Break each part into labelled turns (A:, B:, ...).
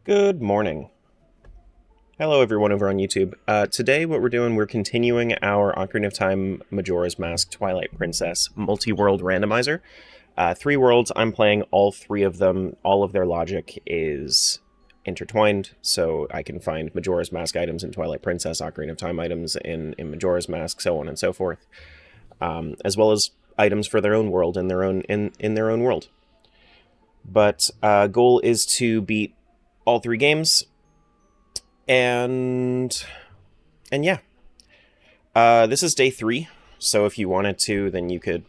A: Good morning. Hello everyone over on YouTube. Today what we're continuing our Ocarina of Time Majora's Mask Twilight Princess multi-world randomizer. 3 worlds, I'm playing all 3 of them. All of their logic is intertwined, so I can find Majora's Mask items in Twilight Princess, Ocarina of Time items in Majora's Mask, so on and so forth. As well as items for their own world in their own world. But goal is to beat all 3 games. And yeah, this is day 3. So if you wanted to, then you could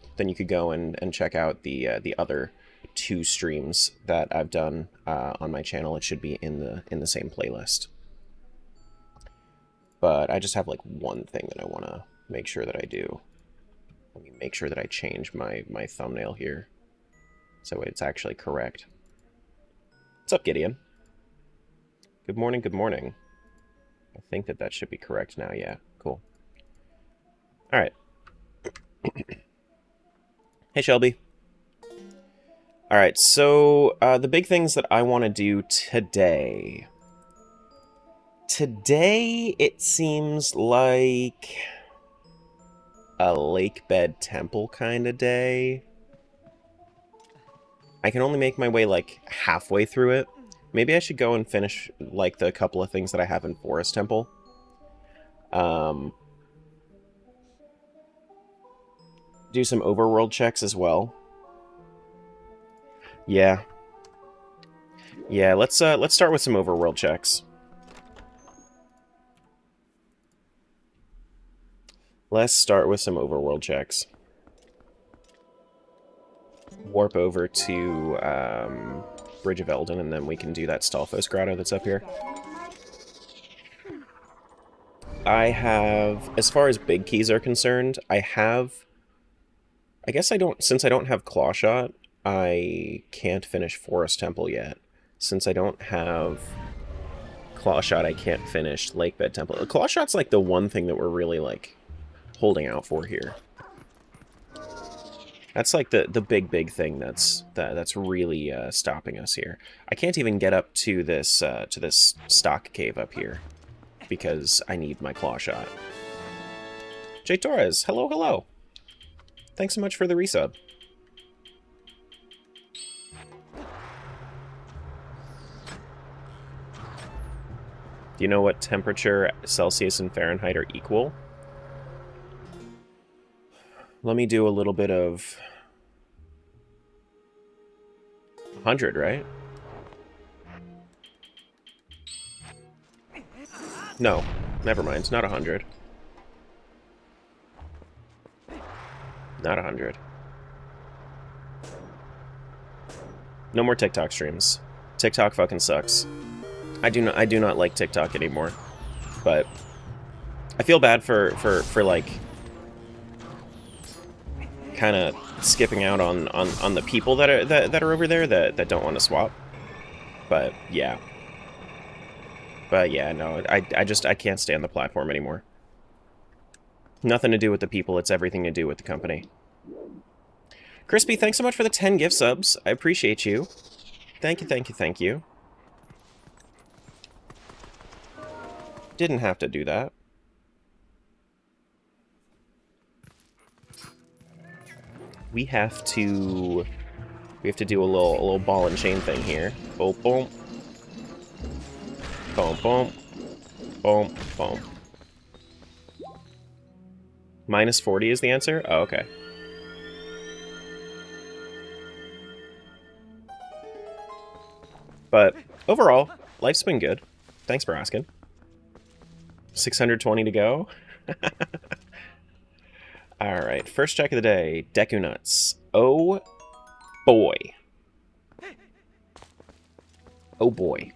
A: go and check out the other 2 streams that I've done on my channel. It should be in the same playlist. But I just have like one thing that I want to make sure that I do. Let me make sure that I change my thumbnail here so it's actually correct. What's up, Gideon? Good morning, good morning. I think that should be correct now, yeah. Cool. Alright. Hey, Shelby. Alright, so the big things that I want to do today. Today, it seems like a lake bed temple kind of day. I can only make my way like halfway through it. Maybe I should go and finish, like, the couple of things that I have in Forest Temple. Do some overworld checks as well. Yeah. Yeah, let's start with some overworld checks. Let's start with some overworld checks. Warp over to, Bridge of Eldin, and then we can do that Stalfos grotto that's up here. I have, as far as big keys are concerned, I guess I don't, since I don't have Claw Shot, I can't finish Forest Temple yet. Since I don't have Claw Shot, I can't finish Lake Bed Temple. Claw Shot's like the one thing that we're really, like, holding out for here. That's like the big thing that's really stopping us here. I can't even get up to this stock cave up here because I need my Claw Shot. Jay Torres, hello, hello. Thanks so much for the resub. Do you know what temperature Celsius and Fahrenheit are equal? Let me do a little bit of 100, right? No, never mind. It's not 100. Not 100. No more TikTok streams. TikTok fucking sucks. I do not like TikTok anymore. But I feel bad for like kind of skipping out on the people that are over there that don't want to swap. But yeah. No, I can't stand the platform anymore. Nothing to do with the people, it's everything to do with the company. Crispy, thanks so much for the 10 gift subs. I appreciate you. Thank you, thank you, thank you. Didn't have to do that. We have to do a little ball and chain thing here. Boom, boom. Boom, boom. Boom, boom. Minus 40 is the answer? Oh, okay. But overall, life's been good. Thanks for asking. 620 to go. Alright, first check of the day. Deku Nuts. Oh boy. Oh boy.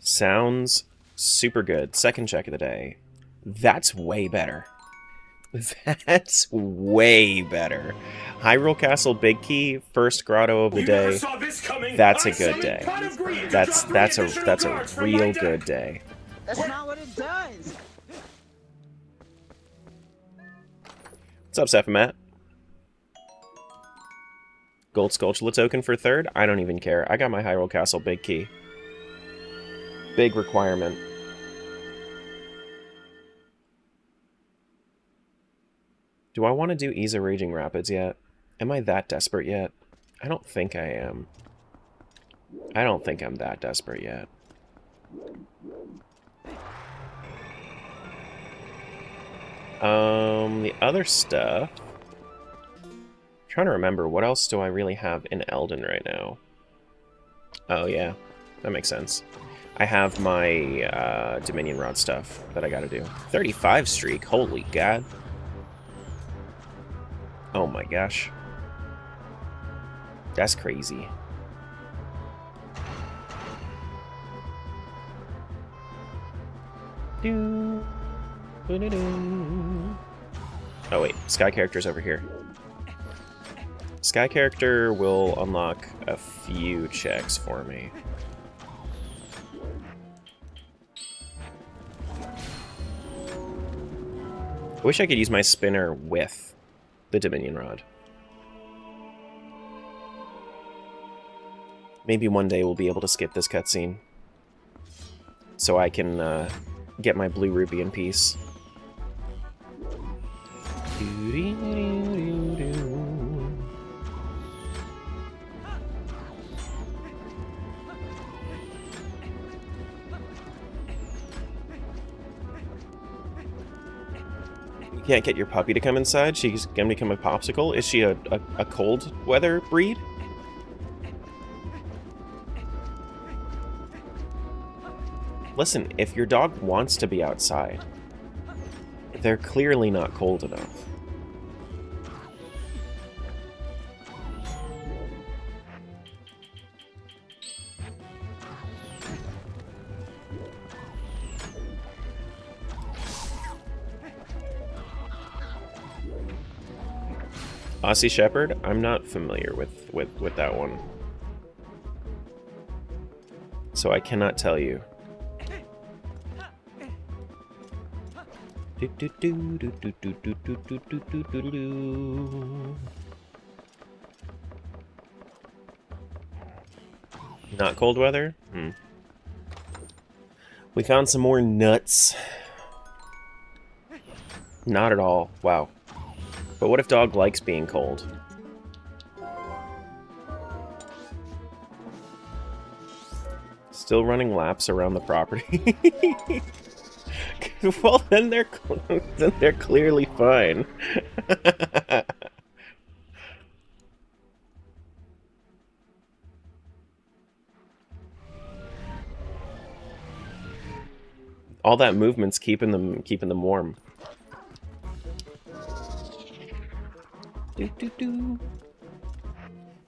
A: Sounds super good. Second check of the day. That's way better. That's way better. Hyrule Castle Big Key, first grotto of the day. That's a good day. That's a real good day.
B: That's not what it does.
A: What's up, Sephimat? Gold Skulltula token for third? I don't even care. I got my Hyrule Castle big key. Big requirement. Do I want to do Iza Raging Rapids yet? Am I that desperate yet? I don't think I am. I don't think I'm that desperate yet. The other stuff... I'm trying to remember, what else do I really have in Elden right now? Oh yeah, that makes sense. I have my Dominion Rod stuff that I gotta do. 35 streak, holy god. Oh my gosh. That's crazy. Oh wait, Sky Character's over here. Sky Character will unlock a few checks for me. I wish I could use my spinner with the Dominion Rod. Maybe one day we'll be able to skip this cutscene, so I can get my blue ruby in peace. You can't get your puppy to come inside? She's gonna become a popsicle? Is she a cold weather breed? Listen, if your dog wants to be outside, they're clearly not cold enough. Aussie Shepherd? I'm not familiar with that one. So I cannot tell you. Not cold weather? We found some more nuts. Not at all. Wow. But what if dog likes being cold? Still running laps around the property. Well, then they're clearly fine. All that movement's keeping them warm.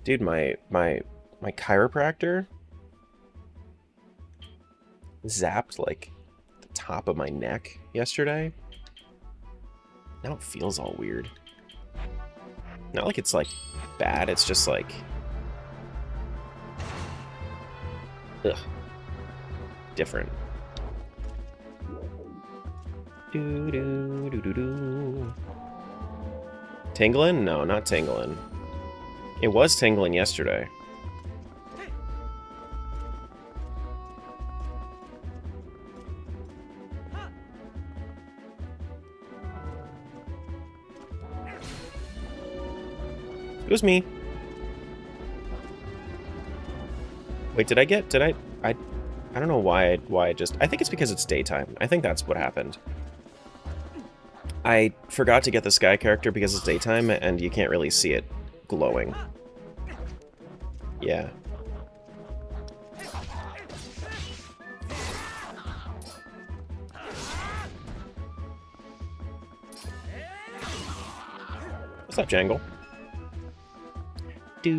A: Dude, my chiropractor zapped like the top of my neck yesterday. Now it feels all weird. Not like it's like bad, it's just like ugh. Different. Tingling? No, not tingling. It was tingling yesterday. It was me. Wait, I don't know why I just... I think it's because it's daytime. I think that's what happened. I forgot to get the Sky character because it's daytime, and you can't really see it glowing. Yeah. What's up, Jangle? She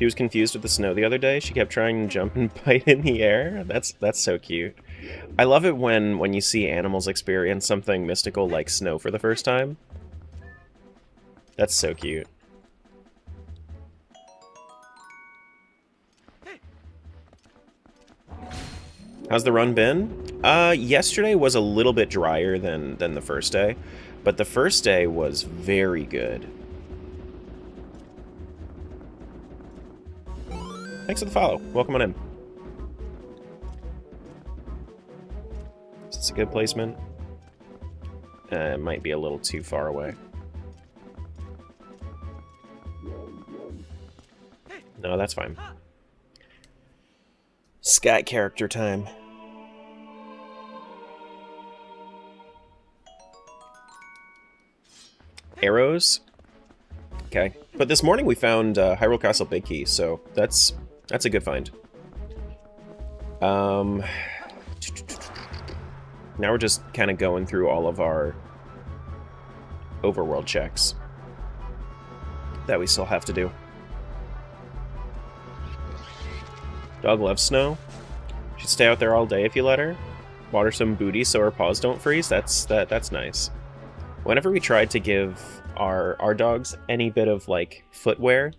A: was confused with the snow the other day. She kept trying to jump and bite in the air. That's so cute. I love it when you see animals experience something mystical like snow for the first time. That's so cute. How's the run been? Yesterday was a little bit drier than the first day, but the first day was very good. Thanks for the follow. Welcome on in. Is this a good placement? It might be a little too far away. No, that's fine. Sky character time. Arrows? Okay. But this morning we found Hyrule Castle Big Key, so that's a good find. Now we're just kind of going through all of our overworld checks that we still have to do. Dog loves snow. She'd stay out there all day if you let her. Water some booty so her paws don't freeze. That's nice. Whenever we tried to give our dogs any bit of like footwear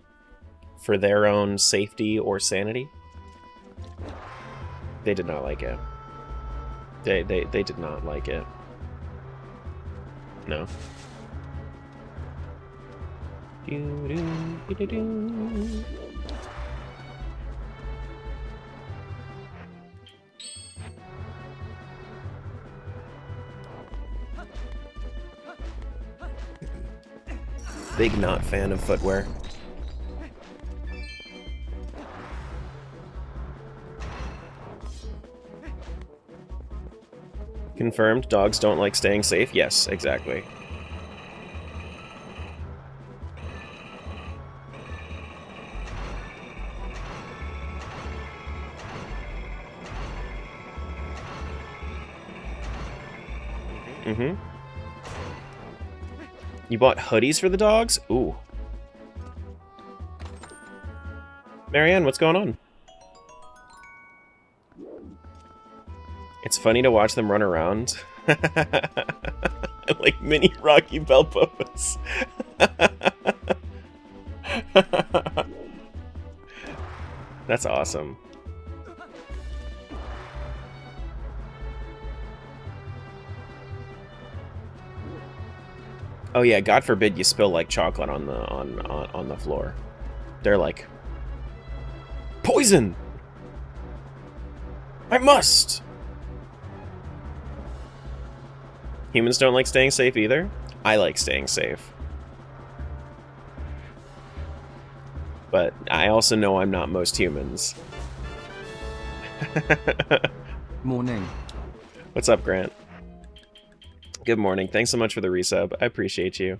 A: for their own safety or sanity, they did not like it. They did not like it. No. Big not fan of footwear. Confirmed, dogs don't like staying safe? Yes, exactly. Mm-hmm. You bought hoodies for the dogs? Ooh. Marianne, what's going on? It's funny to watch them run around. Like mini Rocky Balboas. That's awesome. Oh yeah, God forbid you spill like chocolate on the floor. They're like, poison! I must! Humans don't like staying safe either. I like staying safe. But I also know I'm not most humans.
B: Morning.
A: What's up, Grant? Good morning. Thanks so much for the resub. I appreciate you.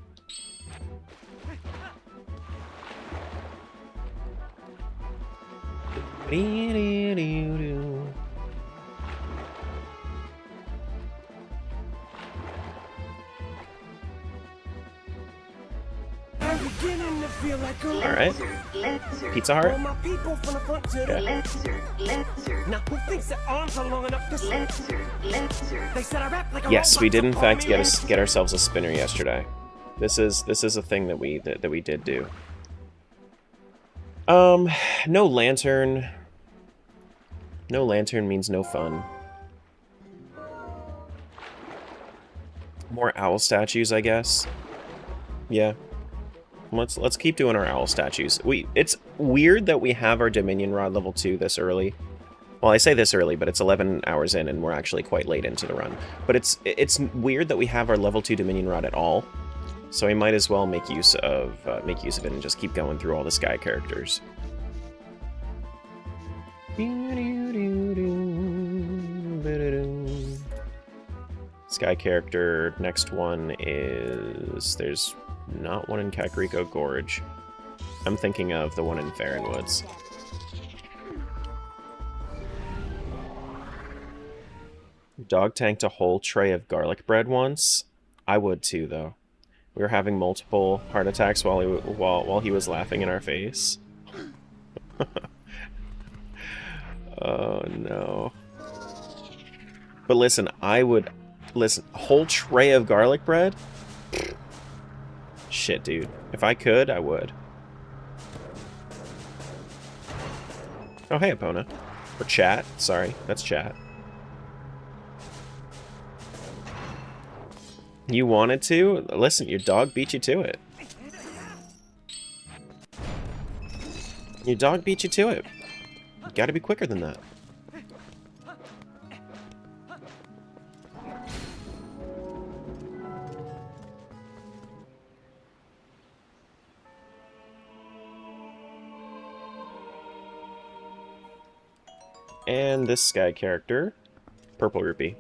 A: Alright. Pizza Heart? Okay. Yes, we did in fact get ourselves a spinner yesterday. This is a thing that we did do. No lantern. No lantern means no fun. More owl statues, I guess. Yeah. Let's keep doing our owl statues. It's weird that we have our Dominion Rod level 2 this early. Well, I say this early, but it's 11 hours in, and we're actually quite late into the run. But it's weird that we have our level 2 Dominion Rod at all. So we might as well make use of it and just keep going through all the Sky characters. Sky character. Next one is there's not one in Kakariko Gorge. I'm thinking of the one in Farron Woods. Dog tanked a whole tray of garlic bread once. I would too, though. We were having multiple heart attacks while he was laughing in our face. Oh no. But listen, listen, a whole tray of garlic bread? Shit, dude. If I could, I would. Oh, hey, Epona. Or chat. Sorry, that's chat. You wanted to? Listen, your dog beat you to it. Your dog beat you to it. You gotta be quicker than that. And this Sky character, Purple Rupee.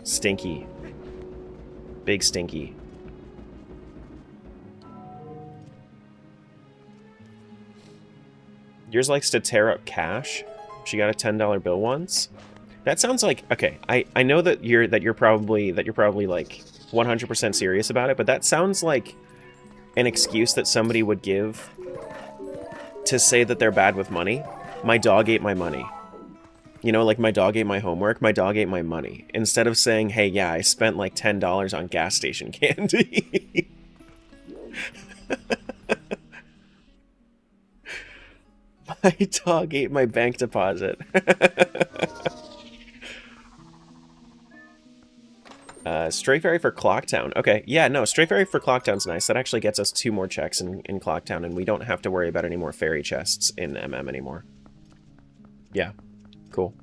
A: Stinky. Big Stinky. Yours likes to tear up cash. She got a $10 bill once. That sounds like, okay, I know that you're probably like 100% serious about it, but that sounds like an excuse that somebody would give to say that they're bad with money. My dog ate my money. You know, like my dog ate my homework, my dog ate my money. Instead of saying, hey, yeah, I spent like $10 on gas station candy. My dog ate my bank deposit. Stray Fairy for Clocktown. Okay, yeah, no, Stray Fairy for Clocktown's nice. That actually gets us 2 more checks in Clocktown, and we don't have to worry about any more fairy chests in MM anymore. Yeah, cool.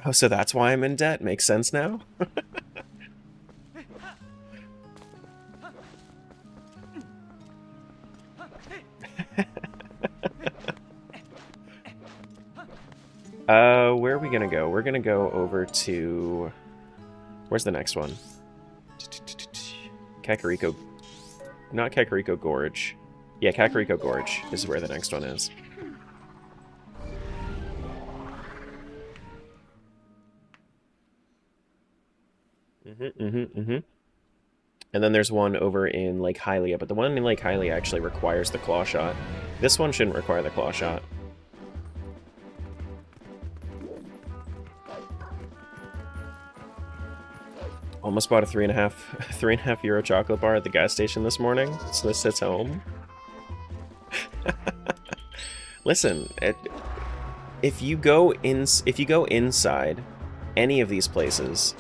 A: Oh, so that's why I'm in debt? Makes sense now? Where are we gonna go? We're gonna go over to... Where's the next one? Kakariko... Not Kakariko Gorge. Yeah, Kakariko Gorge is where the next one is. And then there's one over in Lake Hylia, but the one in Lake Hylia actually requires the claw shot. This one shouldn't require the claw shot. Almost bought a €3.50 chocolate bar at the gas station this morning, so this sits home. Listen, if you go inside any of these places,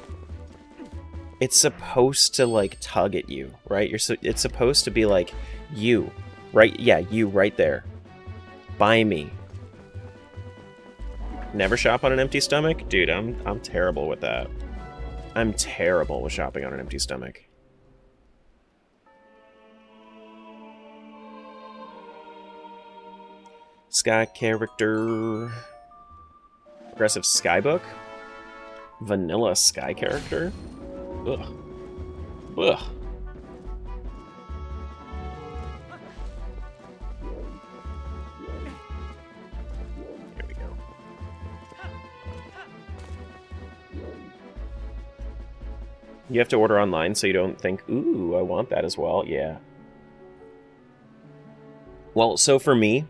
A: it's supposed to like tug at you, right? It's supposed to be like, you, right? Yeah, you right there. Buy me. Never shop on an empty stomach? Dude, I'm terrible with that. I'm terrible with shopping on an empty stomach. Sky character. Aggressive Skybook. Vanilla Sky character. Ugh. Ugh. Here we go. You have to order online so you don't think, ooh, I want that as well. Yeah. Well, so for me,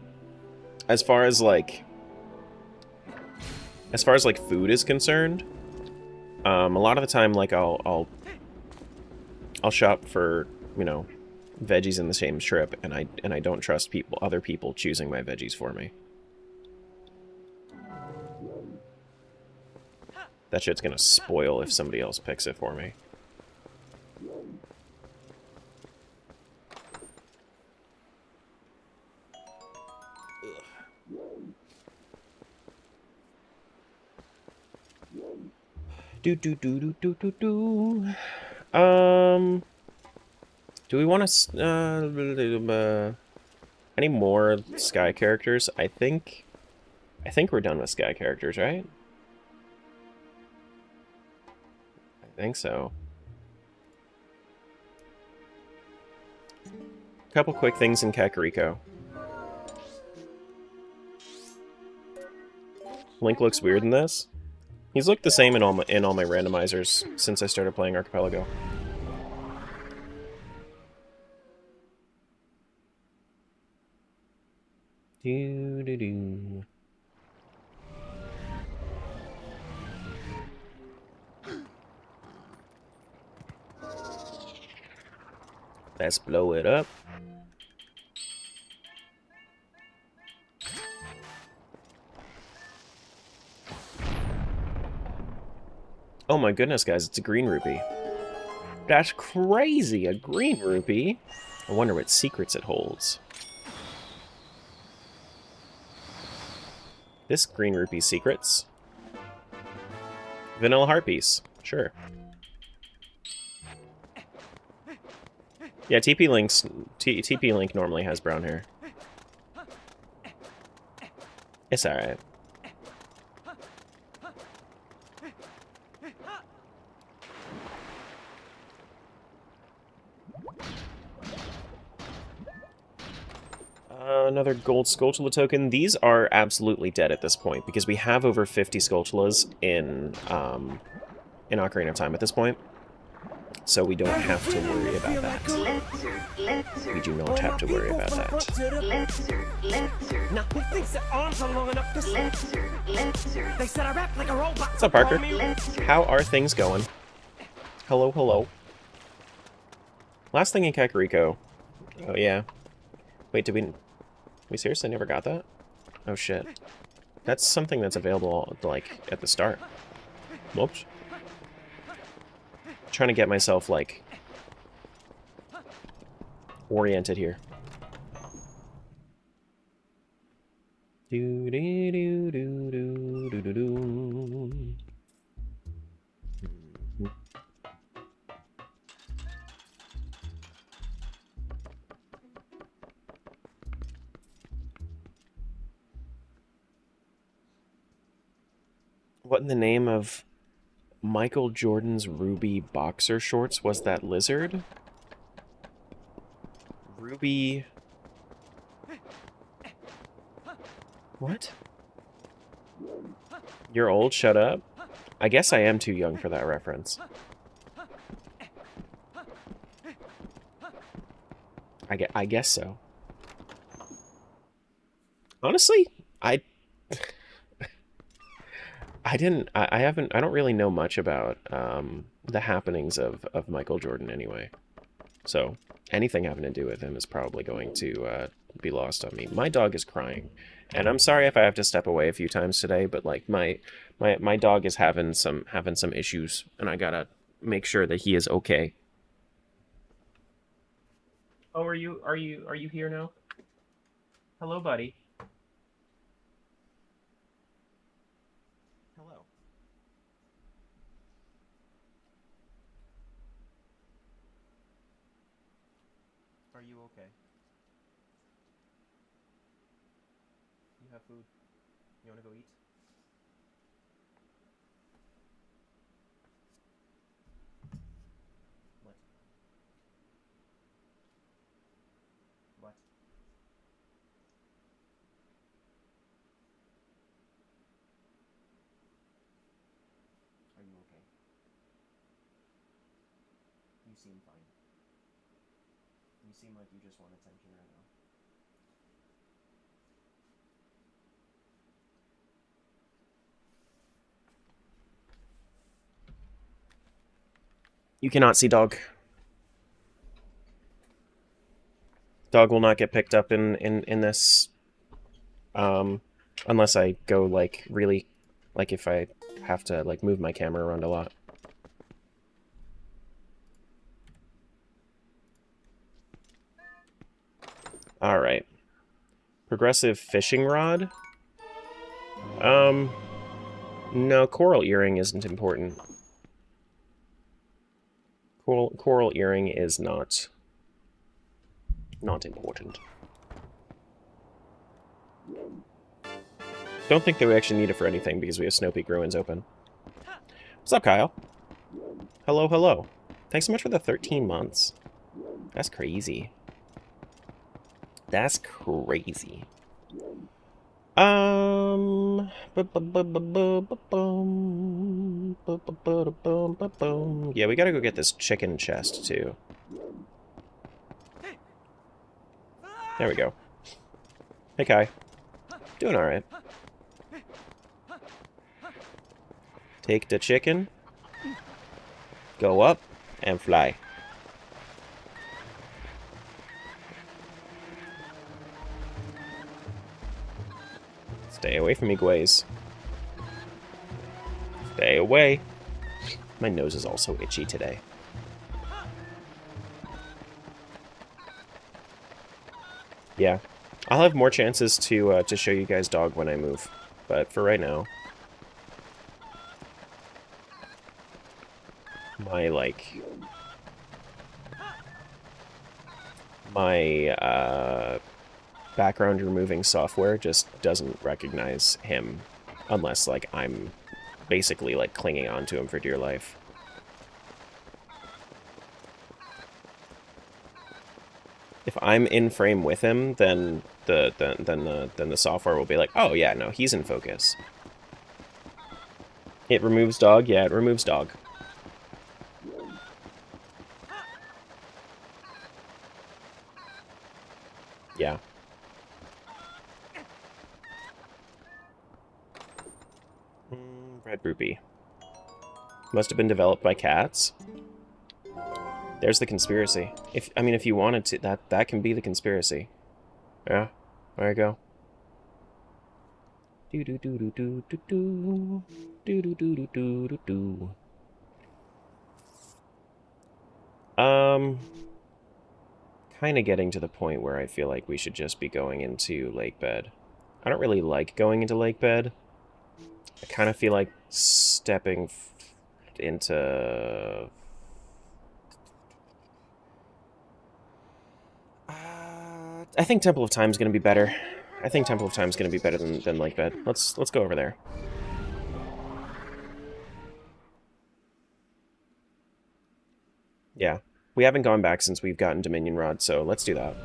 A: as far as like food is concerned, a lot of the time, like I'll shop for, you know, veggies in the same strip, and I don't trust other people choosing my veggies for me. That shit's gonna spoil if somebody else picks it for me. Do. Do we want to any more Sky characters? I think we're done with Sky characters, right? I think so. Couple quick things in Kakariko. Link looks weird in this. He's looked the same in all my randomizers since I started playing Archipelago. Do. Let's blow it up. Oh my goodness, guys, it's a green rupee. That's crazy, a green rupee. I wonder what secrets it holds. This green rupee secrets. Vanilla heart piece, sure. Yeah, TP Link normally has brown hair. It's alright. Another gold Skulltula token. These are absolutely dead at this point, because we have over 50 Skulltulas in Ocarina of Time at this point. So we don't have to worry about that. We do not have to worry about that. What's up, Parker? How are things going? Hello, hello. Last thing in Kakariko. Oh, yeah. Wait, did we seriously never got that? Oh, shit. That's something that's available, like, at the start. Whoops. Trying to get myself, like, oriented here. Do do do do do do do do. What in the name of Michael Jordan's Ruby boxer shorts was that lizard? Ruby... What? You're old? Shut up. I guess I am too young for that reference. I guess so. Honestly, I don't really know much about the happenings of Michael Jordan anyway. So anything having to do with him is probably going to be lost on me. My dog is crying, and I'm sorry if I have to step away a few times today, but like my dog is having some issues, and I gotta make sure that he is okay. Oh, are you here now? Hello, buddy. Hello. Are you okay? You have food? You want to go eat? What? What? Are you okay? You seem fine. You seem like you just want attention right now. You cannot see dog. Dog will not get picked up in this, unless I go, like, really, like, if I have to, like, move my camera around a lot. Alright. Progressive fishing rod? No, coral earring isn't important. Coral earring is not important. Don't think that we actually need it for anything because we have Snow Peak Ruins open. What's up, Kyle? Hello, hello. Thanks so much for the 13 months. That's crazy. That's crazy. Yeah, we gotta go get this chicken chest, too. There we go. Hey, Kai. Doing alright. Take the chicken. Go up and fly. Stay away from me, Gwaze. Stay away. My nose is also itchy today. Yeah. I'll have more chances to show you guys dog when I move. But for right now... My, like... My, background removing software just doesn't recognize him. Unless, like, I'm basically, like, clinging onto him for dear life. If I'm in frame with him, then the software will be like, oh yeah, no, he's in focus. It removes dog, yeah, it removes dog. Yeah. Red rupee. Must have been developed by cats. There's the conspiracy. If you wanted to, that can be the conspiracy. Yeah, there you go. Do do do do do do do do do do do do do. Kind of getting to the point where I feel like we should just be going into lake bed. I don't really like going into lake bed. I kind of feel like stepping into... I think Temple of Time is going to be better. I think Temple of Time is going to be better than lake bed. Let's go over there. Yeah. We haven't gone back since we've gotten Dominion Rod, so let's do that.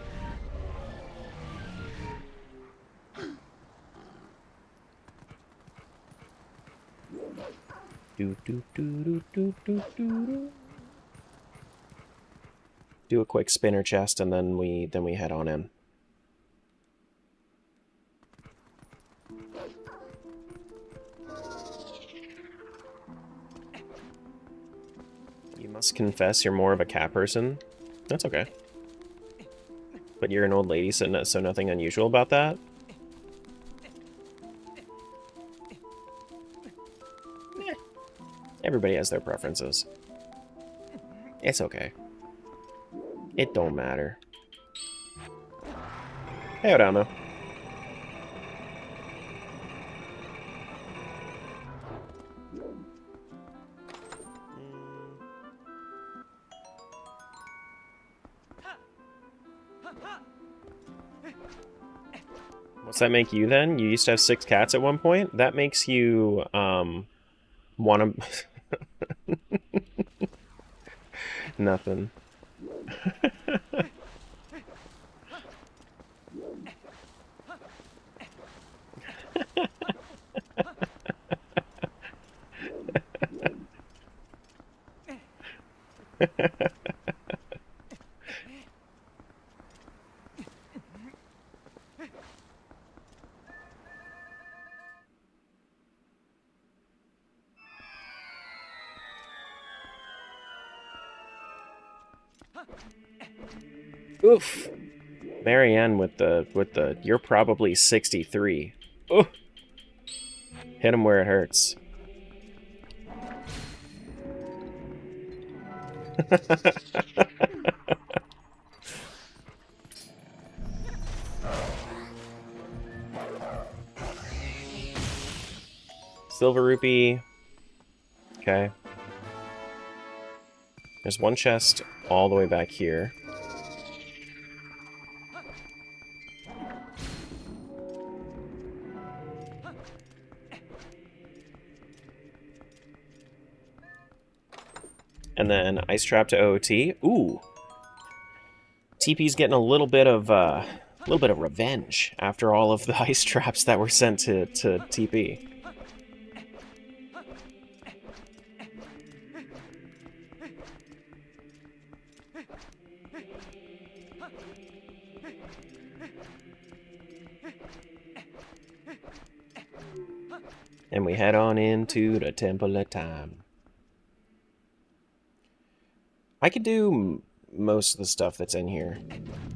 A: Do a quick spinner chest, and then we head on in. You must confess you're more of a cat person. That's okay. But you're an old lady, so nothing unusual about that? Eh. Everybody has their preferences. It's okay. It don't matter. Hey, Odama. What's that make you then? You used to have 6 cats at one point? That makes you, wanna... Nothing. Oof. Marianne with the you're probably 63. Ooh. Hit him where it hurts. Silver rupee. Okay. There's one chest all the way back here. And then ice trap to OOT. Ooh. TP's getting a little bit of revenge after all of the ice traps that were sent to TP. And we head on into the Temple of Time. I could do most of the stuff that's in here.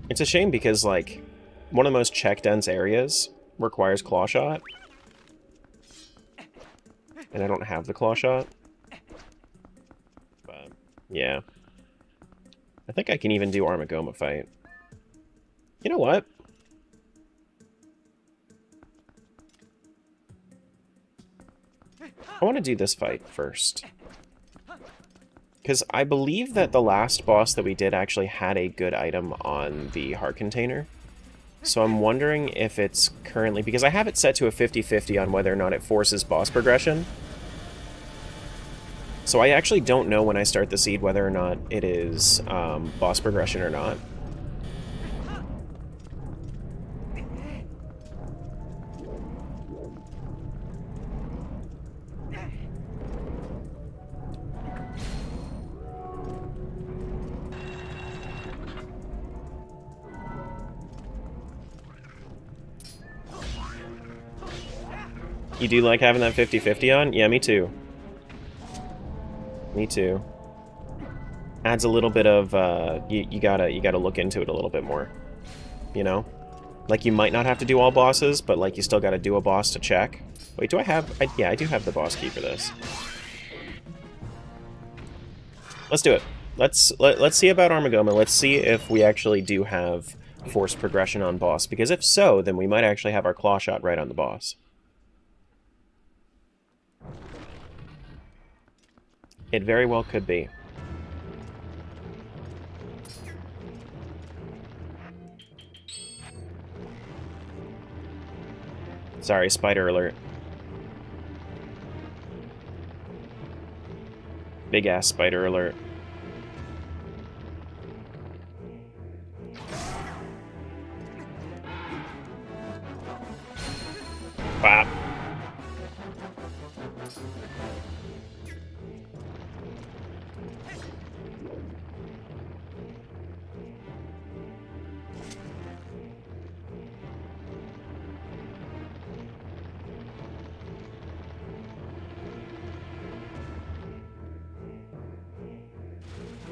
A: It's a shame because, like, one of the most check-dense areas requires claw shot. And I don't have the claw shot. Yeah. I think I can even do Armagoma fight. You know what? I want to do this fight first. Because I believe that the last boss that we did actually had a good item on the heart container. So I'm wondering if it's currently... Because I have it set to a 50-50 on whether or not it forces boss progression. So I actually don't know when I start the seed whether or not it is boss progression or not. You do like having that 50-50 on? Yeah, me too. Me too. Adds a little bit of, you gotta look into it a little bit more. You know? Like, you might not have to do all bosses, but, like, you still gotta do a boss to check. Wait, do I have... yeah, I do have the boss key for this. Let's do it. Let's see about Armagoma. Let's see if we actually do have forced progression on boss. Because if so, then we might actually have our claw shot right on the boss. It very well could be. Sorry, spider alert. Big ass spider alert. Wow.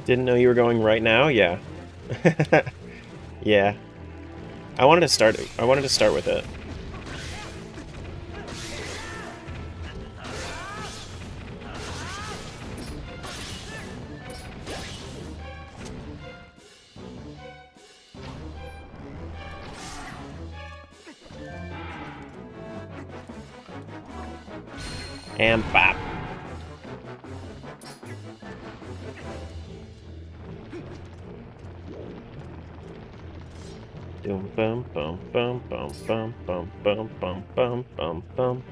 A: Didn't know you were going right now? Yeah. Yeah. I wanted to start with it. And bop. Boom, bum, bum, bum, bum, bum, bum, bum, bum, bum, bum, bum.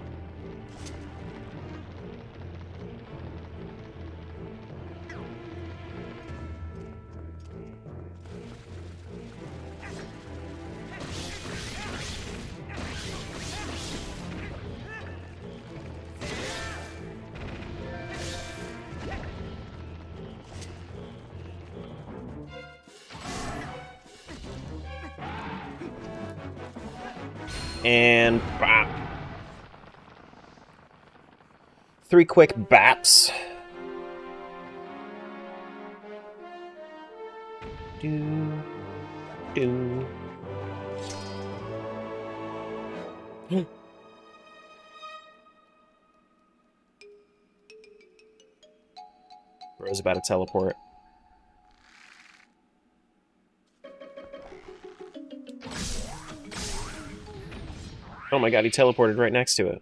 A: And bop. 3 quick baps. Do, do. Bro's about to teleport. Oh my god, he teleported right next to it.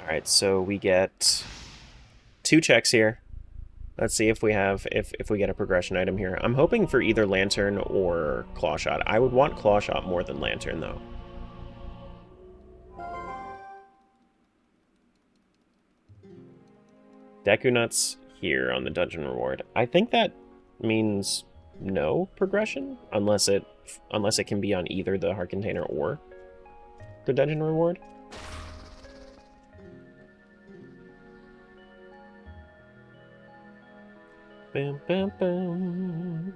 A: Alright, so we get 2 checks here. Let's see if we have if we get a progression item here. I'm hoping for either Lantern or Claw Shot. I would want Claw Shot more than Lantern, though. Deku Nuts here on the dungeon reward. I think that means no progression, unless it can be on either the heart container or the dungeon reward. Bam, bam, bam.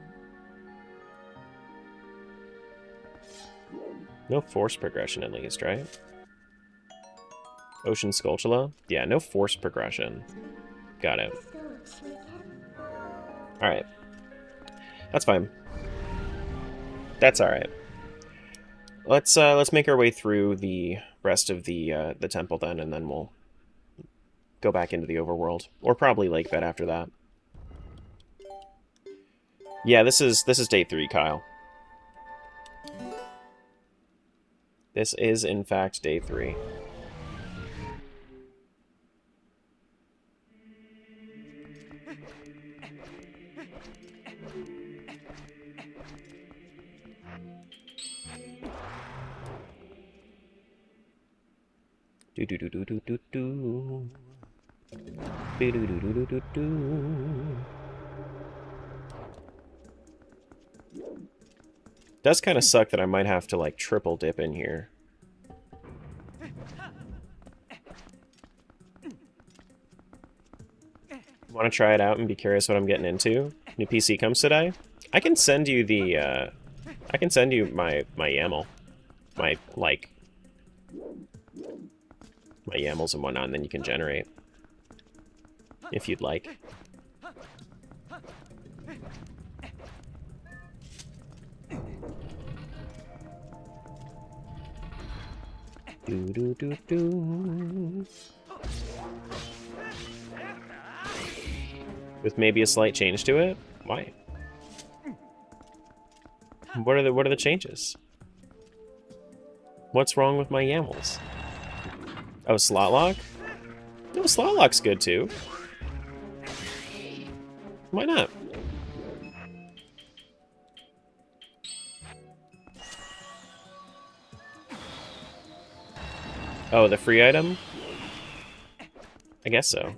A: No force progression, at least, right? Ocean Skulltula? Yeah, no force progression. Got it. Alright. That's fine. That's alright. Let's make our way through the rest of the temple then, and then we'll go back into the overworld, or probably Lake Bed after that. Yeah, this is day 3, Kyle. This is in fact day 3. Do do do do do do do. Do do do do do do do. Does kind of suck that I might have to like triple dip in here. Want to try it out and be curious what I'm getting into? New PC comes today. I can send you the I can send you my YAML, my YAMLs and whatnot, and then you can generate if you'd like. Do do do do. With maybe a slight change to it? Why? What are the changes? What's wrong with my YAMLs? Oh, slot lock? No, slot lock's good too. Why not? Oh, the free item? I guess so.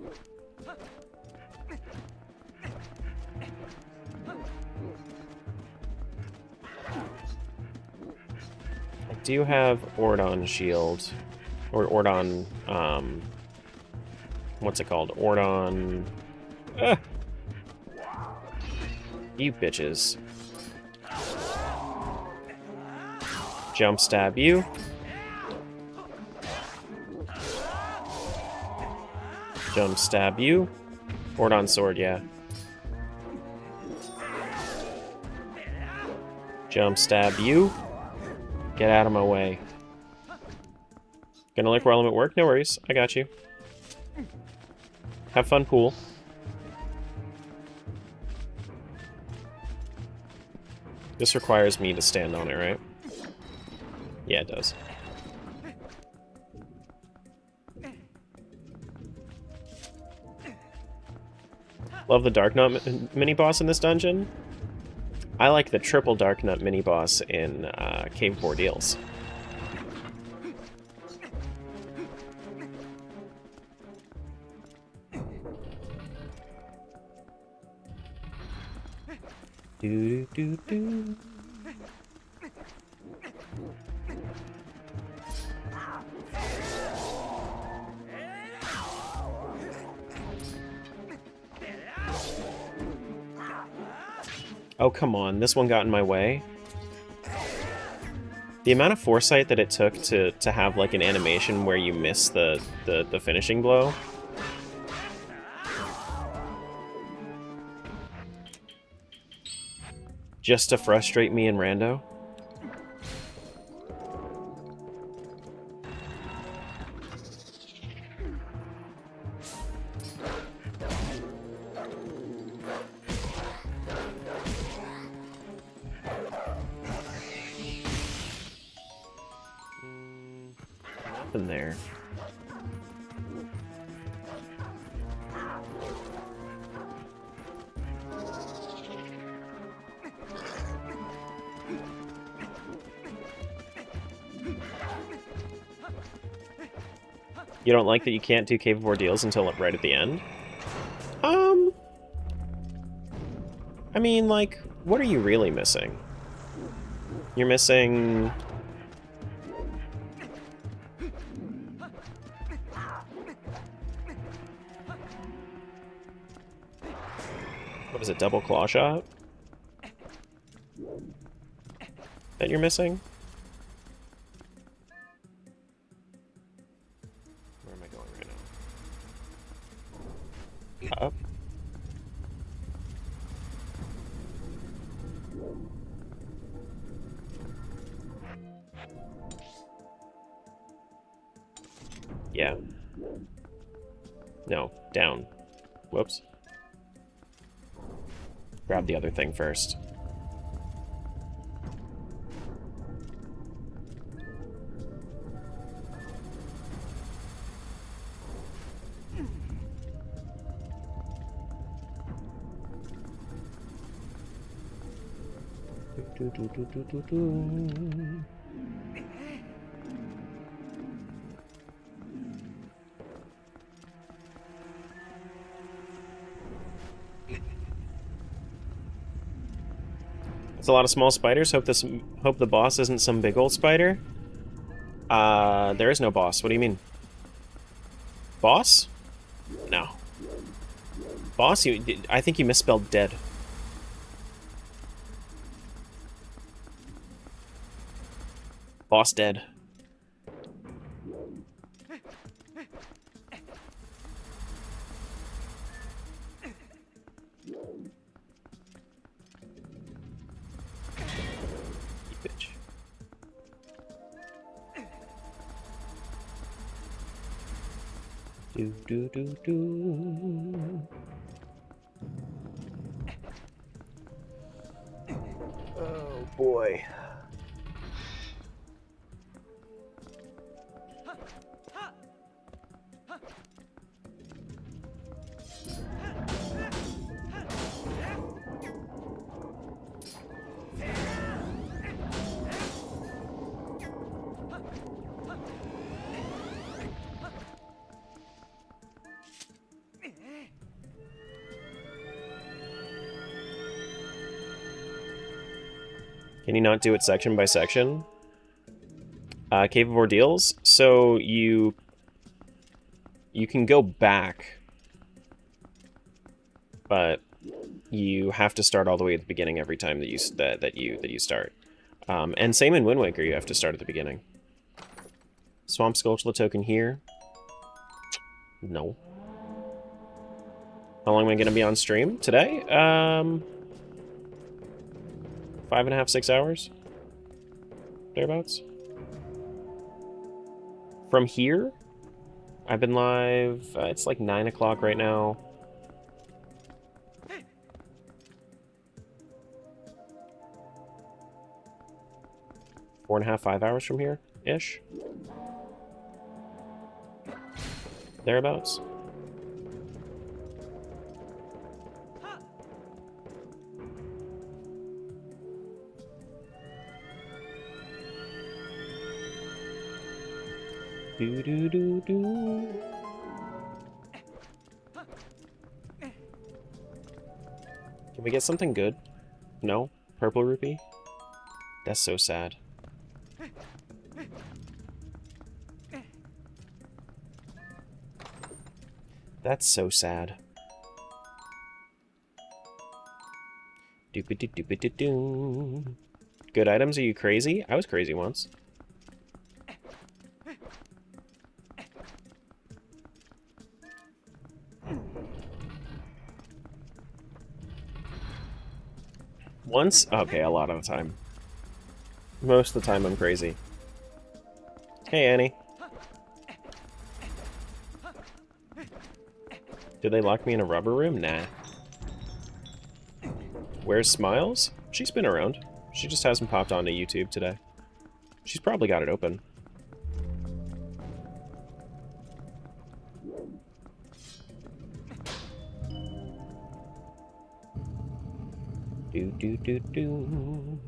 A: I do have Ordon Shield. Or Ordon, what's it called? Ordon... You bitches. Jump stab you. Jump stab you. Ordon sword, yeah. Jump stab you. Get out of my way. Gonna look while I'm at work? No worries. I got you. Have fun, pool. This requires me to stand on it, right? Yeah, it does. Love the Dark Nut mini-boss in this dungeon. I like the triple Dark Nut mini-boss in Cave of Ordeals. Do do do do. Oh, come on. This one got in my way. The amount of foresight that it took to have, like, an animation where you miss the finishing blow. Just to frustrate me and Rando. Nothing there. You don't like that you can't do Cave of Ordeals until right at the end? I mean, like, what are you really missing? You're missing... What is it, double claw shot? That you're missing? Where am I going right now? Up? Yeah. No, down. Whoops. Grab the other thing first. It's a lot of small spiders. Hope the boss isn't some big old spider. There is no boss. What do you mean? Boss? No. Boss? I think you misspelled dead. Boss dead. Bitch. Do do do do. Oh boy. Can you not do it section by section? Cave of Ordeals. So you can go back, but you have to start all the way at the beginning every time that you start. And same in Wind Waker, you have to start at the beginning. Swamp Skulltula token here. No. How long am I going to be on stream today? 5.5, 6 hours? Thereabouts. From here, I've been live, it's like 9 o'clock right now. Four and a half, 5 hours from here, ish. Thereabouts. Do do do do. Can we get something good? No? Purple rupee? That's so sad. That's so sad. Doop-a-doo-doop-a-doo-doo. Good items? Are you crazy? I was crazy once. Once? Okay, a lot of the time. Most of the time I'm crazy. Hey, Annie. Did they lock me in a rubber room? Nah. Where's Smiles? She's been around. She just hasn't popped onto YouTube today. She's probably got it open. Do do do do.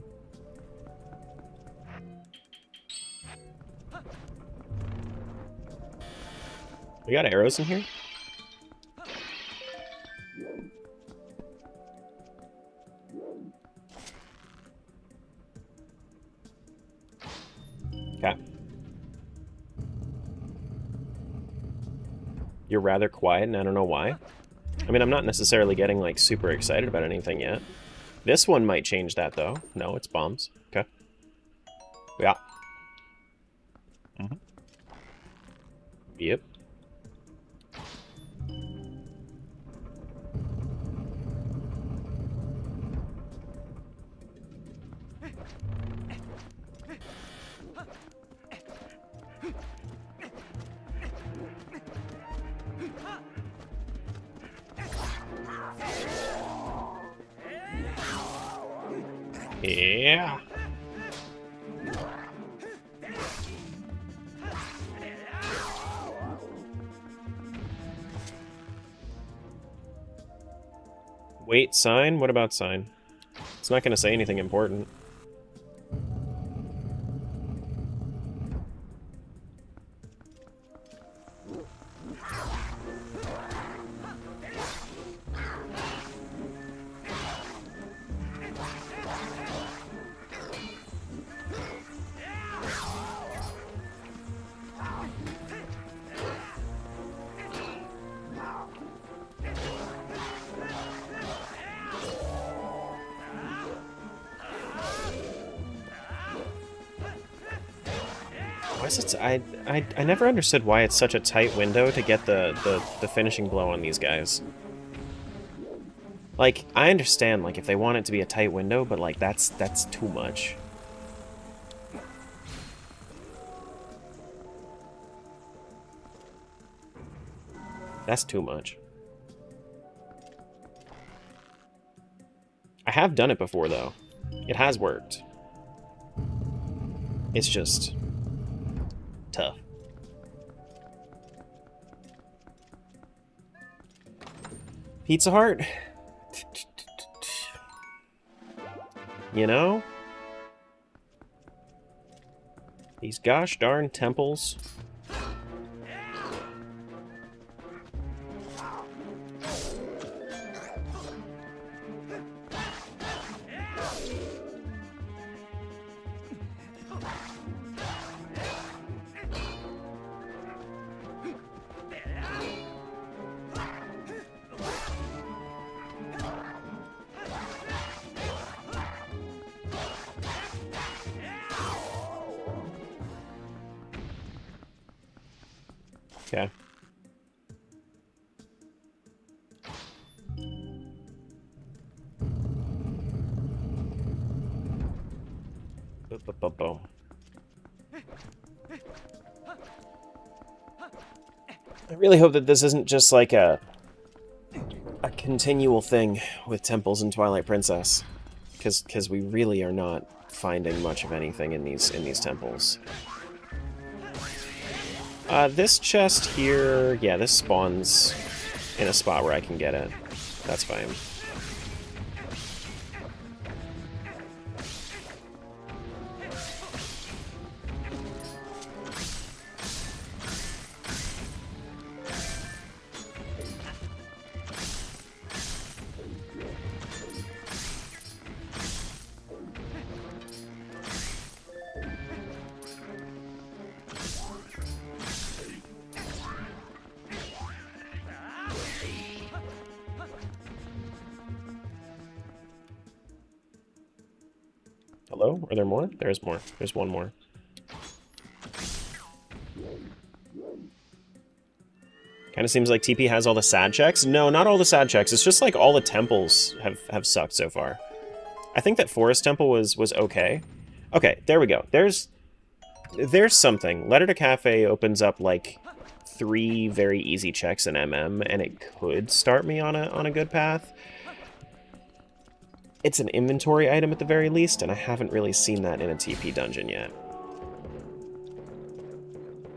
A: We got arrows in here? Okay. You're rather quiet, and I don't know why. I mean, I'm not necessarily getting, like, super excited about anything yet. This one might change that, though. No, it's bombs. Okay. Yeah. Mm-hmm. Yep. Yeah. Wait, sign? What about sign? It's not going to say anything important. Why is it? I never understood why it's such a tight window to get the finishing blow on these guys. Like, I understand, like, if they want it to be a tight window, but, like, that's too much. That's too much. I have done it before, though. It has worked. It's just tough. Pizza Hut? You know? These gosh darn temples. Okay. Boom. I really hope that this isn't just like a continual thing with temples in Twilight Princess, because we really are not finding much of anything in these temples. This chest here, yeah, this spawns in a spot where I can get it. That's fine. Hello? Are there more? There's more. There's one more. Kind of seems like TP has all the sad checks. No, not all the sad checks. It's just like all the temples have sucked so far. I think that Forest Temple was okay. Okay, there we go. There's something. Letter to Cafe opens up like 3 very easy checks in MM, and it could start me on a good path. It's an inventory item at the very least, and I haven't really seen that in a TP dungeon yet.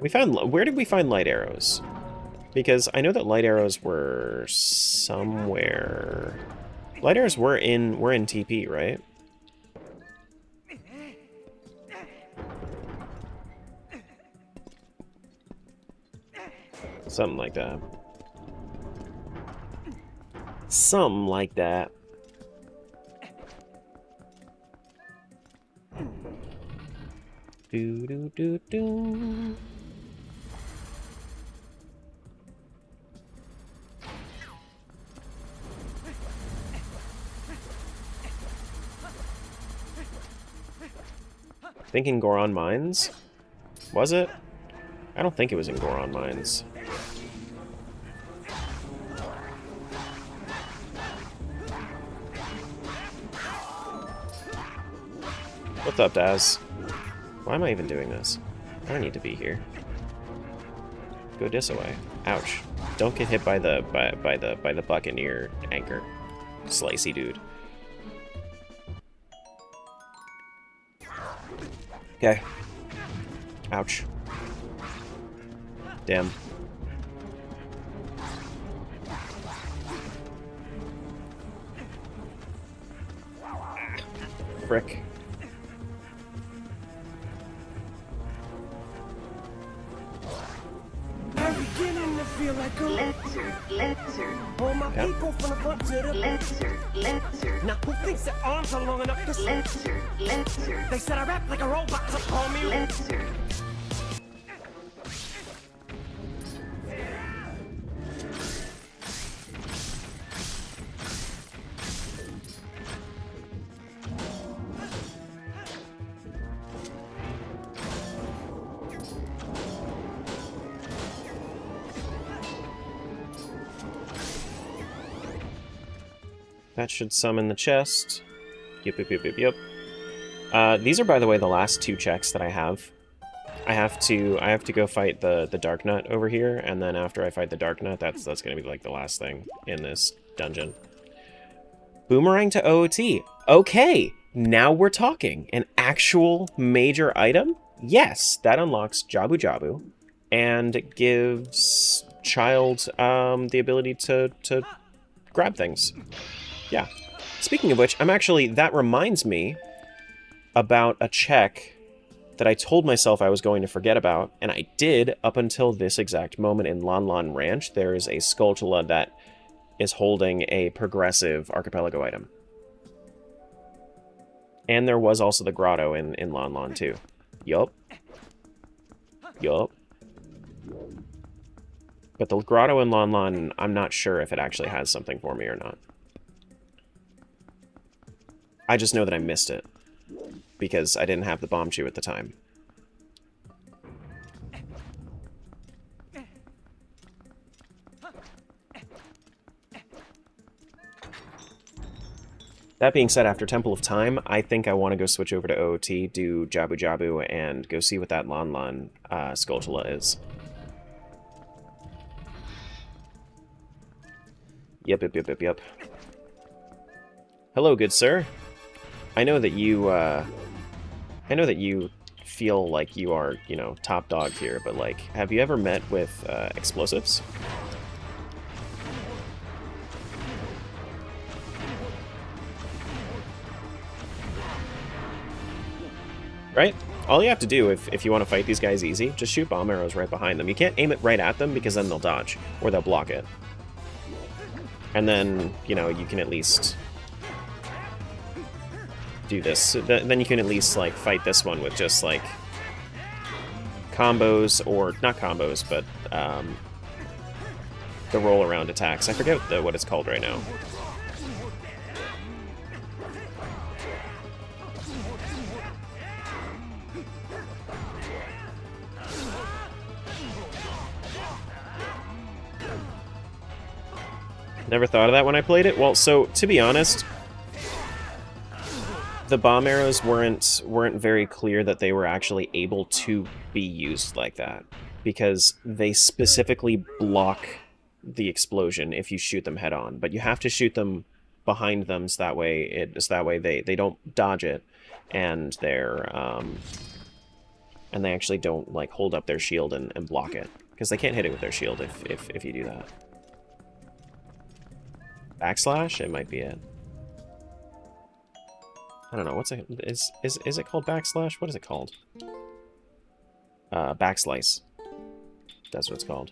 A: Where did we find light arrows? Because I know that light arrows were somewhere. Light arrows were in TP, right? Something like that. Something like that. Do do do do. Thinking Goron Mines? Was it? I don't think it was in Goron Mines. What's up, Daz? Why am I even doing this? I don't need to be here. Go this way. Ouch. Don't get hit by the buccaneer anchor. Slicey dude. Okay. Ouch. Damn. Frick.
C: I'm beginning to feel like a lizard. All my people from the front to the lizard. Now who thinks their arms are long enough to lizard? They said I rap like a robot, so call me lizard.
A: That should summon the chest. Yep, yep, yep, yep, yep. These are, by the way, the last 2 checks that I have. I have to go fight the Dark Nut over here, and then after I fight the Dark Nut, that's gonna be like the last thing in this dungeon. Boomerang to OOT. Okay, now we're talking. An actual major item? Yes, that unlocks Jabu Jabu, and it gives Child the ability to grab things. Yeah. Speaking of which, that reminds me about a check that I told myself I was going to forget about, and I did up until this exact moment in Lon Lon Ranch. There is a Skulltula that is holding a progressive archipelago item. And there was also the grotto in Lon Lon too. Yup. Yup. But the grotto in Lon Lon, I'm not sure if it actually has something for me or not. I just know that I missed it, because I didn't have the bomb chew at the time. That being said, after Temple of Time, I think I want to go switch over to OOT, do Jabu Jabu, and go see what that Lon Lon Skulltula is. Yep, yep, yep, yep, yep. Hello, good sir. I know that you feel like you are, you know, top dog here, but, like, have you ever met with explosives? Right? All you have to do, if you want to fight these guys easy, just shoot bomb arrows right behind them. You can't aim it right at them, because then they'll dodge, or they'll block it. And then, you know, you can at least do this. Then you can at least, like, fight this one with just, like, combos, or not combos, but the roll-around attacks. I forget what it's called right now. Never thought of that when I played it. Well, so, to be honest, the bomb arrows weren't very clear that they were actually able to be used like that, because they specifically block the explosion if you shoot them head on. But you have to shoot them behind them, so that way they don't dodge it, and they actually don't, like, hold up their shield and block it, because they can't hit it with their shield if you do that. Backslash? It might be it. I don't know, what's it, is it called backslash? What is it called? Backslice. That's what it's called.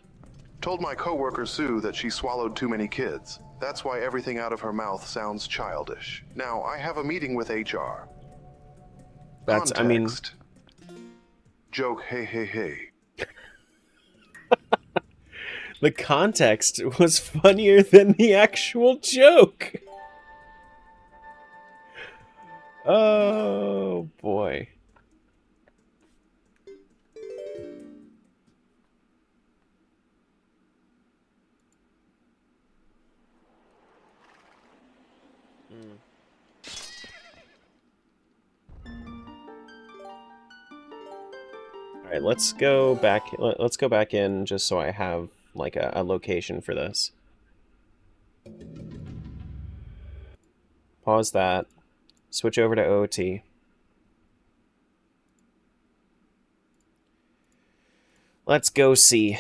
D: Told my coworker Sue that she swallowed too many kids. That's why everything out of her mouth sounds childish. Now, I have a meeting with HR.
A: That's,
D: Context. Joke, hey, hey, hey.
A: The context was funnier than the actual joke. Oh, boy. Alright, let's go back. Let's go back in just so I have like a location for this. Pause that. Switch over to OT. Let's go see.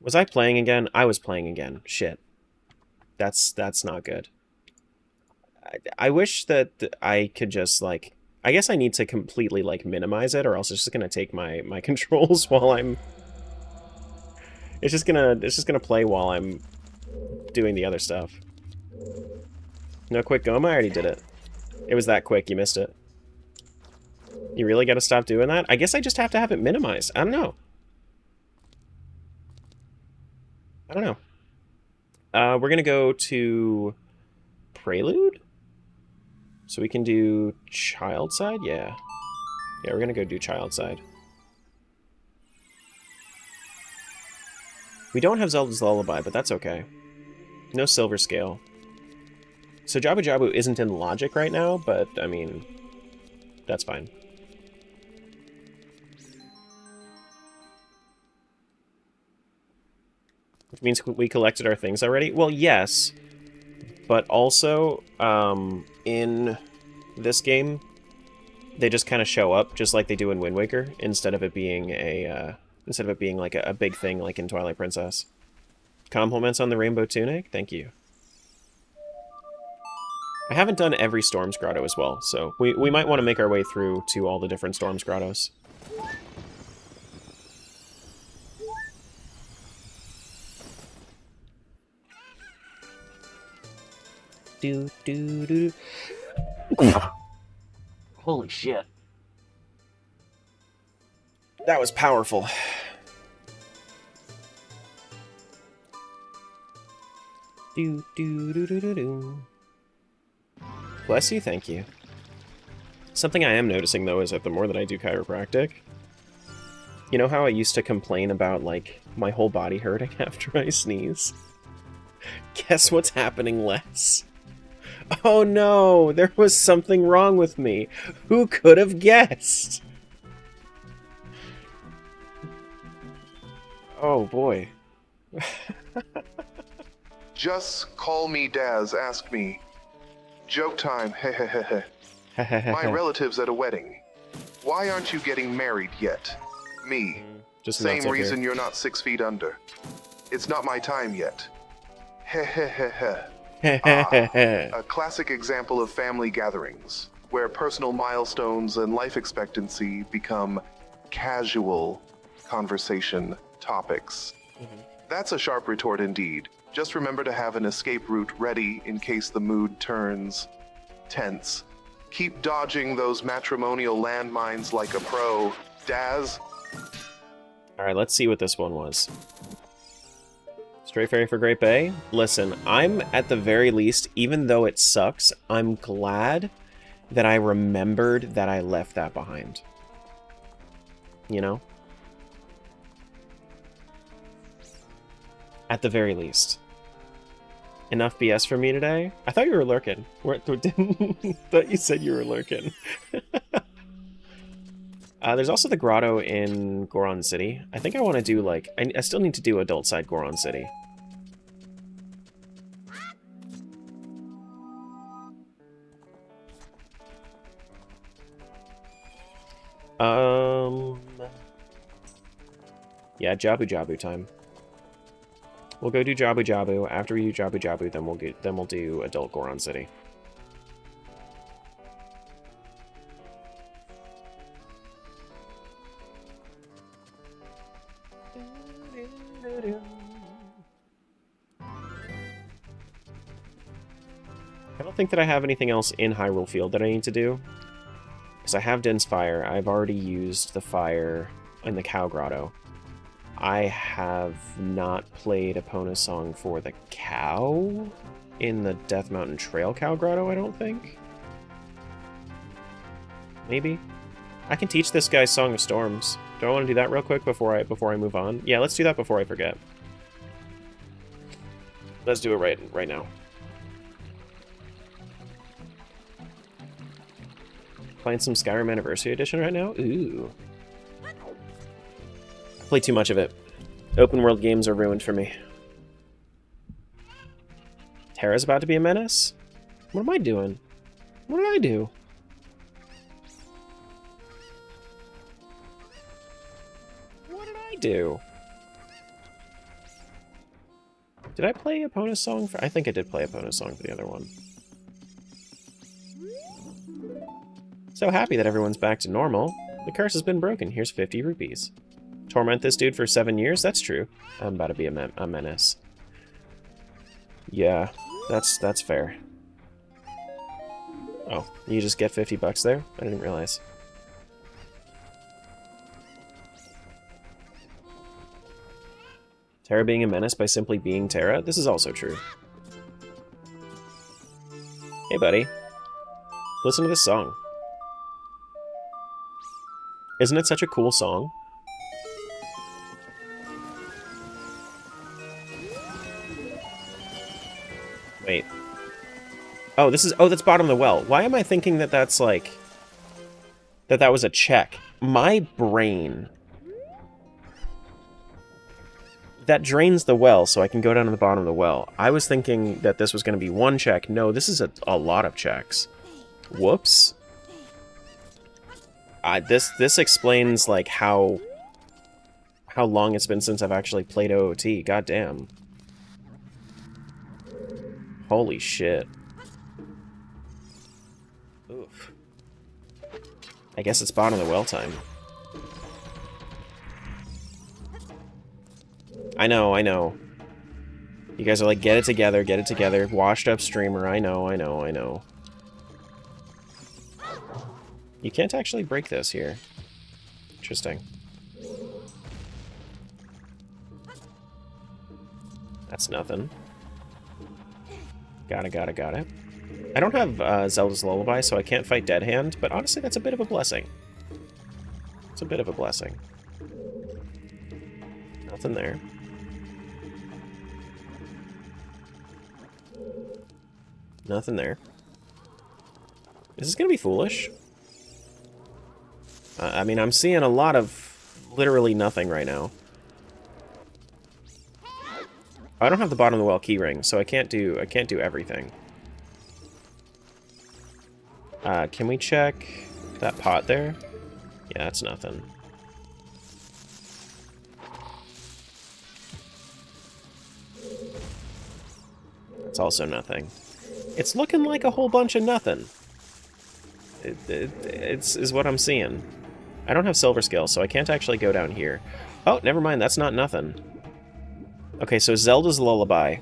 A: Was I playing again? I was playing again. Shit. That's not good. I wish that I could just, like... I guess I need to completely, like, minimize it, or else it's just gonna take my controls while I'm... It's just gonna play while I'm doing the other stuff. No quick Goma? I already did it. It was that quick, you missed it. You really gotta stop doing that? I guess I just have to have it minimized. I don't know. I don't know. We're gonna go to Prelude? So we can do Child Side? Yeah. Yeah, we're gonna go do Child Side. We don't have Zelda's Lullaby, but that's okay. No Silver Scale. So Jabu Jabu isn't in Logic right now, but, I mean, that's fine. Which means we collected our things already? Well, yes. But also, in this game, they just kind of show up, just like they do in Wind Waker, instead of it being like a big thing like in Twilight Princess. Compliments on the Rainbow Tunic? Thank you. I haven't done every Storms Grotto as well, so we might want to make our way through to all the different Storms Grottos. Do do do. Holy shit. That was powerful. Do do do do do do. Bless you, thank you. Something I am noticing though is that the more that I do chiropractic, you know how I used to complain about like my whole body hurting after I sneeze? Guess what's happening less? Oh no, there was something wrong with me. Who could have guessed? Oh boy.
D: Just call me Daz, ask me. Joke time, hehehehe. My relatives at a wedding. Why aren't you getting married yet? Me.
A: Just
D: Same reason you're not 6 feet under. It's not my time yet. Hehehehe. A classic example of family gatherings, where personal milestones and life expectancy become casual conversation topics. That's a sharp retort indeed. Just remember to have an escape route ready in case the mood turns tense. Keep dodging those matrimonial landmines like a pro. Daz?
A: Alright, let's see what this one was. Straight Ferry for Great Bay? Listen, I'm, at the very least, even though it sucks, I'm glad that I remembered that I left that behind. You know? At the very least. Enough BS for me today? I thought you were lurking. Thought you said you were lurking. There's also the grotto in Goron City. I think I want to do, like... I still need to do adult side Goron City. Yeah, Jabu Jabu time. We'll go do Jabu Jabu. After we do Jabu Jabu, then we'll do adult Goron City. I don't think that I have anything else in Hyrule Field that I need to do. Because I have Din's Fire. I've already used the fire in the Cow Grotto. I have not played Epona's Song for the cow in the Death Mountain Trail Cow Grotto, I don't think. Maybe? I can teach this guy Song of Storms. Do I want to do that real quick before I move on? Yeah, let's do that before I forget. Let's do it right now. Playing some Skyrim Anniversary Edition right now? Ooh. Play too much of it. Open world games are ruined for me. Terra's about to be a menace? What am I doing? What did I do? What did I do? Did I play Epona's song for... I think I did play Epona's song for the other one. So happy that everyone's back to normal. The curse has been broken. Here's 50 rupees. Torment this dude for 7 years? That's true. I'm about to be a menace. Yeah, that's fair. Oh, you just get 50 bucks there? I didn't realize. Terra being a menace by simply being Terra? This is also true. Hey, buddy. Listen to this song. Isn't it such a cool song? Wait. Oh, this is... Oh, that's bottom of the well. Why am I thinking that that's, like... That was a check? My brain... That drains the well, so I can go down to the bottom of the well. I was thinking that this was going to be one check. No, this is a lot of checks. Whoops. This explains, like, how long it's been since I've actually played OOT. Goddamn. Holy shit. Oof. I guess it's bottom of the well time. I know. You guys are like, get it together. Washed up streamer, I know. You can't actually break this here. Interesting. That's nothing. Got it. I don't have Zelda's Lullaby, so I can't fight Dead Hand, but honestly, that's a bit of a blessing. It's a bit of a blessing. Nothing there. Nothing there. Is this gonna be foolish? I mean, I'm seeing a lot of literally nothing right now. I don't have the bottom of the well keyring, so I can't do everything. Can we check that pot there? Yeah, that's nothing. That's also nothing. It's looking like a whole bunch of nothing. It's what I'm seeing. I don't have silver scale, so I can't actually go down here. Oh, never mind, that's not nothing. Okay, so Zelda's Lullaby.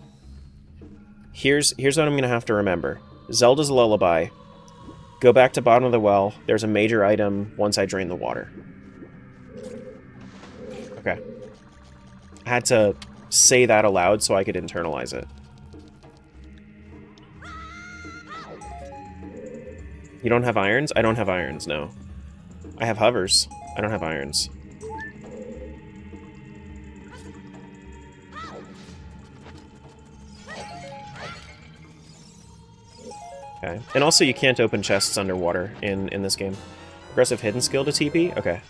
A: Here's what I'm gonna have to remember. Zelda's Lullaby. Go back to bottom of the well. There's a major item once I drain the water. Okay. I had to say that aloud so I could internalize it. You don't have irons? I don't have irons, no. I have hovers. I don't have irons. Okay. And also you can't open chests underwater in this game. Aggressive hidden skill to TP? Okay.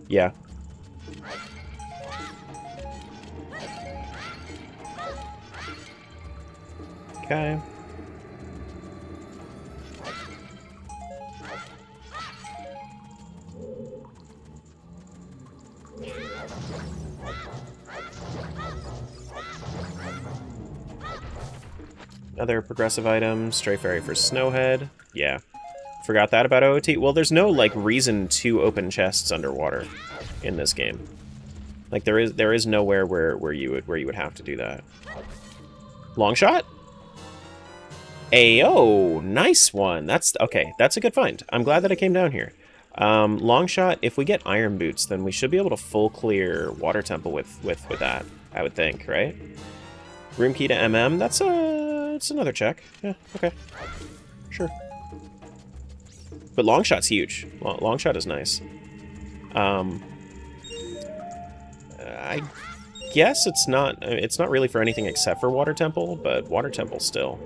A: Yeah. Okay. Another progressive item, Stray Fairy for Snowhead. Yeah. Forgot that about OOT. Well, there's no, like, reason to open chests underwater in this game. Like, there is nowhere where you would have to do that. Long shot? Ayo! Nice one! That's okay, that's a good find. I'm glad that I came down here. Long shot, if we get iron boots, then we should be able to full clear Water Temple with that, I would think, right? Room key to MM, that's another check. Yeah, okay. Sure. But long shot's huge. Long shot is nice. I guess it's not really for anything except for Water Temple, but Water Temple still.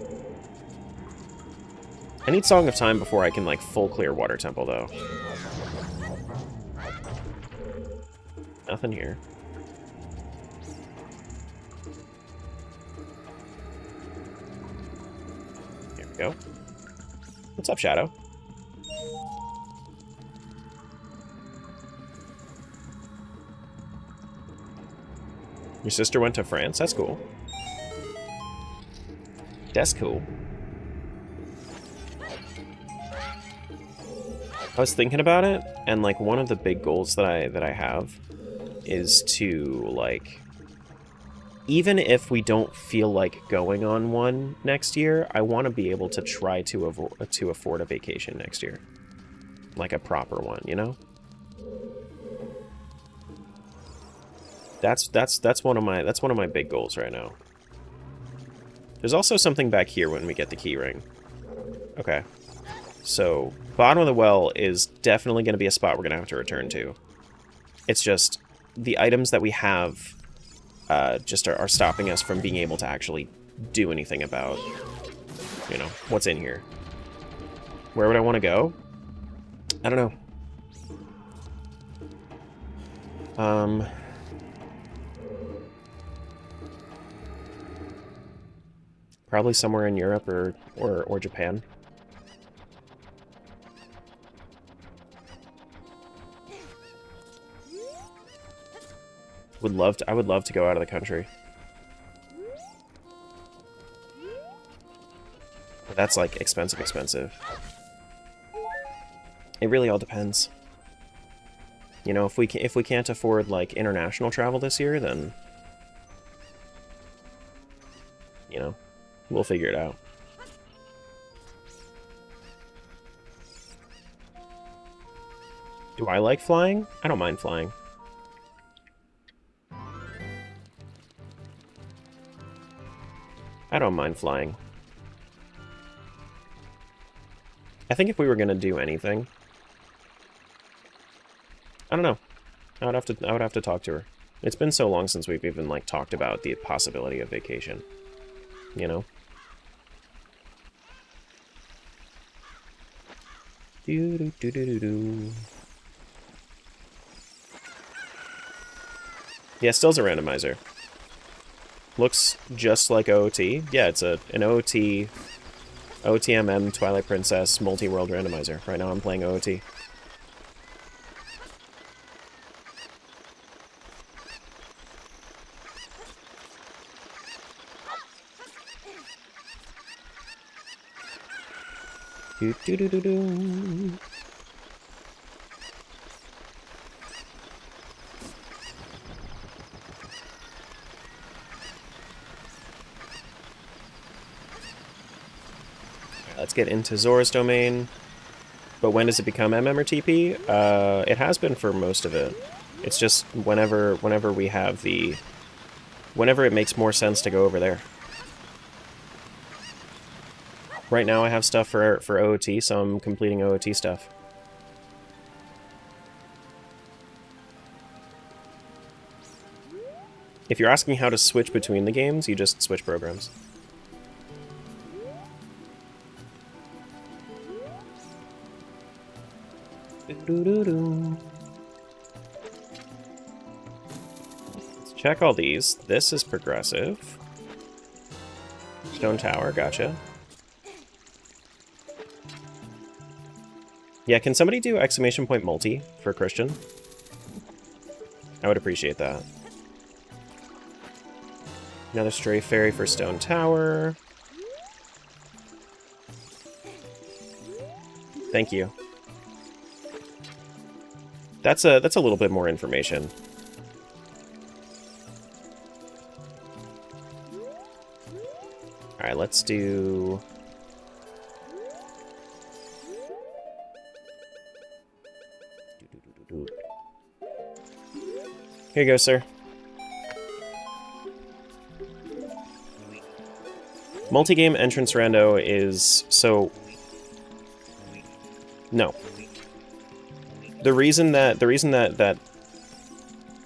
A: I need Song of Time before I can, like, full clear Water Temple, though. Nothing here. Here we go. What's up, Shadow? Your sister went to France? That's cool. That's cool. I was thinking about it, and like one of the big goals that I have is to like, even if we don't feel like going on one next year, I want to be able to try to afford a vacation next year, like a proper one, you know. That's one of my big goals right now. There's also something back here when we get the key ring. Okay. So, bottom of the well is definitely going to be a spot we're going to have to return to. It's just, the items that we have just are stopping us from being able to actually do anything about, you know, what's in here. Where would I want to go? I don't know. Probably somewhere in Europe or Japan. I would love to go out of the country. But that's like expensive. It really all depends. You know, if we can't afford like international travel this year, then you know, we'll figure it out. Do I like flying? I don't mind flying. I don't mind flying. I think if we were gonna do anything, I don't know. I would have to talk to her. It's been so long since we've even like talked about the possibility of vacation. You know? Yeah, still's a randomizer. Looks just like OOT. Yeah, it's an OOT, OTMM Twilight Princess multi-world randomizer. Right now I'm playing OOT. Do. Let's get into Zora's domain. But when does it become MM or TP? It has been for most of it. It's just whenever we have the... Whenever it makes more sense to go over there. Right now I have stuff for OOT, so I'm completing OOT stuff. If you're asking how to switch between the games, you just switch programs. Let's check all these. This is progressive. Stone Tower, gotcha. Yeah, can somebody do exclamation point multi for Christian? I would appreciate that. Another stray fairy for Stone Tower. Thank you. That's a little bit more information. All right, let's do... Here you go, sir. Multi-game entrance rando is so... No. The reason that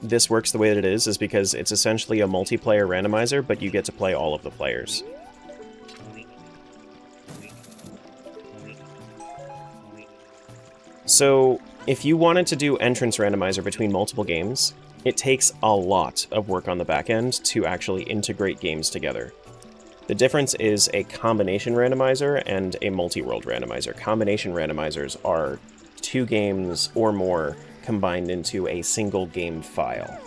A: this works the way that it is because it's essentially a multiplayer randomizer, but you get to play all of the players. So if you wanted to do entrance randomizer between multiple games, it takes a lot of work on the back end to actually integrate games together. The difference is a combination randomizer and a multi-world randomizer. Combination randomizers are 2 games or more combined into a single game file.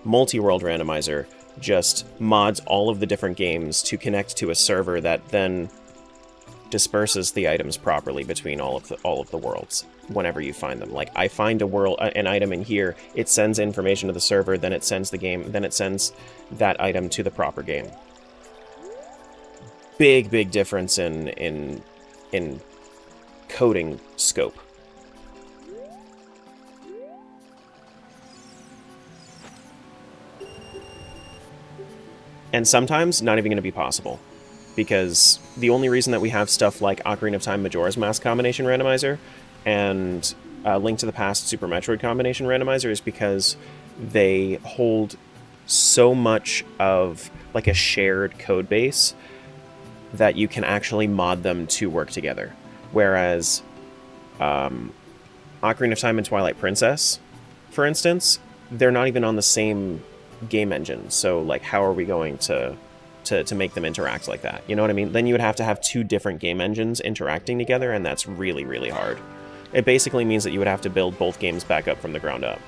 A: Multi-world randomizer just mods all of the different games to connect to a server that then disperses the items properly between all of the worlds whenever you find them. Like, I find an item in here, it sends information to the server, then it sends that item to the proper game. Big difference in coding scope. And sometimes not even going to be possible, because the only reason that we have stuff like Ocarina of Time Majora's Mask combination randomizer and Link to the Past Super Metroid combination randomizer is because they hold so much of like a shared code base that you can actually mod them to work together. Whereas Ocarina of Time and Twilight Princess, for instance, they're not even on the same game engine. So like, how are we going to make them interact like that? You know what I mean? Then you would have to have 2 different game engines interacting together, and that's really, really hard. It basically means that you would have to build both games back up from the ground up.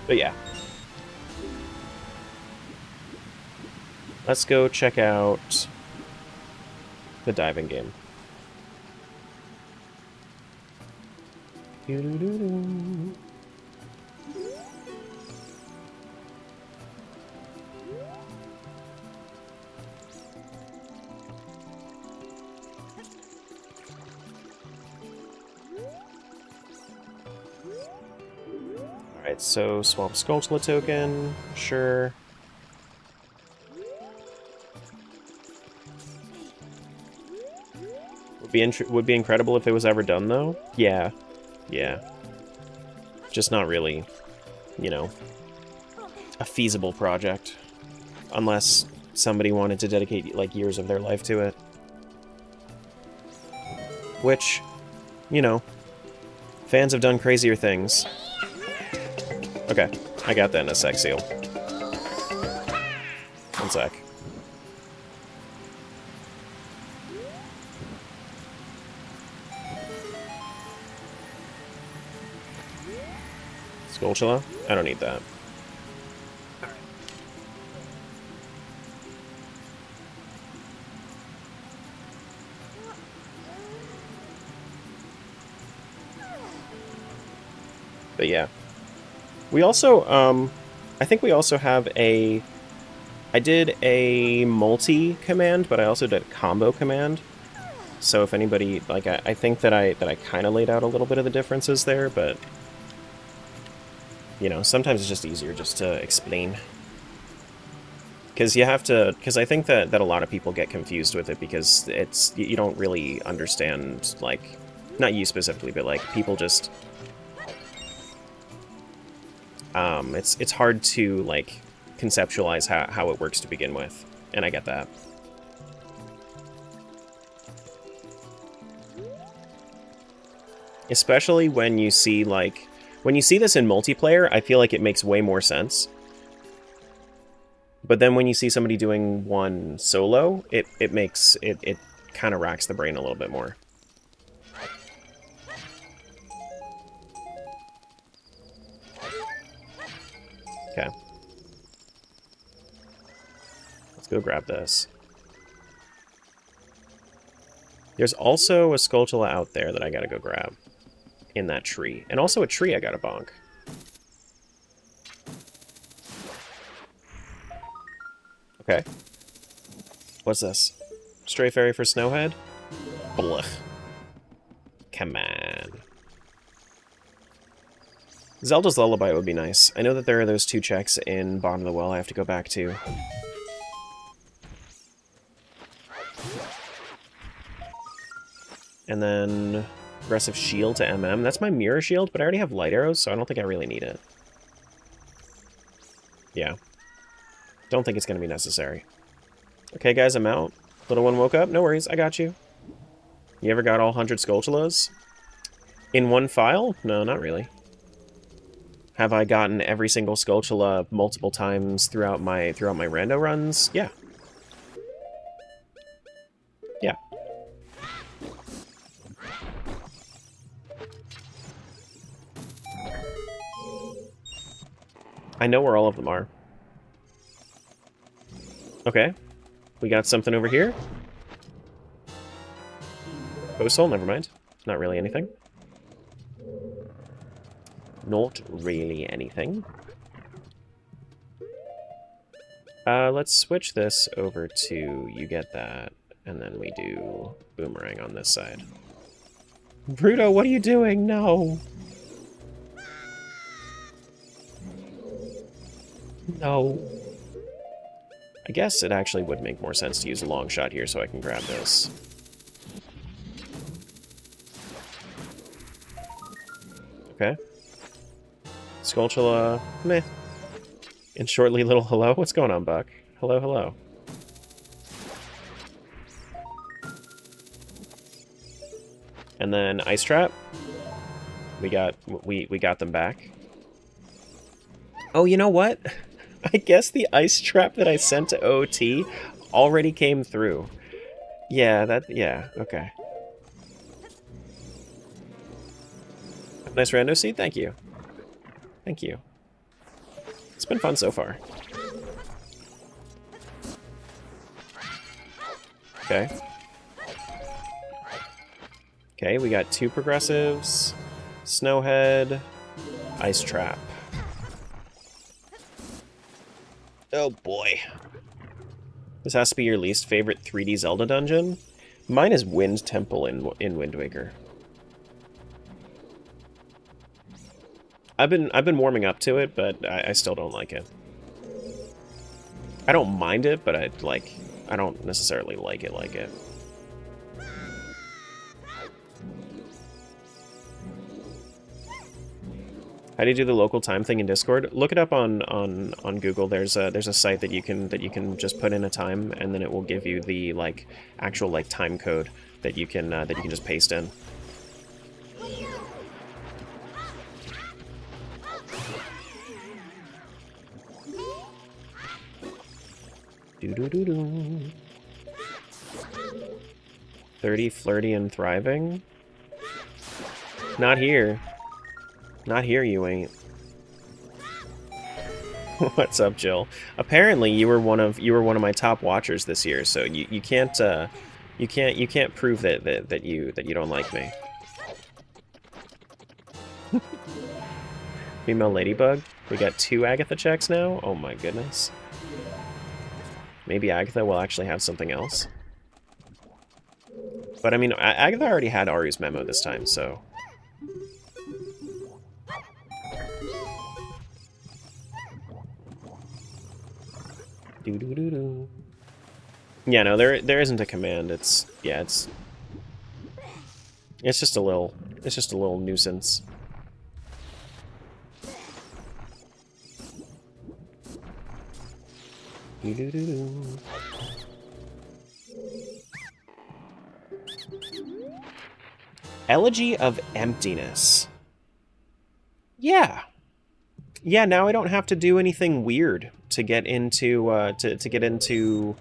A: But yeah. Let's go check out the diving game. Alright, so swap Skulltula token, sure. Would be incredible if it was ever done, though. Yeah. Just not really, you know, a feasible project. Unless somebody wanted to dedicate, like, years of their life to it. Which, you know, fans have done crazier things. Okay, I got that in a sex seal. One sec. Skulltula? I don't need that. But yeah. We also, I think we also have a... I did a multi command, but I also did a combo command. So if anybody, like, I think that I kind of laid out a little bit of the differences there, but... You know, sometimes it's just easier just to explain. Because you have to... Because I think that a lot of people get confused with it, because it's... You don't really understand, like... Not you specifically, but, like, people just... It's hard to, like, conceptualize how it works to begin with, and I get that. Especially when you see, like, when you see this in multiplayer, I feel like it makes way more sense. But then when you see somebody doing one solo, it kind of racks the brain a little bit more. Okay. Let's go grab this. There's also a Skulltula out there that I gotta go grab. In that tree. And also a tree I gotta bonk. Okay. What's this? Stray Fairy for Snowhead? Blech. Come on. Zelda's Lullaby would be nice. I know that there are those 2 checks in Bottom of the Well I have to go back to. And then aggressive shield to MM. That's my mirror shield, but I already have light arrows, so I don't think I really need it. Yeah. Don't think it's going to be necessary. Okay, guys, I'm out. Little one woke up. No worries, I got you. You ever got all 100 Skulltulas? In one file? No, not really. Have I gotten every single Skulltula multiple times throughout my rando runs? Yeah. Yeah. I know where all of them are. Okay. We got something over here. Postal, never mind. Not really anything. Not really anything. Let's switch this over to you get that, and then we do boomerang on this side. Bruto, what are you doing? No! No. I guess it actually would make more sense to use a long shot here so I can grab this. Okay. Skulltula, meh. And shortly little hello? What's going on, Buck? Hello, hello. And then Ice Trap. We got them back. Oh, you know what? I guess the Ice Trap that I sent to OT already came through. Yeah, yeah, okay. Nice rando seed, thank you. Thank you. It's been fun so far. Okay. Okay, we got 2 progressives, Snowhead, Ice Trap. Oh boy. This has to be your least favorite 3D Zelda dungeon? Mine is Wind Temple in Wind Waker. I've been warming up to it, but I still don't like it. I don't mind it, but I don't necessarily like it. How do you do the local time thing in Discord? Look it up on Google. There's a site that you can just put in a time, and then it will give you the actual time code that you can just paste in. Do-do-do-do. 30, flirty, and thriving? Not here. Not here, you ain't. What's up, Jill? Apparently, you were one of my top watchers this year, so you can't prove that you don't like me. Female ladybug. We got 2 Agatha checks now. Oh my goodness. Maybe Agatha will actually have something else. But I mean, Agatha already had Aru's memo this time, so. Do-do-do-do. Yeah, no, there isn't a command. It's just a little nuisance. Do-do-do-do. Elegy of Emptiness. Yeah. Yeah, now I don't have to do anything weird to get into to get into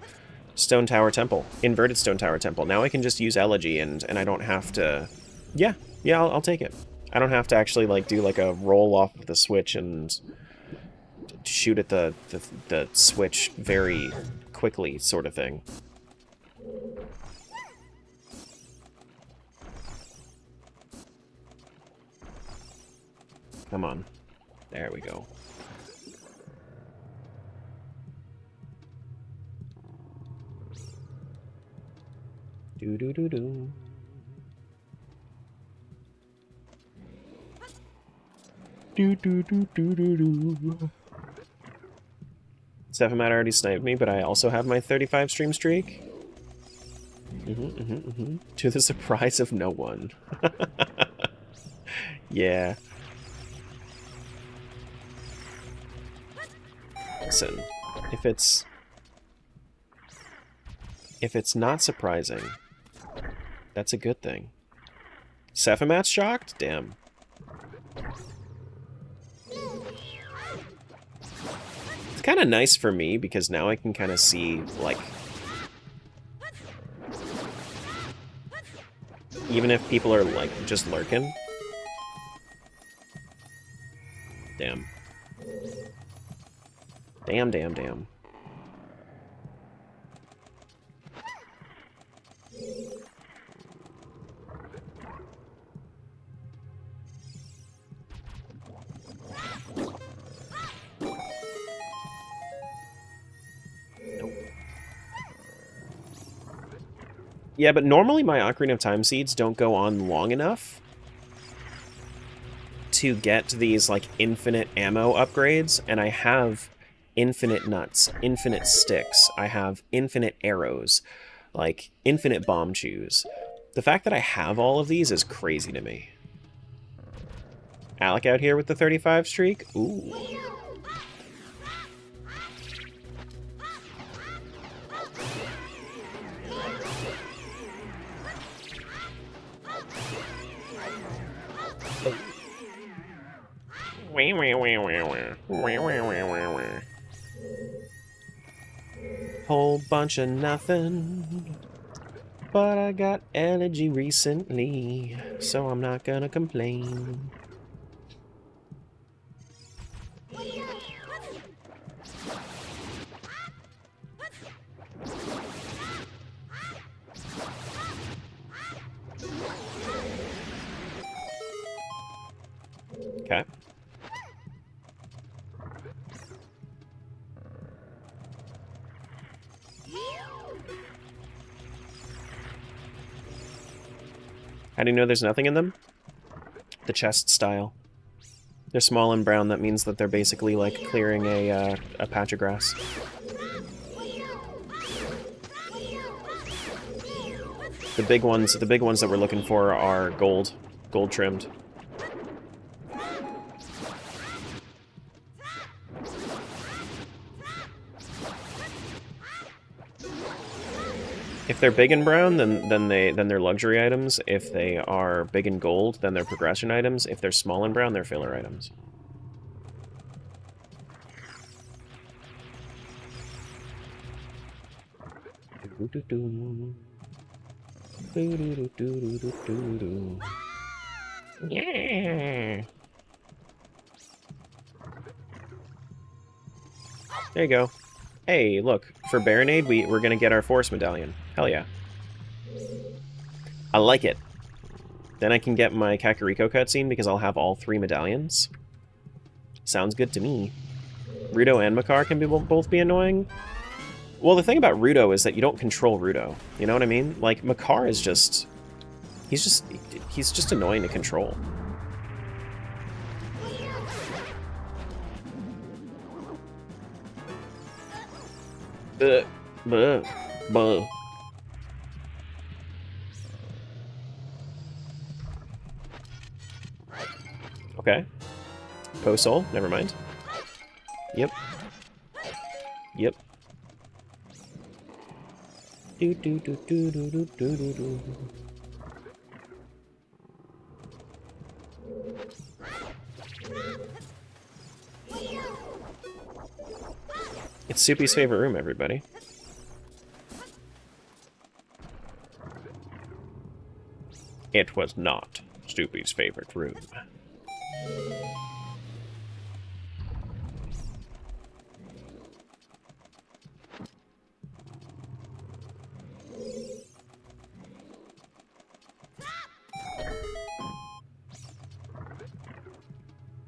A: Stone Tower Temple, Inverted Stone Tower Temple. Now I can just use Elegy and I don't have to. Yeah, I'll take it. I don't have to actually do a roll off of the switch and shoot at the switch very quickly sort of thing. Come on. There we go. Do-do-do-do. Do-do-do-do-do-do. Stephamat already sniped me, but I also have my 35 stream streak. To the surprise of no one. Yeah. Listen, if it's not surprising, that's a good thing. Sephimat's shocked? Damn. It's kind of nice for me because now I can kind of see, like, even if people are, like, just lurking. Damn. Damn, damn, damn. Yeah, but normally my Ocarina of Time seeds don't go on long enough to get these, like, infinite ammo upgrades, and I have infinite nuts, infinite sticks, I have infinite arrows, like, infinite bomb chews. The fact that I have all of these is crazy to me. Alec out here with the 35 streak? Ooh. Whole bunch of nothing, but I got allergy recently, so I'm not gonna complain. Okay. How do you know there's nothing in them? The chest style. They're small and brown, that means that they're basically like clearing a patch of grass. The big ones that we're looking for are gold trimmed. If they're big and brown, then they're luxury items. If they are big and gold, then they're progression items. If they're small and brown, they're filler items. Yeah. There you go. Hey, look, for Baronade, we're gonna get our Force Medallion. Hell yeah. I like it. Then I can get my Kakariko cutscene because I'll have all 3 medallions. Sounds good to me. Rudo and Makar can both be annoying. Well, the thing about Rudo is that you don't control Rudo. You know what I mean? Like, Makar is just... He's just annoying to control. Buh. Okay. Poe-Soul, never mind. Yep. Yep. Do do do do do do do do do. It's Soupy's favorite room, everybody. It was not Soupy's favorite room.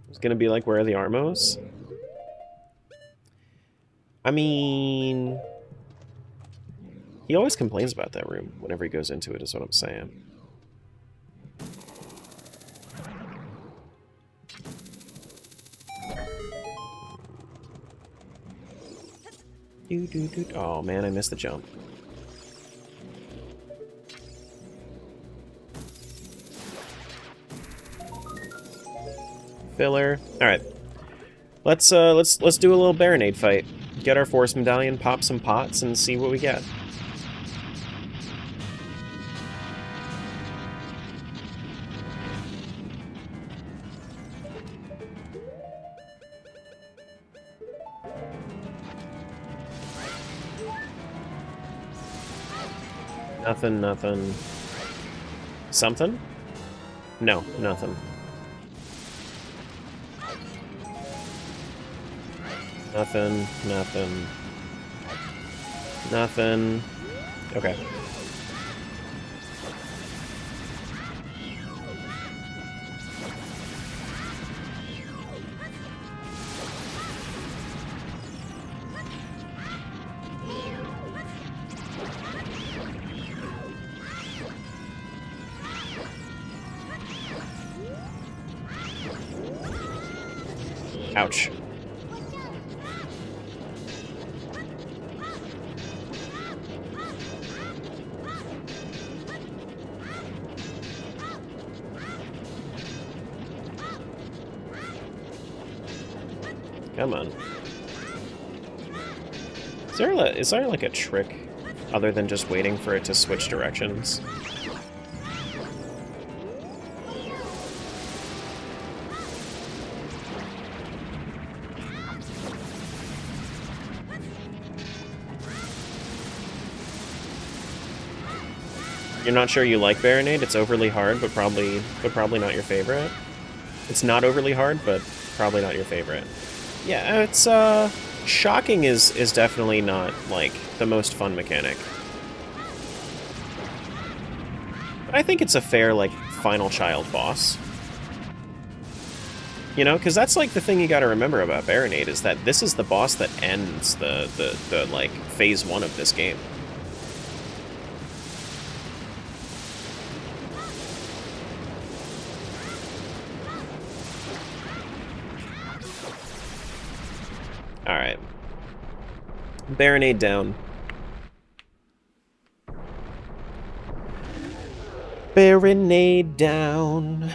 A: It's gonna be like, where are the Armos? I mean... He always complains about that room whenever he goes into it, is what I'm saying. Oh man, I missed the jump. Filler. All right. Let's do a little Baronade fight. Get our Force Medallion, pop some pots, and see what we get. Nothing, nothing. Something? No, nothing. Nothing, nothing. Nothing. Okay. Ouch. Come on. Is there like a trick other than just waiting for it to switch directions? You're not sure you like Baronade? It's overly hard, but probably not your favorite. It's not overly hard, but probably not your favorite. Yeah, it's shocking is definitely not like the most fun mechanic. But I think it's a fair like final child boss. You know, because that's like the thing you got to remember about Baronade is that this is the boss that ends the like phase 1 of this game. Alright. Baronade down. Baronade down.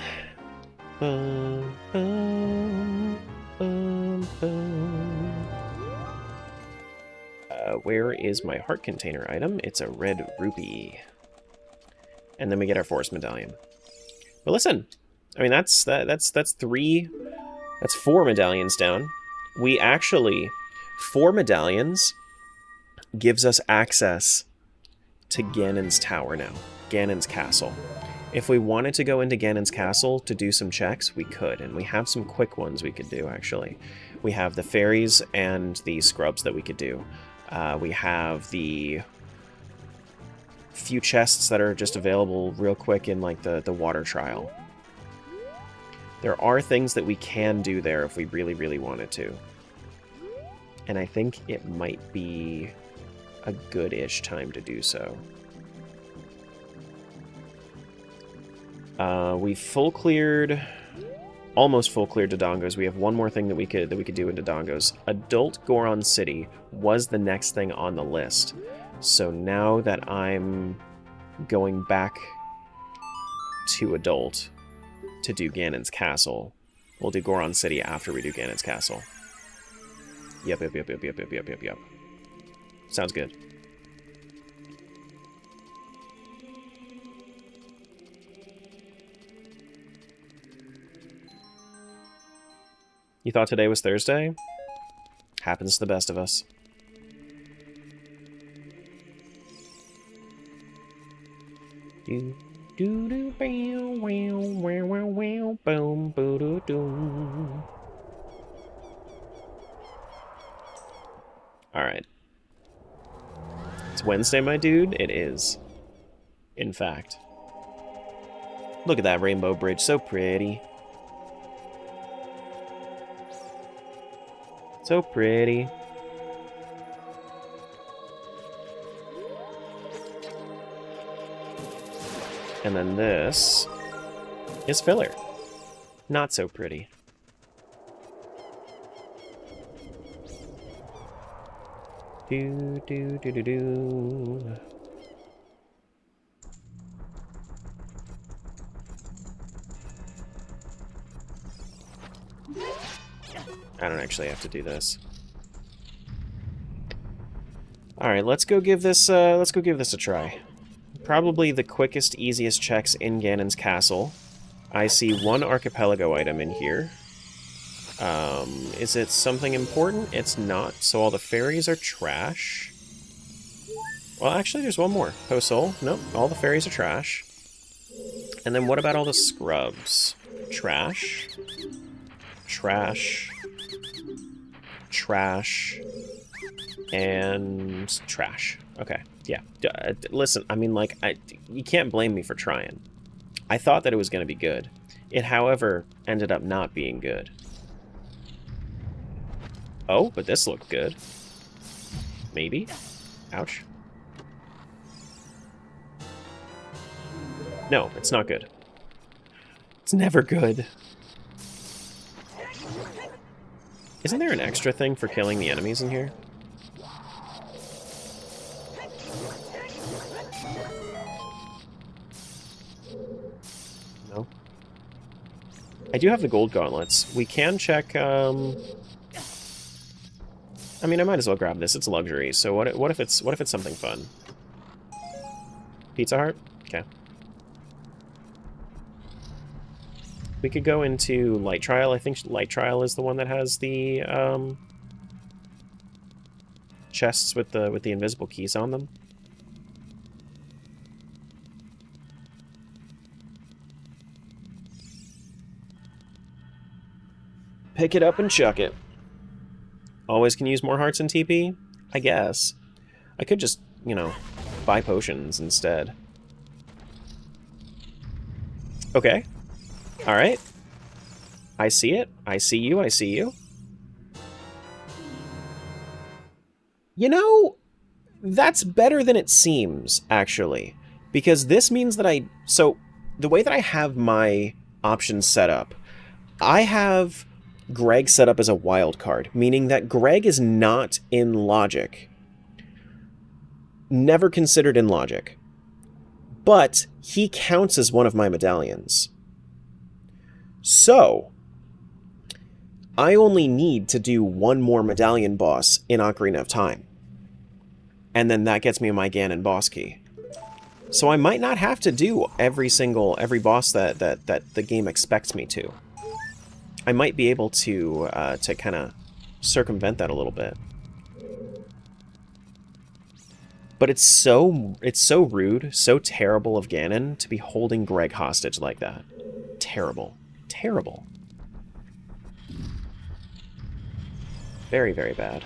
A: Bum, bum, bum, bum. Where is my heart container item? It's a red rupee. And then we get our Force Medallion. But listen, I mean that's 4 medallions down. We actually, 4 medallions gives us access to Ganon's tower now, Ganon's castle. If we wanted to go into Ganon's castle to do some checks, we could, and we have some quick ones we could do, actually. We have the fairies and the scrubs that we could do. We have the few chests that are just available real quick in like the water trial. There are things that we can do there if we really, really wanted to. And I think it might be a good-ish time to do so. We full cleared, almost full cleared Dodongos. We have one more thing that we could do in Dodongos. Adult Goron City was the next thing on the list. So now that I'm going back to Adult to do Ganon's Castle, we'll do Goron City after we do Ganon's Castle. Yep. Sounds good. You thought today was Thursday? Happens to the best of us. Do do do bow wow wow wow wow boom boo doo doo. Alright. It's Wednesday, my dude? It is. In fact. Look at that rainbow bridge, so pretty. So pretty. And then this is filler. Not so pretty. Do do do do do. I don't actually have to do this. Alright, let's go give this a try. Probably the quickest, easiest checks in Ganon's castle. I see one archipelago item in here. Is it something important? It's not, so all the fairies are trash. Well, actually, there's one more. Post Soul. Nope, all the fairies are trash. And then what about all the scrubs? Trash. Trash. Trash. And trash. Okay, yeah. Listen, I mean, like, you can't blame me for trying. I thought that it was going to be good. It, however, ended up not being good. Oh, but this looked good. Maybe? Ouch. No, it's not good. It's never good. Isn't there an extra thing for killing the enemies in here? No. I do have the gold gauntlets. We can check, I mean, I might as well grab this. It's a luxury. So what if it's something fun? Pizza Heart? Okay. We could go into Light Trial. I think Light Trial is the one that has the chests with the invisible keys on them. Pick it up and chuck it. Always can use more hearts in TP? I guess. I could just, you know, buy potions instead. Okay. Alright. I see it. I see you. I see you. You know, that's better than it seems, actually. Because this means that so, the way that I have my options set up, I have Greg set up as a wild card, meaning that Greg is not in logic. Never considered in logic. But he counts as one of my medallions. So, I only need to do one more medallion boss in Ocarina of Time. And then that gets me my Ganon boss key. So I might not have to do every boss that the game expects me to. I might be able to kind of circumvent that a little bit. But it's so rude, so terrible of Ganon to be holding Greg hostage like that. Terrible. Terrible. Very, very bad.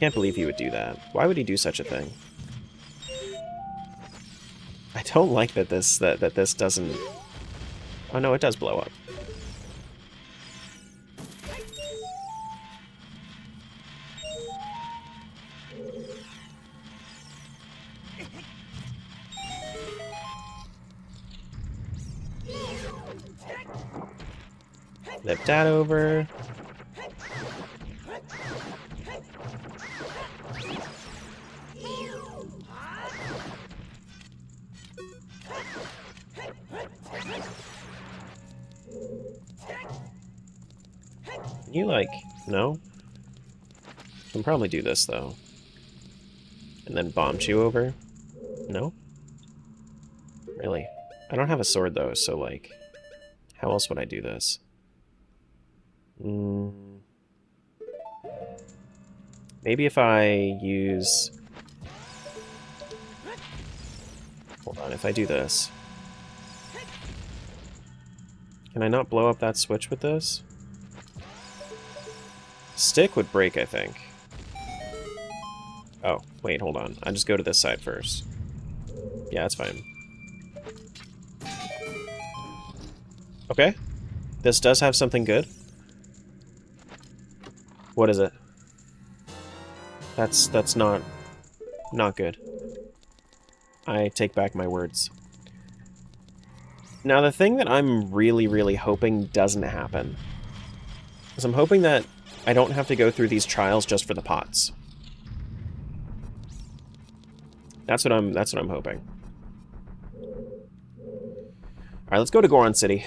A: Can't believe he would do that. Why would he do such a thing? I don't like that this doesn't... Oh no, it does blow up. Flip that over. You like, no? Can probably do this though. And then bomb you over? No? Really? I don't have a sword though, so like, how else would I do this? Maybe if I use... Hold on, if I do this... Can I not blow up that switch with this? Stick would break, I think. Oh, wait, hold on. I'll just go to this side first. Yeah, that's fine. Okay. This does have something good. What is it? That's not good. I take back my words. Now, the thing that I'm really, really hoping doesn't happen is I'm hoping that I don't have to go through these trials just for the pots. That's what I'm hoping. Alright, let's go to Goron City.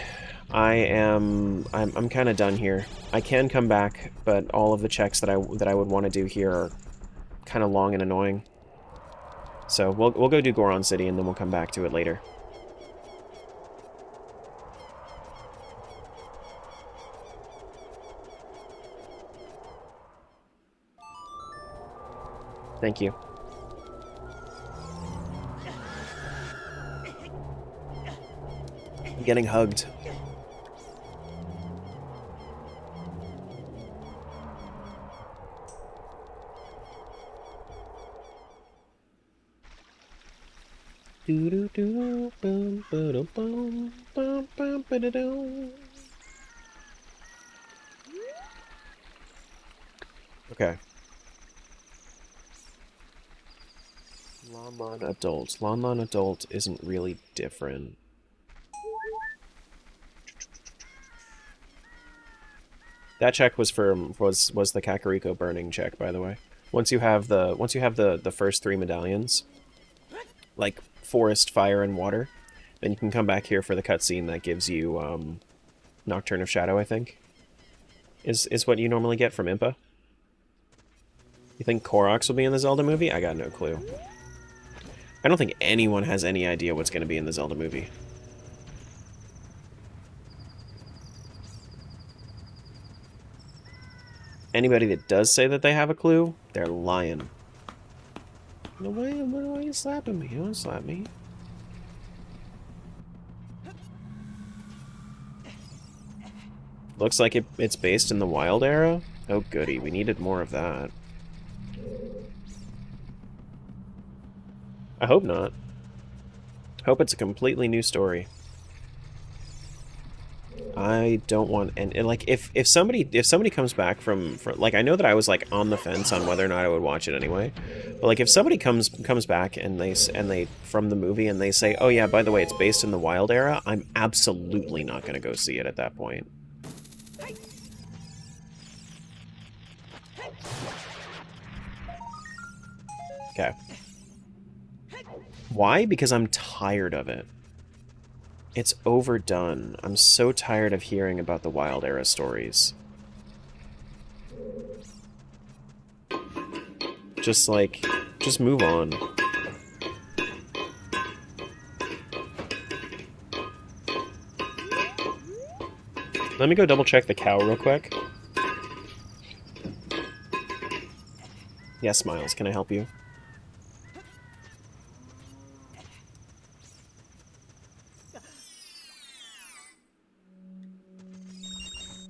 A: I'm kind of done here. I can come back, but all of the checks that I would want to do here are kind of long and annoying. So we'll go do Goron City, and then we'll come back to it later. Thank you. I'm getting hugged. Okay. Lon Adult. Lon Adult isn't really different. That check was was the Kakariko burning check, by the way. Once you have the first 3 medallions, like forest, fire, and water, then you can come back here for the cutscene that gives you Nocturne of Shadow, I think. Is what you normally get from Impa. You think Koroks will be in the Zelda movie? I got no clue. I don't think anyone has any idea what's going to be in the Zelda movie. Anybody that does say that they have a clue, they're lying. Why are you slapping me? You don't slap me. Looks like it's based in the Wild Era? Oh goody, we needed more of that. I hope not. Hope it's a completely new story. I don't want and like if somebody comes back from like, I know that I was like on the fence on whether or not I would watch it anyway, but like if somebody comes back and they from the movie and they say, oh yeah, by the way, it's based in the Wild Era, I'm absolutely not going to go see it at that point. Okay. Why? Because I'm tired of it. It's overdone. I'm so tired of hearing about the Wild Era stories. Just move on. Let me go double check the cow real quick. Yes, Miles, can I help you?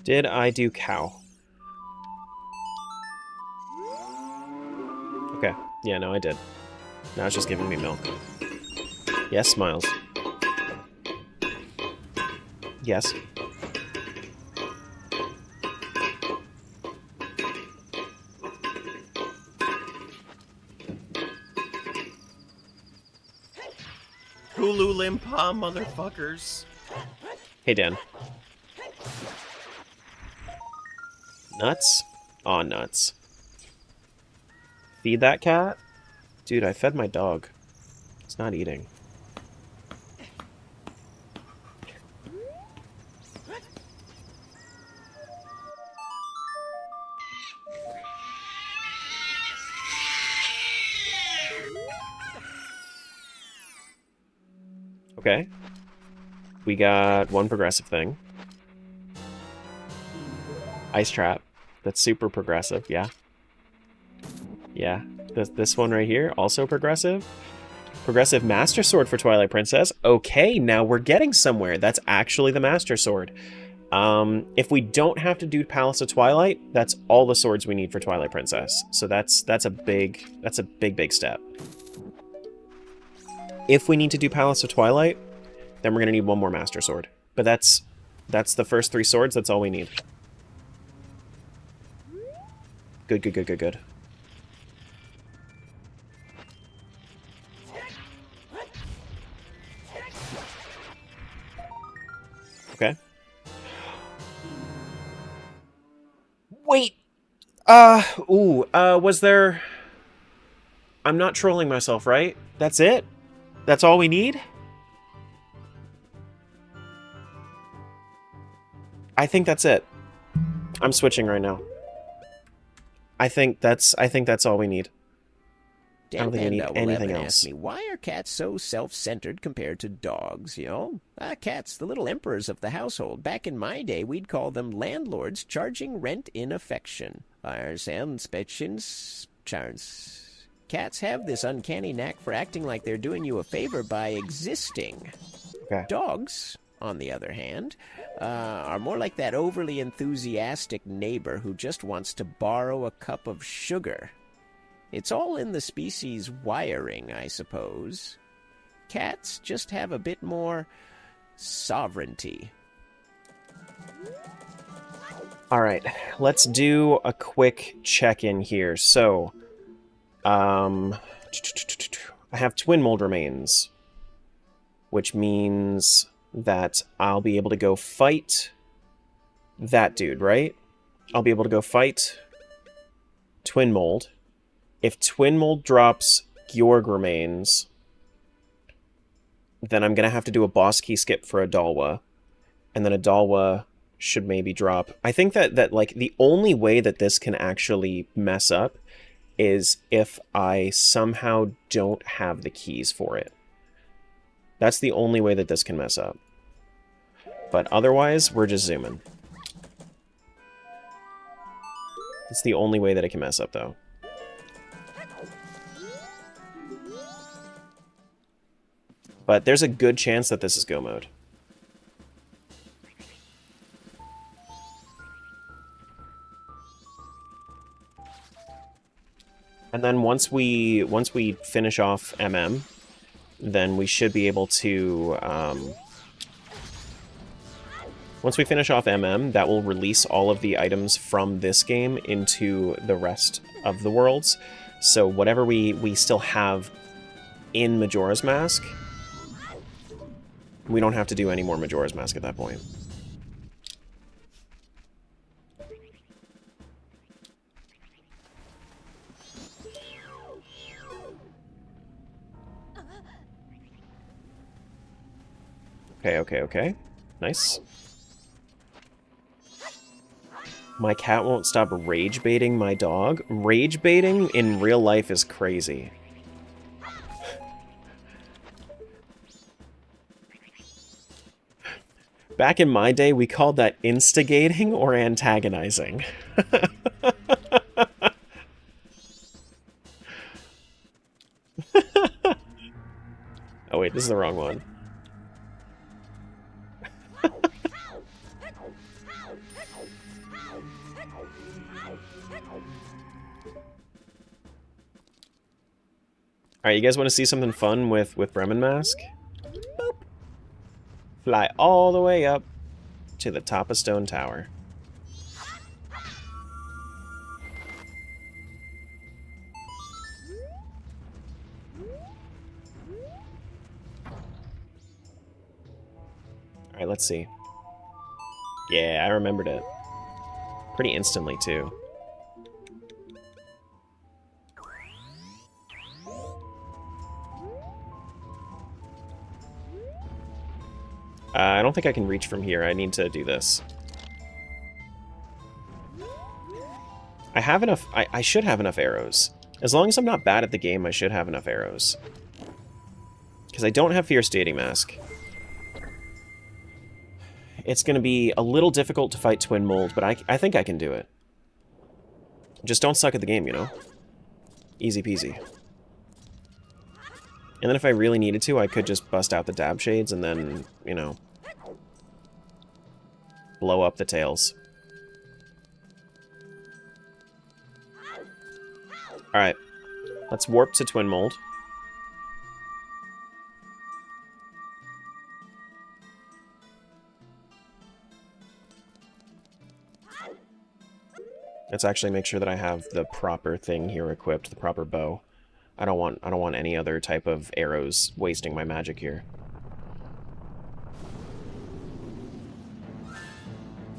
A: Did I do cow? Okay. Yeah, no, I did. Now it's just giving me milk. Yes, Miles. Yes.
E: Hulu Limpa, motherfuckers.
A: Hey, Dan. Nuts? Aw, nuts. Feed that cat? Dude, I fed my dog. It's not eating. Okay. We got one progressive thing. Ice trap. That's super progressive, yeah. Yeah. This one right here, also progressive. Progressive Master Sword for Twilight Princess. Okay, now we're getting somewhere. That's actually the Master Sword. If we don't have to do Palace of Twilight, that's all the swords we need for Twilight Princess. So that's a big step. If we need to do Palace of Twilight, then we're gonna need one more Master Sword. But that's the first 3 swords, that's all we need. Good, good, good, good, good. Okay. Wait! Was there... I'm not trolling myself, right? That's it? That's all we need? I think that's it. I'm switching right now. I think that's all we need. I don't think we need anything else.
F: Ask me, why are cats so self-centered compared to dogs, you know? Cats, the little emperors of the household. Back in my day, we'd call them landlords charging rent in affection. Cats have this uncanny knack for acting like they're doing you a favor by existing.
A: Okay.
F: Dogs, on the other hand, are more like that overly enthusiastic neighbor who just wants to borrow a cup of sugar. It's all in the species' wiring, I suppose. Cats just have a bit more sovereignty.
A: All right, let's do a quick check-in here. So, I have twin mold remains, which means that I'll be able to go fight that dude, right? I'll be able to go fight twin mold. If twin mold drops Georg remains, then I'm going to have to do a boss key skip for Adalwa, and then Adalwa should maybe drop. I think that like the only way that this can actually mess up is if I somehow don't have the keys for it. That's the only way that this can mess up. But otherwise, we're just zooming. It's the only way that it can mess up, though. But there's a good chance that this is go mode. And then once we finish off MM, then we should be able to... once we finish off MM, that will release all of the items from this game into the rest of the worlds. So whatever we still have in Majora's Mask, we don't have to do any more Majora's Mask at that point. Okay. Nice. My cat won't stop rage baiting my dog. Rage baiting in real life is crazy. Back in my day, we called that instigating or antagonizing. Oh wait, this is the wrong one. Alright, you guys want to see something fun with Bremen Mask? Boop. Fly all the way up to the top of Stone Tower. Alright, let's see. Yeah, I remembered it. Pretty instantly, too. I don't think I can reach from here. I need to do this. I have enough... I should have enough arrows. As long as I'm not bad at the game, I should have enough arrows. Because I don't have Fierce Dating Mask. It's going to be a little difficult to fight Twin Mold, but I think I can do it. Just don't suck at the game, you know? Easy peasy. And then if I really needed to, I could just bust out the dab shades and then, you know, blow up the tails. Alright. Let's warp to Twin Mold. Let's actually make sure that I have the proper thing here equipped, the proper bow. I don't want any other type of arrows wasting my magic here.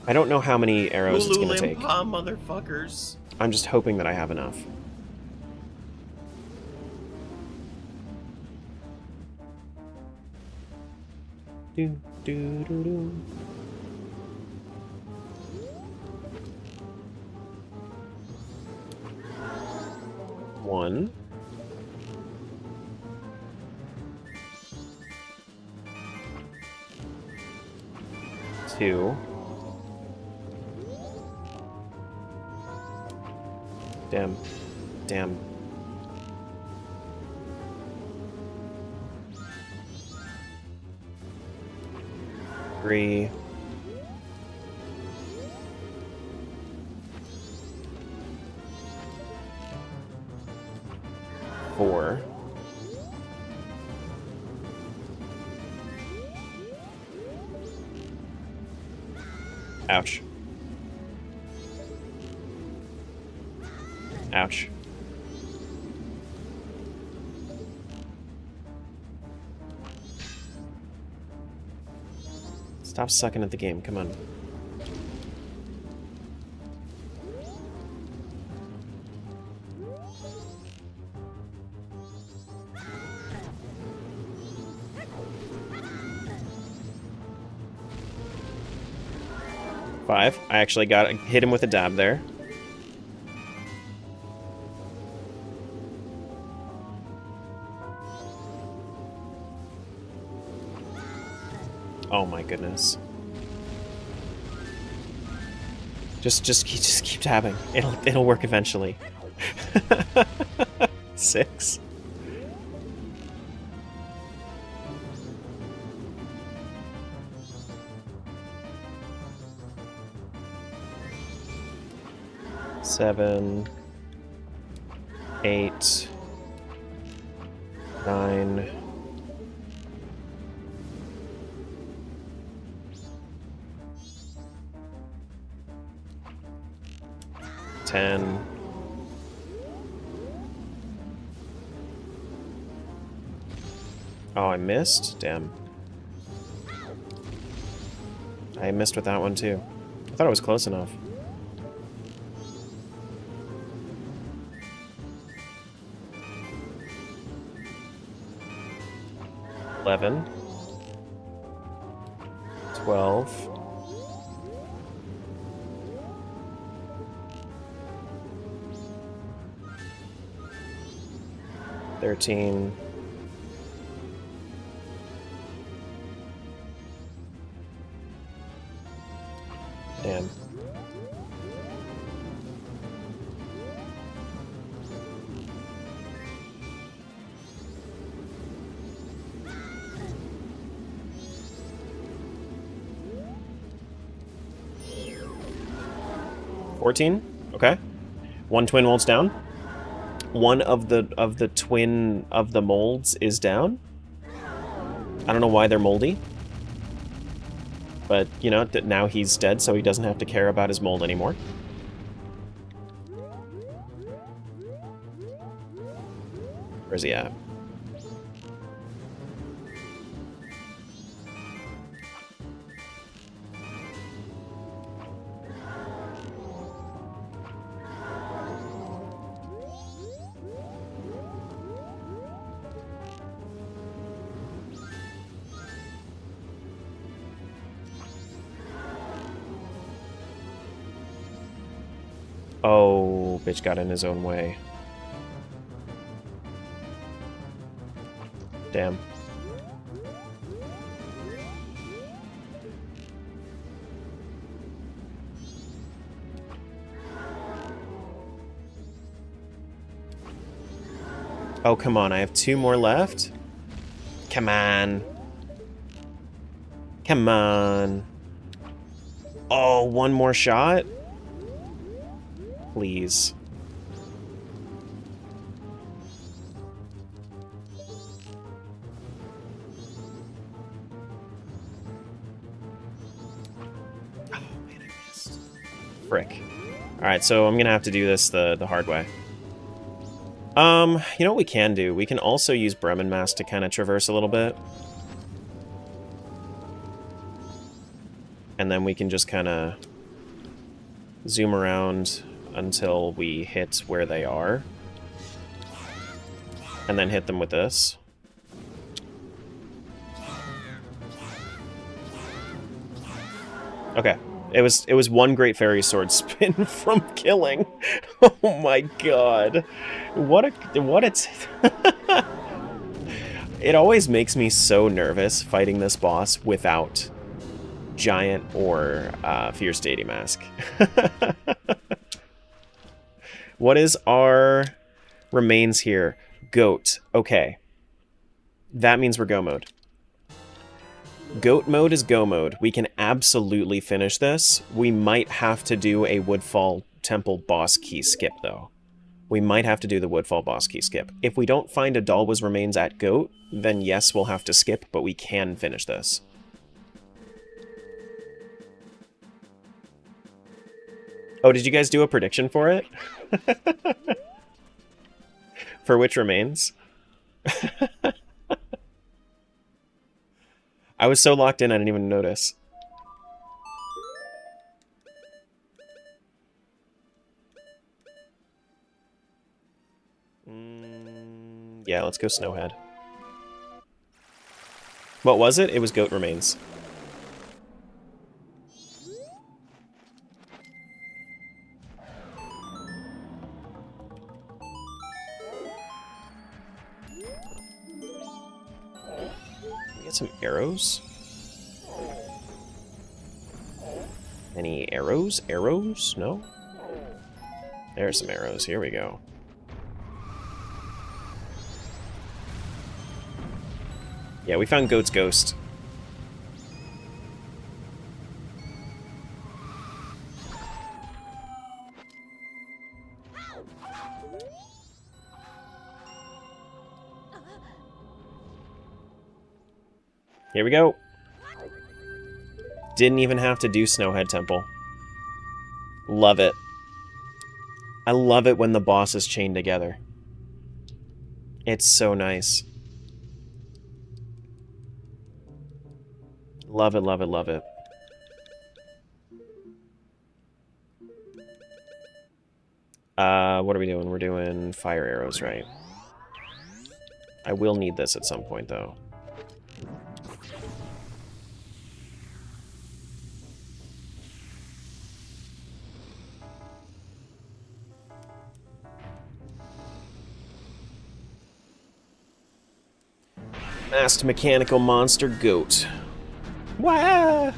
A: I don't know how many arrows it's going to take.
E: Motherfuckers.
A: I'm just hoping that I have enough. Do, do, do, do. 1. Two. Damn. Damn. Three. Four. Ouch. Ouch. Stop sucking at the game, come on. Five. I actually hit him with a dab there. Oh my goodness. Just keep tabbing. It'll work eventually. 6. Seven, 8, 9, 10, 'Oh, I missed? Damn. I missed with that one too. I thought it was close enough. 11, 12, 13, 10. Okay. One twin mold's down. One of the twin of the molds is down. I don't know why they're moldy. But, you know, now he's dead, so he doesn't have to care about his mold anymore. Where's he at? Oh, bitch got in his own way. Damn. Oh, come on, I have 2 more left? Come on. Come on. Oh, 1 more shot? Please. Oh man, I missed. Frick. Alright, so I'm gonna have to do this the hard way. You know what we can do? We can also use Bremen Mask to kind of traverse a little bit. And then we can just kind of zoom around until we hit where they are. And then hit them with this. Okay. It was 1 Great Fairy Sword spin from killing. Oh my god. What a It always makes me so nervous fighting this boss without Giant or Fierce Deity Mask. What is our remains here? Goat. Okay. That means we're go mode. Goat mode is go mode. We can absolutely finish this. We might have to do a Woodfall Temple boss key skip, though. We might have to do the Woodfall boss key skip. If we don't find a Dalwa's remains at Goat, then yes, we'll have to skip, but we can finish this. Oh, did you guys do a prediction for it? For which remains? I was so locked in I didn't even notice. Yeah, let's go Snowhead. What was it? It was Goat Remains. Get some arrows. Any arrows? Arrows? No? There's some arrows. Here we go. Yeah, we found Goat's ghost. Here we go. Didn't even have to do Snowhead Temple. Love it. I love it when the bosses chain together. It's so nice. Love it, love it, love it. What are we doing? We're doing fire arrows, right? I will need this at some point, though. Masked mechanical monster goat. Wah!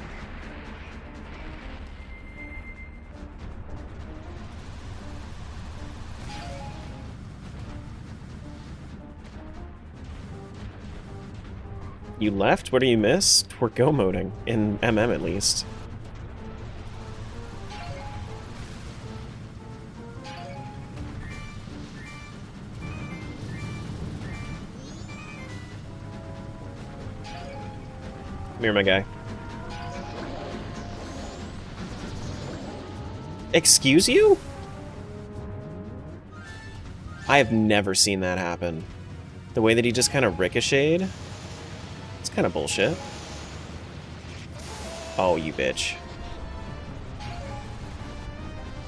A: You left? What do you miss? We're go moding in MM at least. Come here, my guy. Excuse you? I have never seen that happen. The way that he just kind of ricocheted. It's kind of bullshit. Oh, you bitch.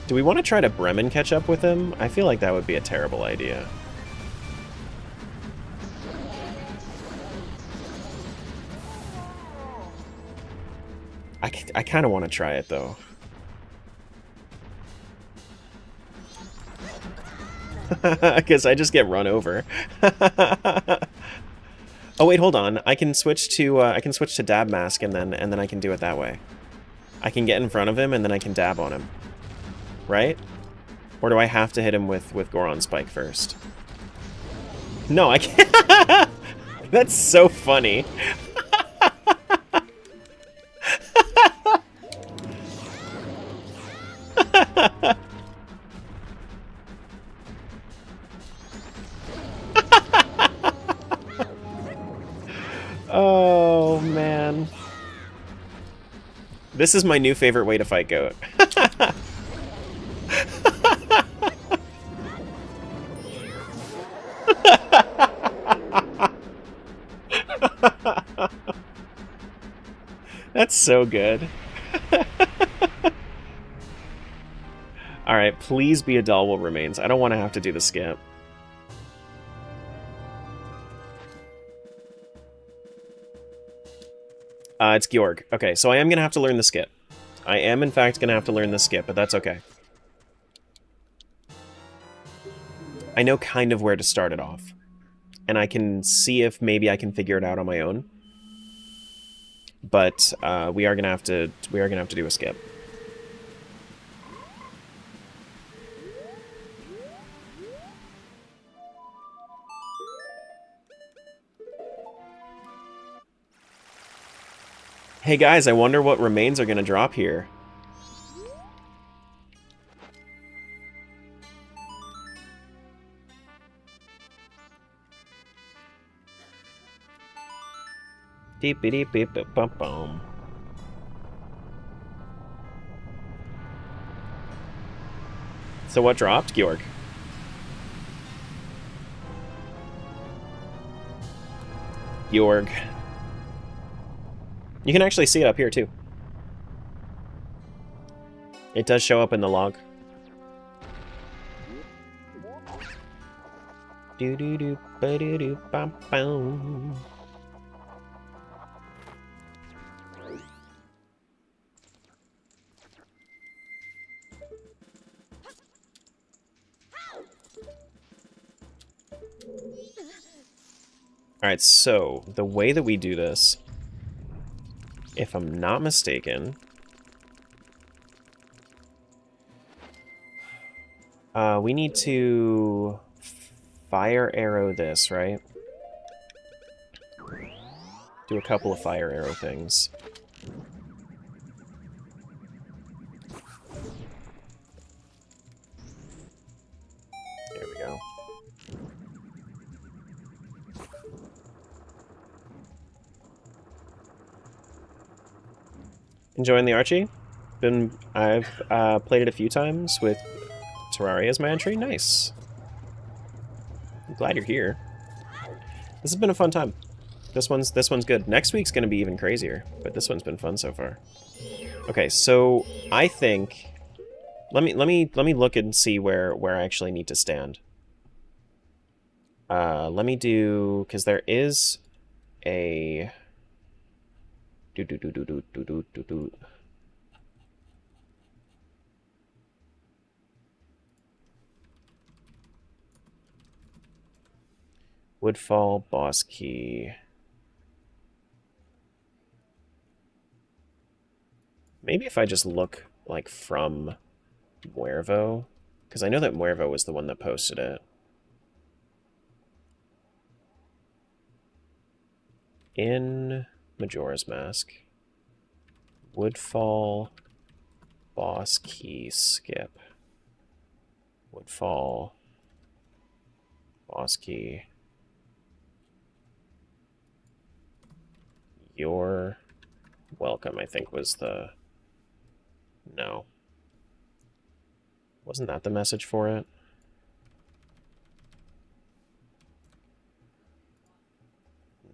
A: Do we want to try to Bremen catch up with him? I feel like that would be a terrible idea. I kind of want to try it, though. Because I just get run over. Oh wait, hold on. I can switch to dab mask and then I can do it that way. I can get in front of him and then I can dab on him. Right? Or do I have to hit him with Goron Spike first? No, I can't. That's so funny. Oh, man. This is my new favorite way to fight Goat. That's so good. Alright, please be a Dalwell Remains. I don't want to have to do the skip. It's Georg. Okay, so I am going to have to learn the skip. I am, in fact, going to have to learn the skip, but that's okay. I know kind of where to start it off. And I can see if maybe I can figure it out on my own. But we are gonna have to do a skip. Hey guys, I wonder what remains are gonna drop here. Deep deep beep bum bum. So what dropped, Georg? Georg. You can actually see it up here too. It does show up in the log. Do do do ba do do bum bum. Alright, so the way that we do this, if I'm not mistaken, we need to fire arrow this, right? Do a couple of fire arrow things. There we go. Enjoying the Archie? I've played it a few times with Terraria as my entry. Nice. I'm glad you're here. This has been a fun time. This one's good. Next week's gonna be even crazier, but this one's been fun so far. Okay, so I think let me look and see where I actually need to stand. Let me do, because there is a Woodfall boss key. Maybe if I just look like from Muervo, because I know that Muervo was the one that posted it. In Majora's Mask, Woodfall boss key skip. Woodfall boss key. You're welcome, I think was the... No. Wasn't that the message for it?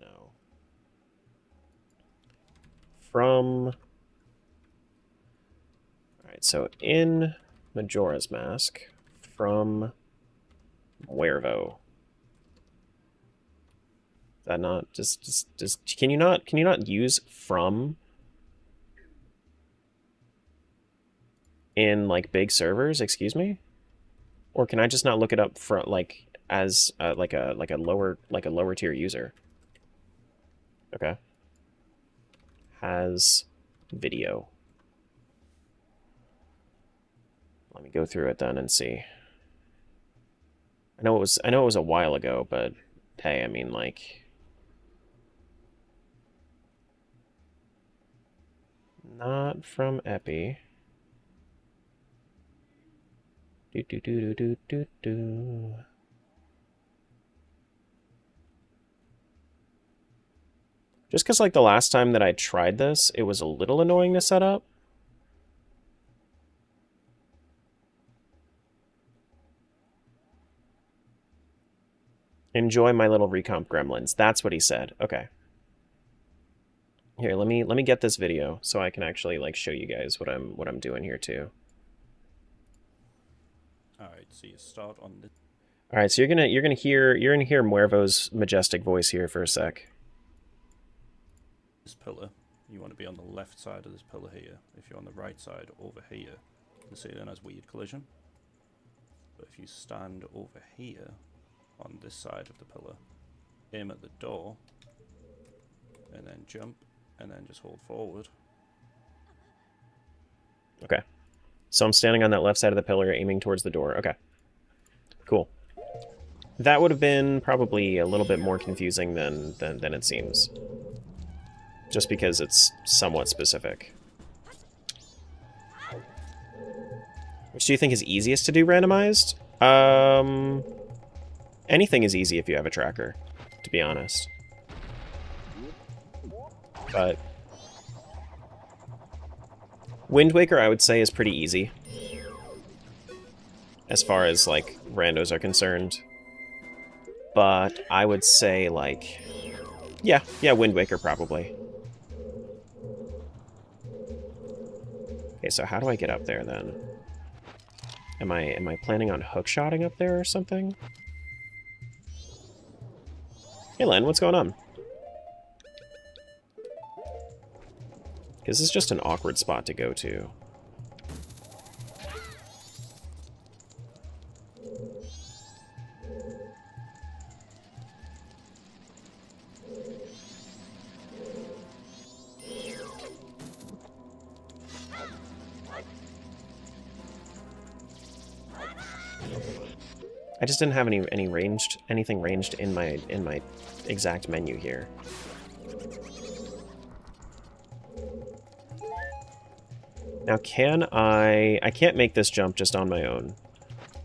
A: No. From... Alright, so in Majora's Mask, from Muervo. That not just can you not use from in like big servers, excuse me? Or can I just not look it up for like as like a lower tier user? Okay. Has video. Let me go through it then and see. I know it was a while ago, but hey, I mean like not from Epi. Do do do do do do do. Just because like the last time that I tried this, it was a little annoying to set up. Enjoy my little recomp gremlins. That's what he said. Okay. Here, let me get this video so I can actually like show you guys what I'm doing here too.
B: All right, so you start on the.
A: All right, so you're gonna hear Muervo's majestic voice here for a sec.
B: This pillar, you want to be on the left side of this pillar here. If you're on the right side over here, the see then has weird collision. But if you stand over here on this side of the pillar, aim at the door, and then jump, and then just hold forward.
A: Okay. So I'm standing on that left side of the pillar, aiming towards the door. Okay. Cool. That would have been probably a little bit more confusing than it seems. Just because it's somewhat specific. Which do you think is easiest to do randomized? Anything is easy if you have a tracker, to be honest. But Wind Waker, I would say, is pretty easy. As far as, like, randos are concerned. But I would say, like... Yeah, Wind Waker, probably. Okay, so how do I get up there, then? Am I planning on hookshotting up there or something? Hey, Len, what's going on? This is just an awkward spot to go to. I just didn't have anything ranged in my exact menu here. Now I can't make this jump just on my own.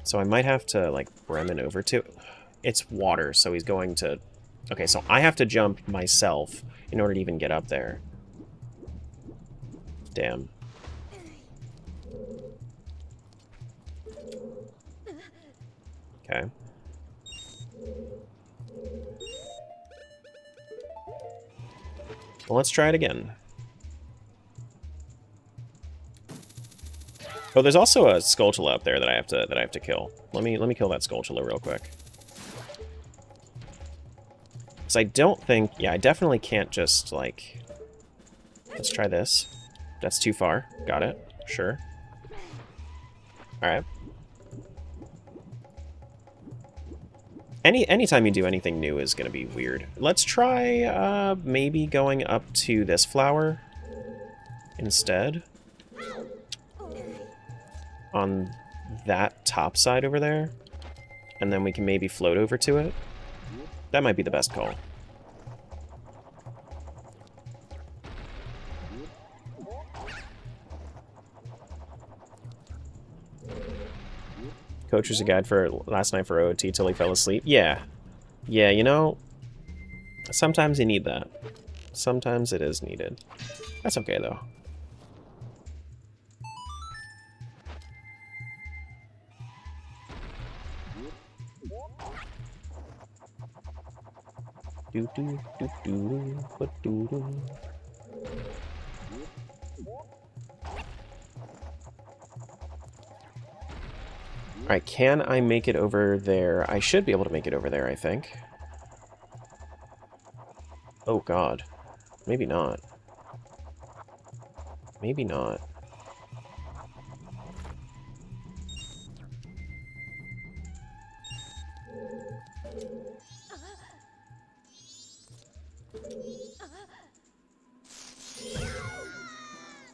A: So I might have to, like, Bremen over to... It's water, so he's going to... Okay, so I have to jump myself in order to even get up there. Damn. Okay. Well, let's try it again. Oh, there's also a Skulltula up there that I have to kill. Let me kill that Skulltula real quick. Because I don't think... Yeah, I definitely can't just, like... Let's try this. That's too far. Got it. Sure. Alright. Anytime you do anything new is going to be weird. Let's try, maybe going up to this flower instead. On that top side over there. And then we can maybe float over to it. That might be the best call. Coach was a guide for last night for OT till he fell asleep. Yeah. Yeah, you know, sometimes you need that. Sometimes it is needed. That's okay, though. Do do do do do do do. Alright, can I make it over there? I should be able to make it over there, I think. Oh god. Maybe not. Maybe not.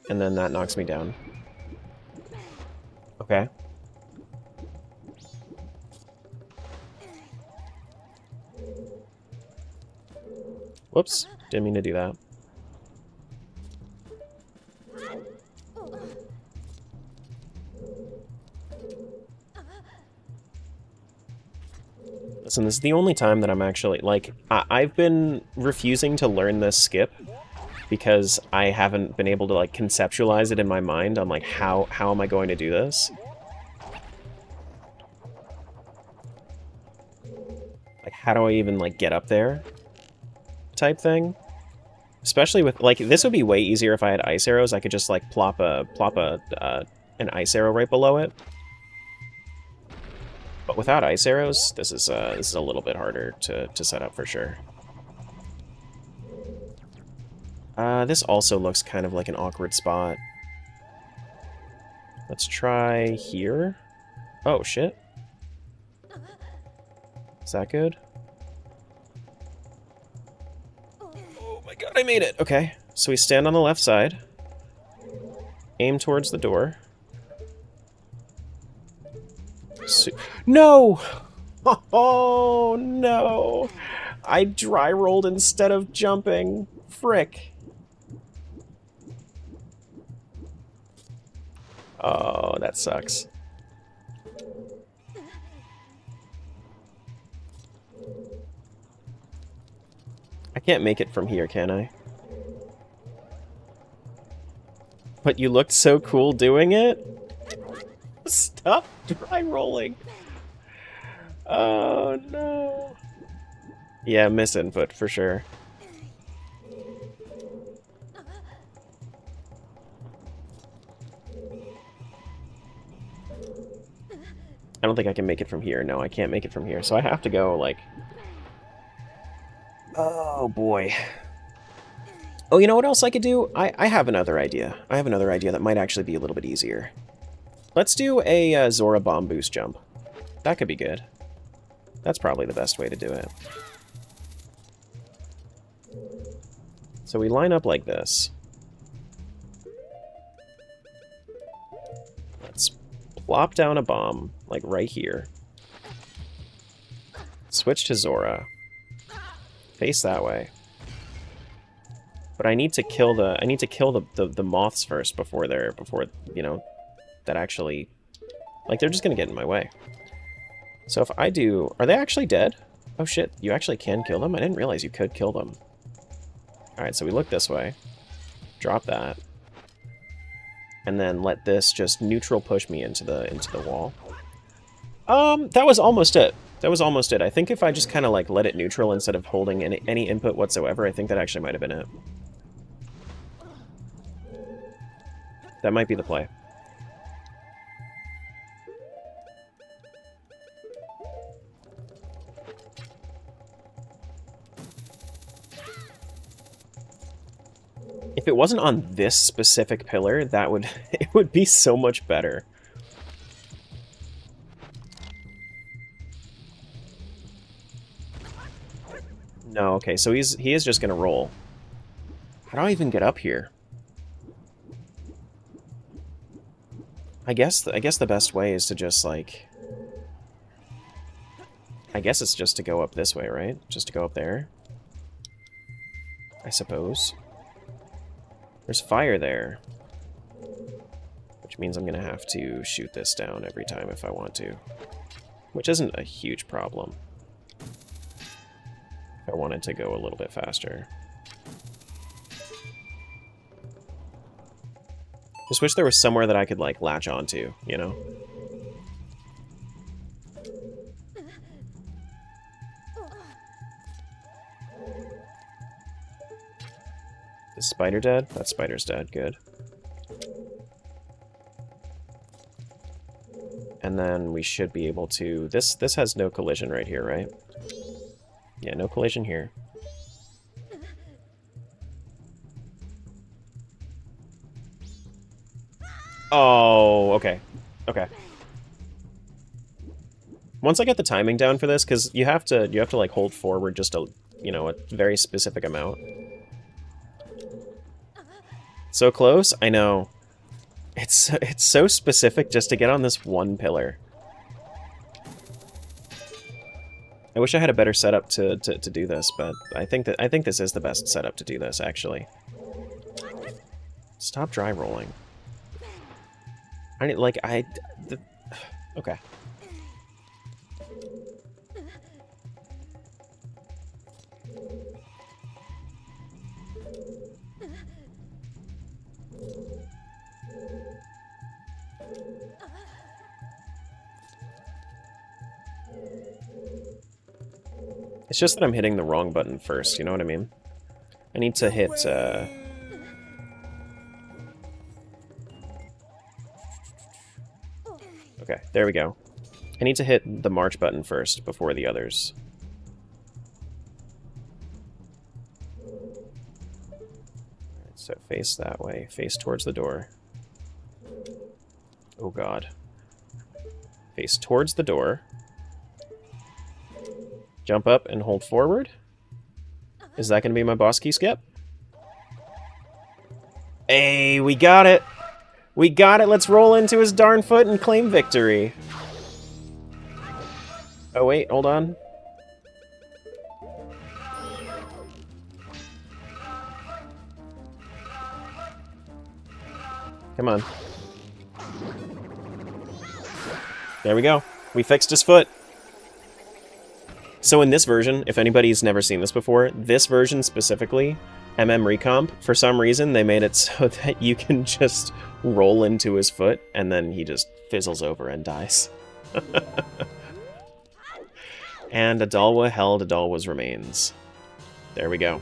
A: And then that knocks me down. Okay. Whoops, didn't mean to do that. Listen, this is the only time that I'm actually, like, I've been refusing to learn this skip because I haven't been able to, like, conceptualize it in my mind. I'm like, how am I going to do this? Like, how do I even, like, get up there? Type thing. Especially with, like, this would be way easier if I had ice arrows. I could just, like, plop an ice arrow right below it. But without ice arrows, this is a little bit harder to set up for sure. This also looks kind of like an awkward spot. Let's try here. Oh, shit. Is that good? Oh my god, I made it! Okay, so we stand on the left side. Aim towards the door. No! Oh no! I dry rolled instead of jumping. Frick. Oh, that sucks. I can't make it from here, can I? But you looked so cool doing it? Stop dry rolling. Oh no. Yeah, miss input for sure. I don't think I can make it from here. No, I can't make it from here. So I have to go, like... Oh, boy. Oh, you know what else I could do? I have another idea. I have another idea that might actually be a little bit easier. Let's do a Zora bomb boost jump. That could be good. That's probably the best way to do it. So we line up like this. Let's plop down a bomb, like right here. Switch to Zora. Face that way. But I need to kill the moths first before you know, that actually, like, they're just gonna get in my way. So if I do, are they actually dead? Oh shit, you actually can kill them? I didn't realize you could kill them. Alright, so we look this way. Drop that. And then let this just neutral push me into the wall. That was almost it. That was almost it. I think if I just kind of like let it neutral instead of holding any input whatsoever, I think that actually might have been it. That might be the play. If it wasn't on this specific pillar, that would it would be so much better. No, okay, so he is just gonna roll. How do I even get up here? I guess the best way is to just like, I guess it's just to go up this way, right? Just to go up there. I suppose. There's fire there. Which means I'm gonna have to shoot this down every time if I want to. Which isn't a huge problem. If I wanted to go a little bit faster. Just wish there was somewhere that I could, like, latch onto, you know? Is spider dead? That spider's dead, good. And then we should be able to... This has no collision right here, right? Yeah, no collision here. Oh, okay. Okay. Once I get the timing down for this, because you have to like hold forward just a, you know, a very specific amount. So close? I know. It's so specific just to get on this one pillar. I wish I had a better setup to do this, but I think this is the best setup to do this, actually. Stop dry rolling. Okay. It's just that I'm hitting the wrong button first, you know what I mean? I need to hit, Okay, there we go. I need to hit the march button first before the others. Alright, so face that way. Face towards the door. Oh god. Face towards the door. Jump up and hold forward. Is that going to be my boss key skip? Hey, we got it! We got it! Let's roll into his darn foot and claim victory. Oh wait, hold on. Come on. There we go. We fixed his foot. So in this version, if anybody's never seen this before, this version specifically, Recomp, for some reason they made it so that you can just roll into his foot and then he just fizzles over and dies. And Adalwa held Adalwa's remains. There we go.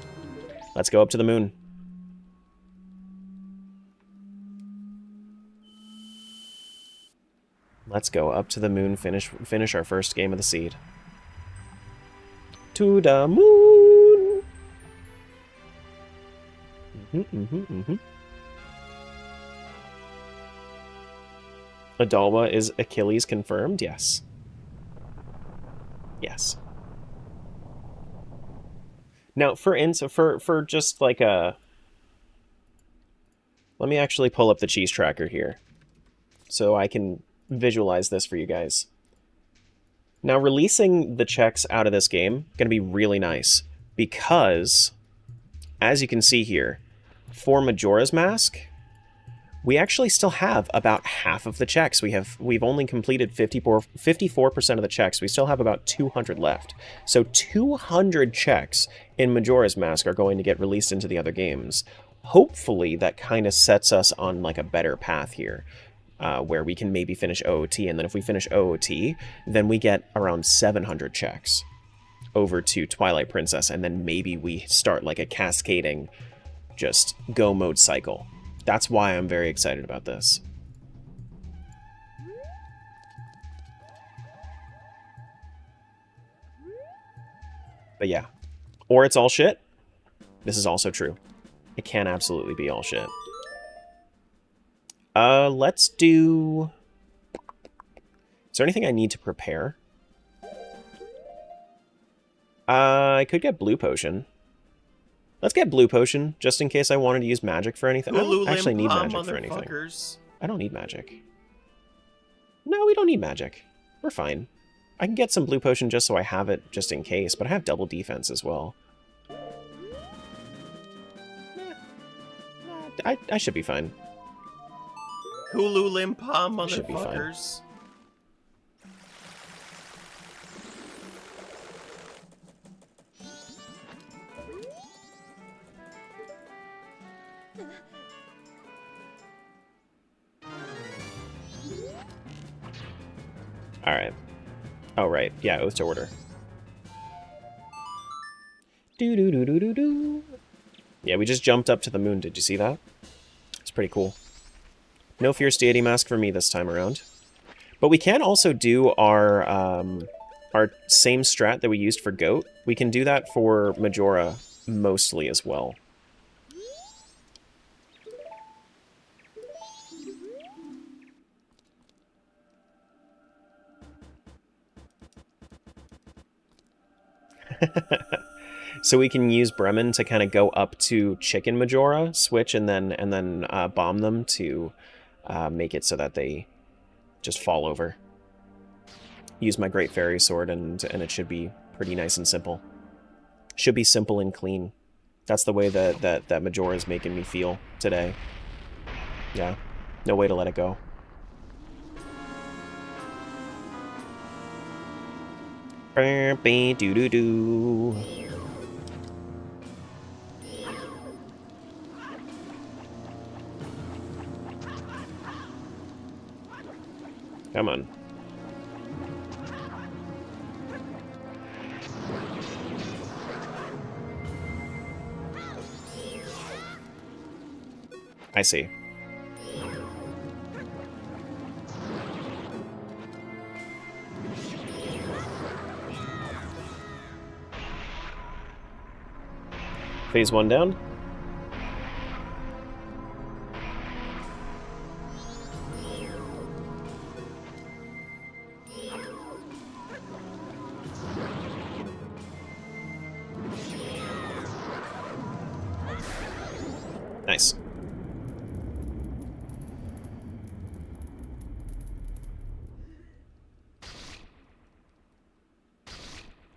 A: Let's go up to the moon. Let's go up to the moon, finish our first game of the seed. To the moon! Adalwa is Achilles confirmed? Yes. Yes. Now, for just like a... Let me actually pull up the cheese tracker here, so I can visualize this for you guys. Now, releasing the checks out of this game going to be really nice, because, as you can see here, for Majora's Mask, we actually still have about half of the checks. We've only completed 54% of the checks. We still have about 200 left. So 200 checks in Majora's Mask are going to get released into the other games. Hopefully that kind of sets us on like a better path here, where we can maybe finish OOT, and then if we finish OOT, then we get around 700 checks over to Twilight Princess, and then maybe we start like a cascading just go mode cycle. That's why I'm very excited about this. But yeah. Or it's all shit. This is also true. It can absolutely be all shit. Let's do... Is there anything I need to prepare? I could get Blue Potion. Let's get Blue Potion, just in case I wanted to use magic for anything. I don't actually need magic for anything. I don't need magic. No, we don't need magic. We're fine. I can get some Blue Potion just so I have it, just in case, but I have double defense as well. I should be fine.
E: Hulu Limpa,
A: Should be fine.
E: motherfuckers.
A: Alright. Oh, right. Yeah, Oath to Order. Do-do-do-do-do-do. Yeah, we just jumped up to the moon. Did you see that? It's pretty cool. No Fierce Deity Mask for me this time around. But we can also do our same strat that we used for Goat. We can do that for Majora mostly as well. So we can use Bremen to kind of go up to Chicken Majora, switch, and then bomb them to make it so that they just fall over. Use my Great Fairy Sword, and it should be pretty nice and simple. Should be simple and clean. That's the way that Majora is making me feel today. Yeah, no way to let it go. Doo-doo-doo. Come on. I see. Phase 1 down. Nice.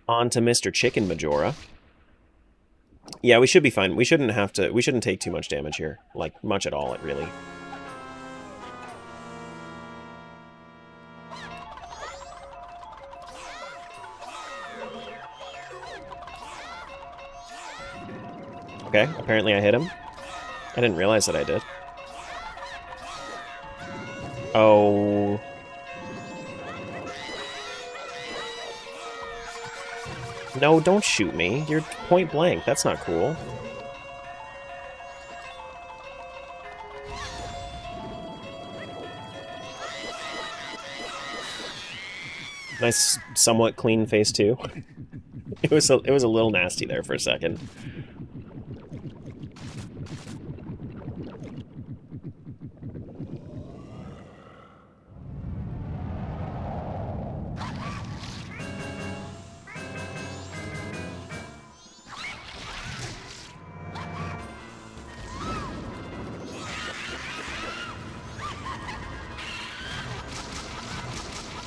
A: On to Mr. Chicken Majora. Yeah, we should be fine. We shouldn't have to... We shouldn't take too much damage here. Like, much at all, really. Okay, apparently I hit him. I didn't realize that I did. Oh... No, don't shoot me. You're point blank. That's not cool. Nice, somewhat clean face too. It was a little nasty there for a second.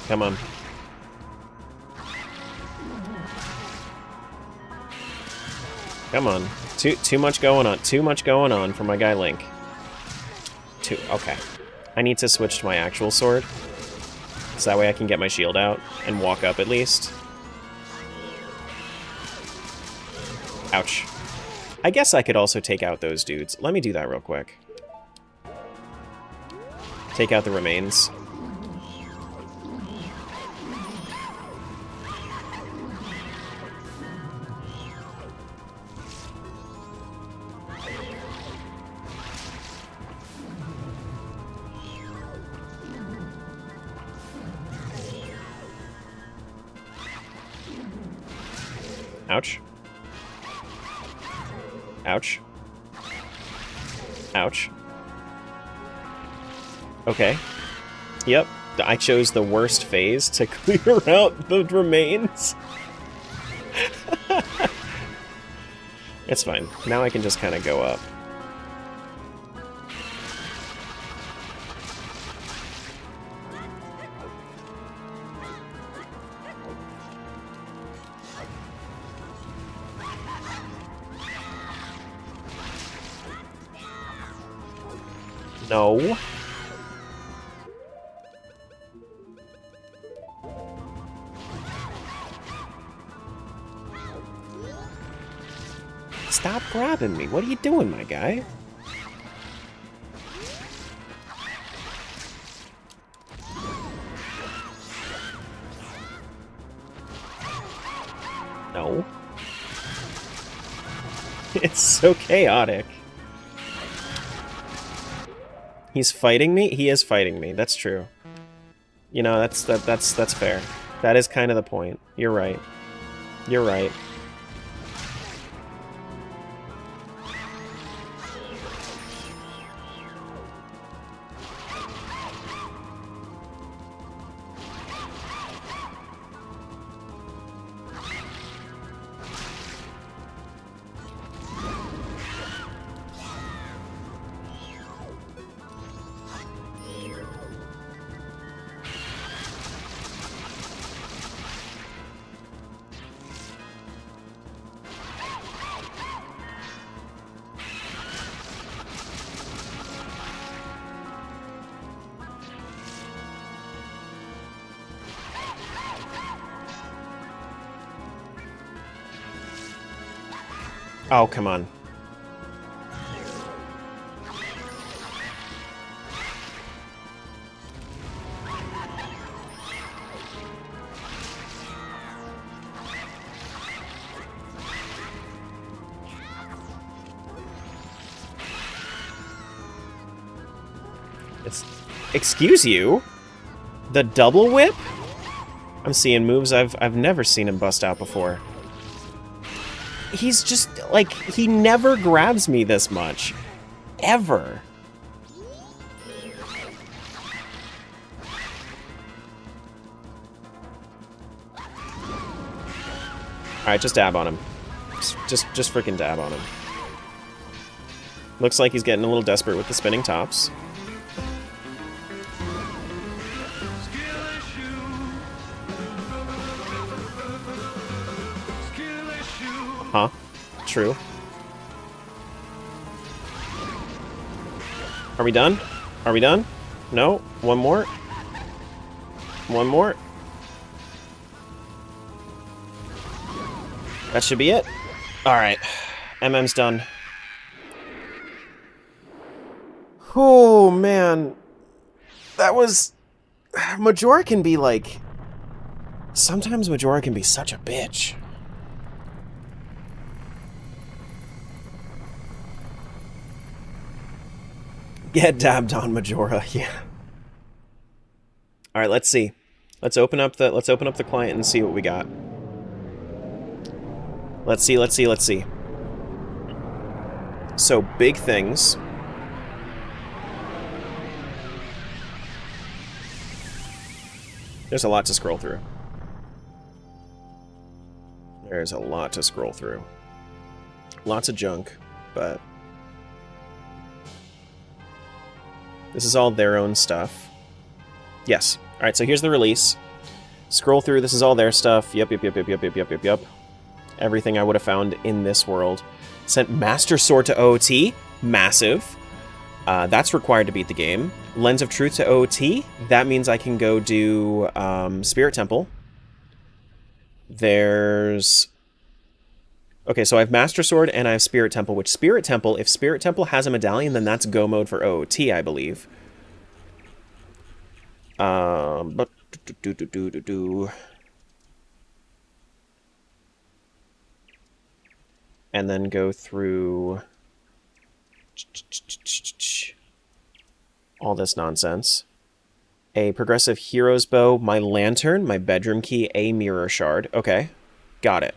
A: Come on. Come on. Too much going on. Too much going on for my guy Link. Okay. I need to switch to my actual sword. So that way I can get my shield out and walk up at least. Ouch. I guess I could also take out those dudes. Let me do that real quick. Take out the remains. Ouch. Ouch. Ouch. Okay. Yep. I chose the worst phase to clear out the remains. It's fine. Now I can just kind of go up. No. Stop grabbing me. What are you doing, my guy? No. It's so chaotic. He's fighting me? He is fighting me. That's true. You know, that's fair. That is kind of the point. You're right. You're right. Oh, come on. Excuse you? The double whip? I'm seeing moves I've never seen him bust out before. He's just, like, he never grabs me this much. Ever. Alright, just dab on him. Just freaking dab on him. Looks like he's getting a little desperate with the spinning tops. Huh? True. Are we done? Are we done? No? One more? One more? That should be it. Alright. MM's done. Oh, man. That was... Majora can be like... Sometimes Majora can be such a bitch. Get dabbed on, Majora. Yeah. All right, let's see. Let's open up the client and see what we got. Let's see. So, big things. There's a lot to scroll through. There's a lot to scroll through. Lots of junk, but this is all their own stuff. Yes. Alright, so here's the release. Scroll through, this is all their stuff. Yep. Everything I would have found in this world. Sent Master Sword to OOT. Massive. That's required to beat the game. Lens of Truth to OOT. That means I can go do Spirit Temple. There's... Okay, so I have Master Sword and I have Spirit Temple, which Spirit Temple, if Spirit Temple has a medallion, then that's go mode for OOT, I believe. But... And then go through... all this nonsense. A progressive hero's bow, my lantern, my bedroom key, a mirror shard. Okay, got it.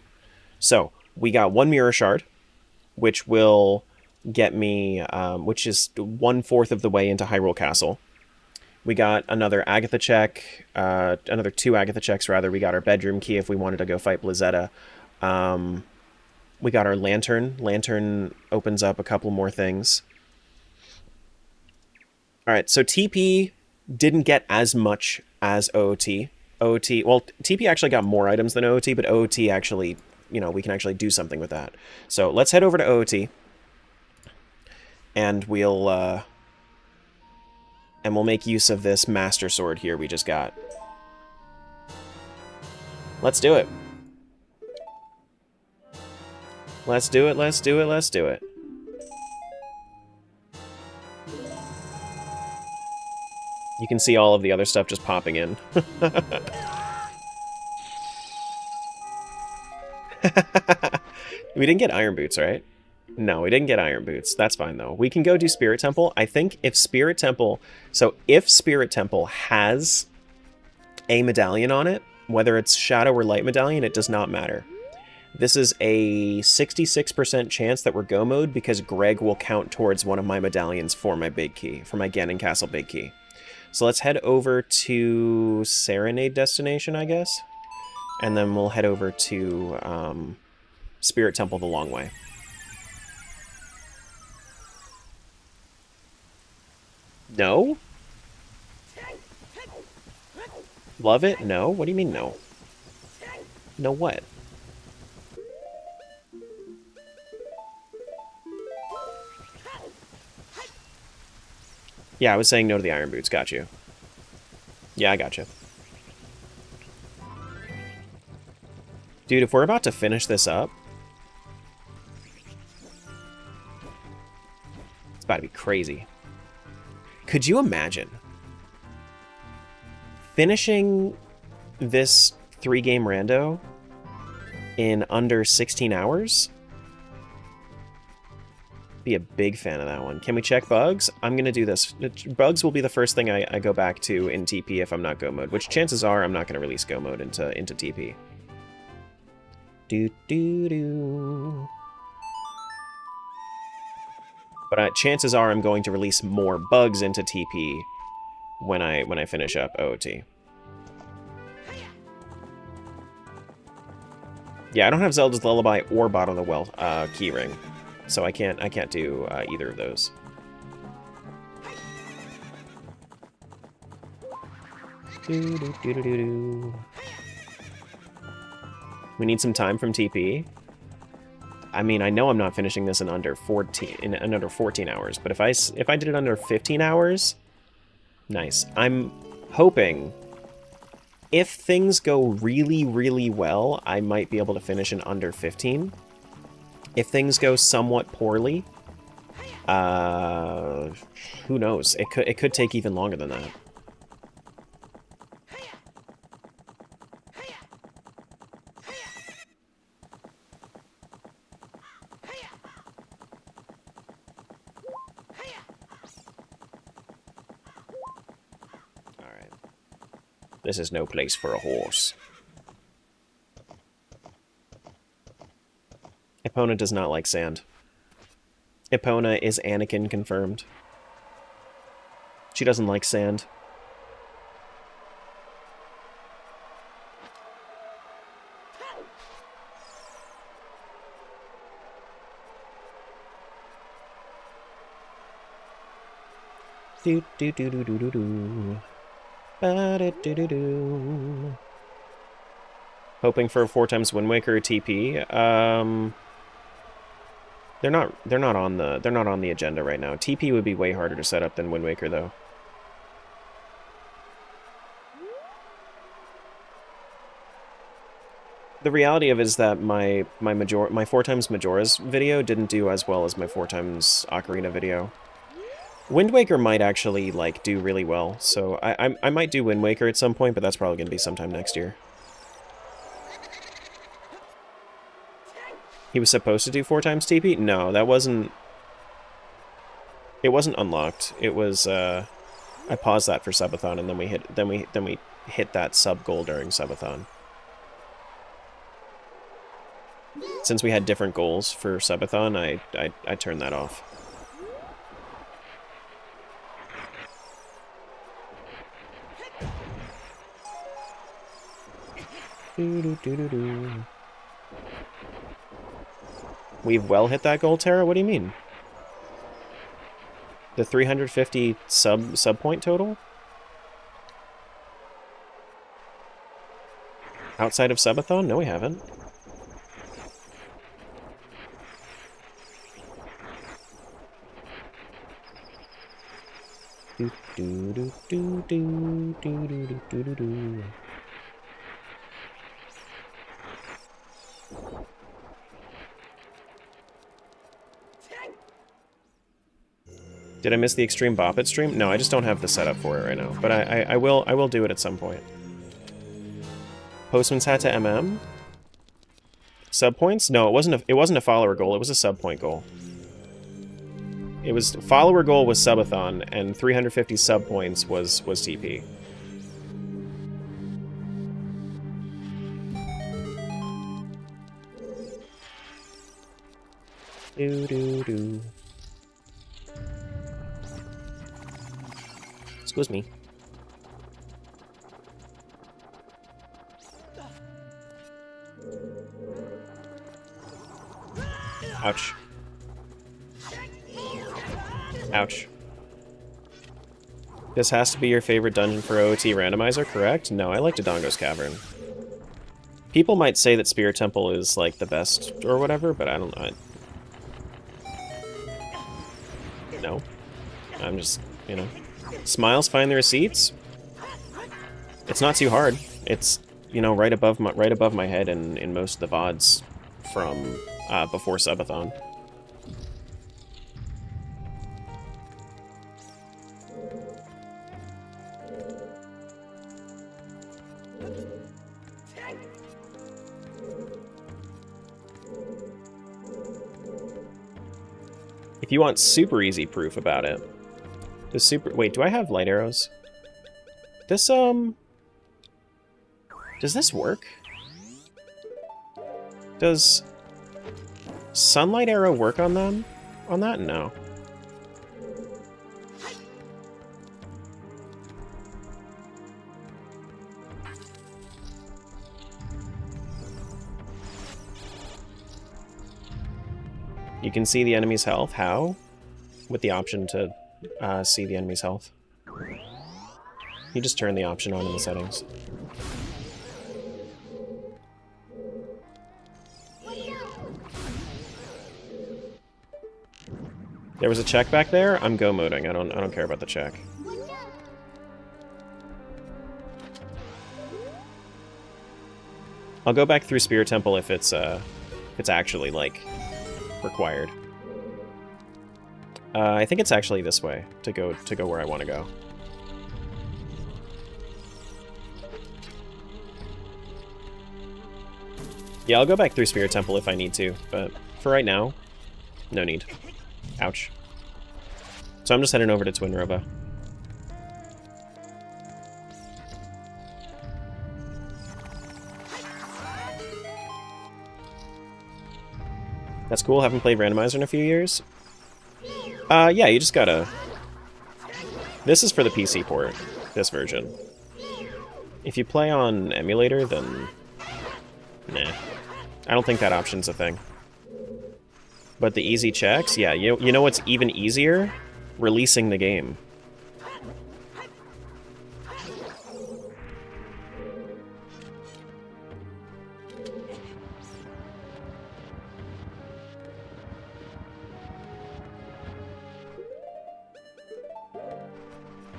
A: So, we got one mirror shard, which will get me, which is 1/4 of the way into Hyrule Castle. We got another Agatha check, another 2 Agatha checks, rather. We got our bedroom key if we wanted to go fight Blizzetta. We got our lantern. Lantern opens up a couple more things. Alright, so TP didn't get as much as OOT. OOT, well, TP actually got more items than OOT, but OOT actually, you know, we can actually do something with that. So let's head over to OOT. And we'll make use of this Master Sword here we just got. Let's do it. Let's do it. You can see all of the other stuff just popping in. We didn't get Iron Boots, right? No, we didn't get Iron Boots. That's fine, though. We can go do Spirit Temple. I think if Spirit Temple... So, if Spirit Temple has a medallion on it, whether it's Shadow or Light Medallion, it does not matter. This is a 66% chance that we're go mode because Greg will count towards one of my medallions for my big key, for my Ganon Castle big key. So let's head over to Serenade Destination, I guess. And then we'll head over to Spirit Temple the long way. No? Love it? No? What do you mean no? No what? Yeah, I was saying no to the Iron Boots. Got you. Yeah, I got you. Dude, if we're about to finish this up... It's about to be crazy. Could you imagine finishing this 3-game rando in under 16 hours? Be a big fan of that one. Can we check bugs? I'm gonna do this. Bugs will be the first thing I go back to in TP if I'm not go mode, which chances are I'm not gonna release go mode into TP. But chances are I'm going to release more bugs into TP when I finish up OOT. Yeah, I don't have Zelda's Lullaby or Bottom of the Well keyring. So I can't do either of those. We need some time from TP. I mean, I know I'm not finishing this in under 14 hours, but if I did it under 15 hours, nice. I'm hoping if things go really, really well, I might be able to finish in under 15. If things go somewhat poorly, who knows? It could take even longer than that. Alright. This is no place for a horse. Epona does not like sand. Epona is Anakin confirmed. She doesn't like sand. Do do do do do do do. Ba da do do do. Hoping for a 4x Wind Waker TP. They're not on the agenda right now. TP would be way harder to set up than Wind Waker though. The reality of it is that my 4x Majora's video didn't do as well as my 4x Ocarina video. Wind Waker might actually like do really well, so I might do Wind Waker at some point, but that's probably gonna be sometime next year. He was supposed to do 4x TP? No, that wasn't... It wasn't unlocked. It was, I paused that for subathon, and then we hit that sub goal during subathon. Since we had different goals for subathon, I turned that off. We've well hit that goal, Terra? What do you mean? The 350 sub point total? Outside of subathon? No, we haven't. Do do do do do do do do do do. Did I miss the Extreme Bop It stream? No, I just don't have the setup for it right now. But I will do it at some point. Postman's Hat to MM? Sub points? No, it wasn't a follower goal, it was a sub point goal. It was follower goal was subathon, and 350 sub points was TP. Do do do. Excuse me. Ouch. Ouch. This has to be your favorite dungeon for OOT randomizer, correct? No, I like Dodongo's Cavern. People might say that Spirit Temple is, like, the best or whatever, but I don't know. No. I'm just, you know. Smiles find the receipts? It's not too hard. It's, you know, right above my head in most of the VODs from before subathon. If you want super easy proof about it, wait, do I have light arrows? This, does this work? Does Sunlight Arrow work on them? On that? No. You can see the enemy's health. How? With the option to see the enemy's health. You just turn the option on in the settings. There was a check back there. I'm go moding. I don't care about the check. I'll go back through Spirit Temple if it's actually like required. I think it's actually this way to go where I want to go. Yeah, I'll go back through Spirit Temple if I need to, but for right now, no need. Ouch. So I'm just heading over to Twin Rova. That's cool, haven't played Randomizer in a few years. Yeah, you just gotta... This is for the PC port, this version. If you play on emulator, then... Nah. I don't think that option's a thing. But the easy checks, yeah, you know what's even easier? Releasing the game.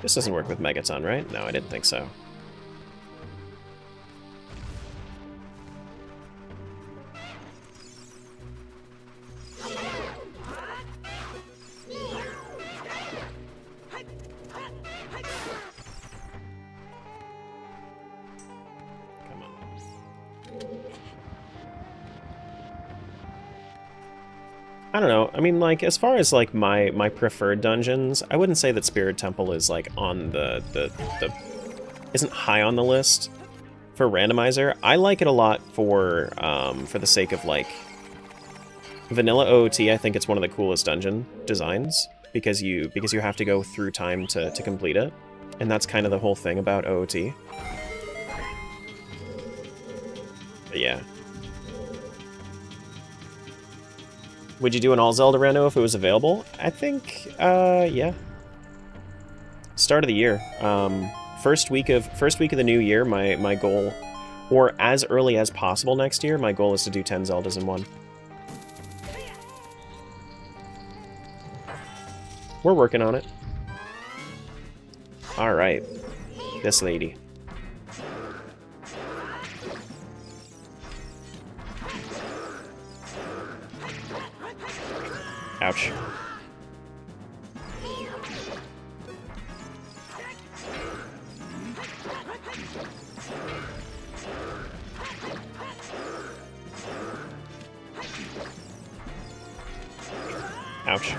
A: This doesn't work with Megaton, right? No, I didn't think so. Come on. I don't know. I mean, like, as far as, like, my preferred dungeons, I wouldn't say that Spirit Temple is, like, on the isn't high on the list for Randomizer. I like it a lot for the sake of, like, vanilla OOT. I think it's one of the coolest dungeon designs, because you have to go through time to complete it. And that's kind of the whole thing about OOT. But yeah. Would you do an all Zelda rando if it was available? I think, yeah. Start of the year. First week of the new year, my goal, or as early as possible next year, my goal is to do 10 Zeldas in one. We're working on it. Alright. This lady. Ouch. Ouch.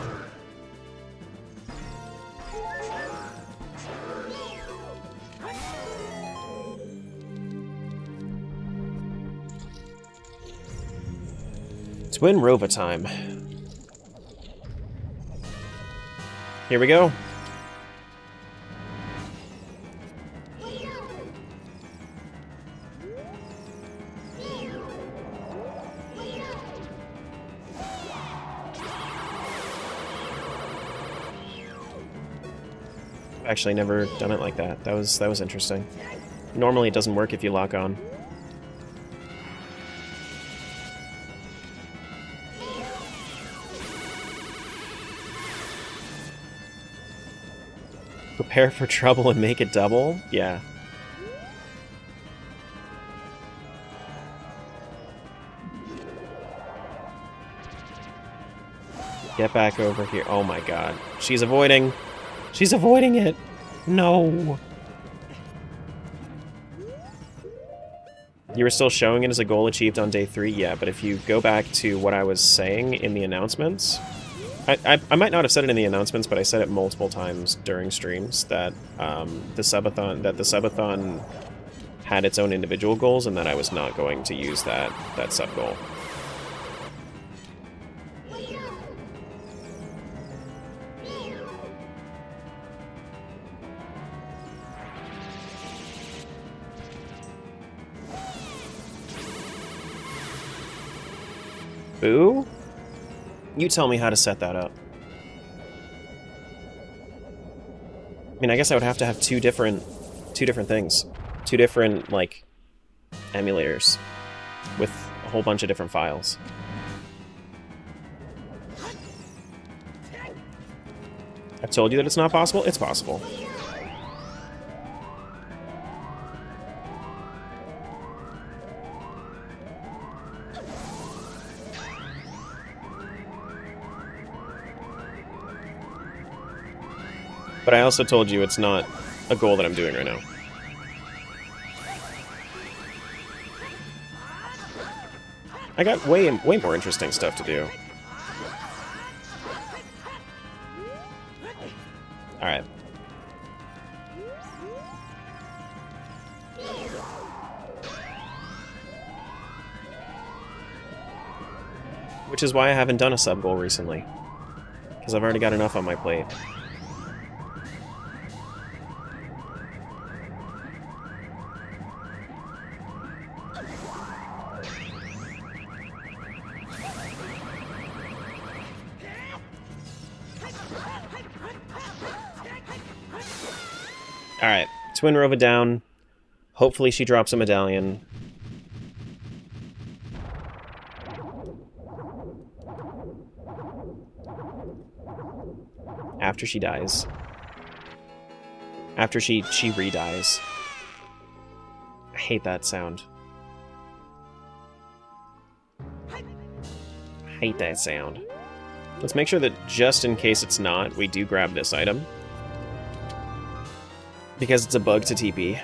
A: Twin Rova time. Here we go. Actually never done it like that. That was interesting. Normally it doesn't work if you lock on. Prepare for trouble and make it double? Yeah. Get back over here. Oh my god. She's avoiding. She's avoiding it. No. You were still showing it as a goal achieved on day 3? Yeah, but if you go back to what I was saying in the announcements... I might not have said it in the announcements, but I said it multiple times during streams that the subathon had its own individual goals, and that I was not going to use that sub goal. Boo? You tell me how to set that up. I mean, I guess I would have to have two different things. Two different, like, emulators with a whole bunch of different files. I've told you that it's not possible? It's possible. But I also told you it's not a goal that I'm doing right now. I got way more interesting stuff to do. Alright. Which is why I haven't done a sub-goal recently. Because I've already got enough on my plate. Alright, Twin Rova down. Hopefully she drops a medallion. After she dies. After she re-dies. I hate that sound. I hate that sound. Let's make sure that just in case it's not, we do grab this item. Because it's a bug to TP.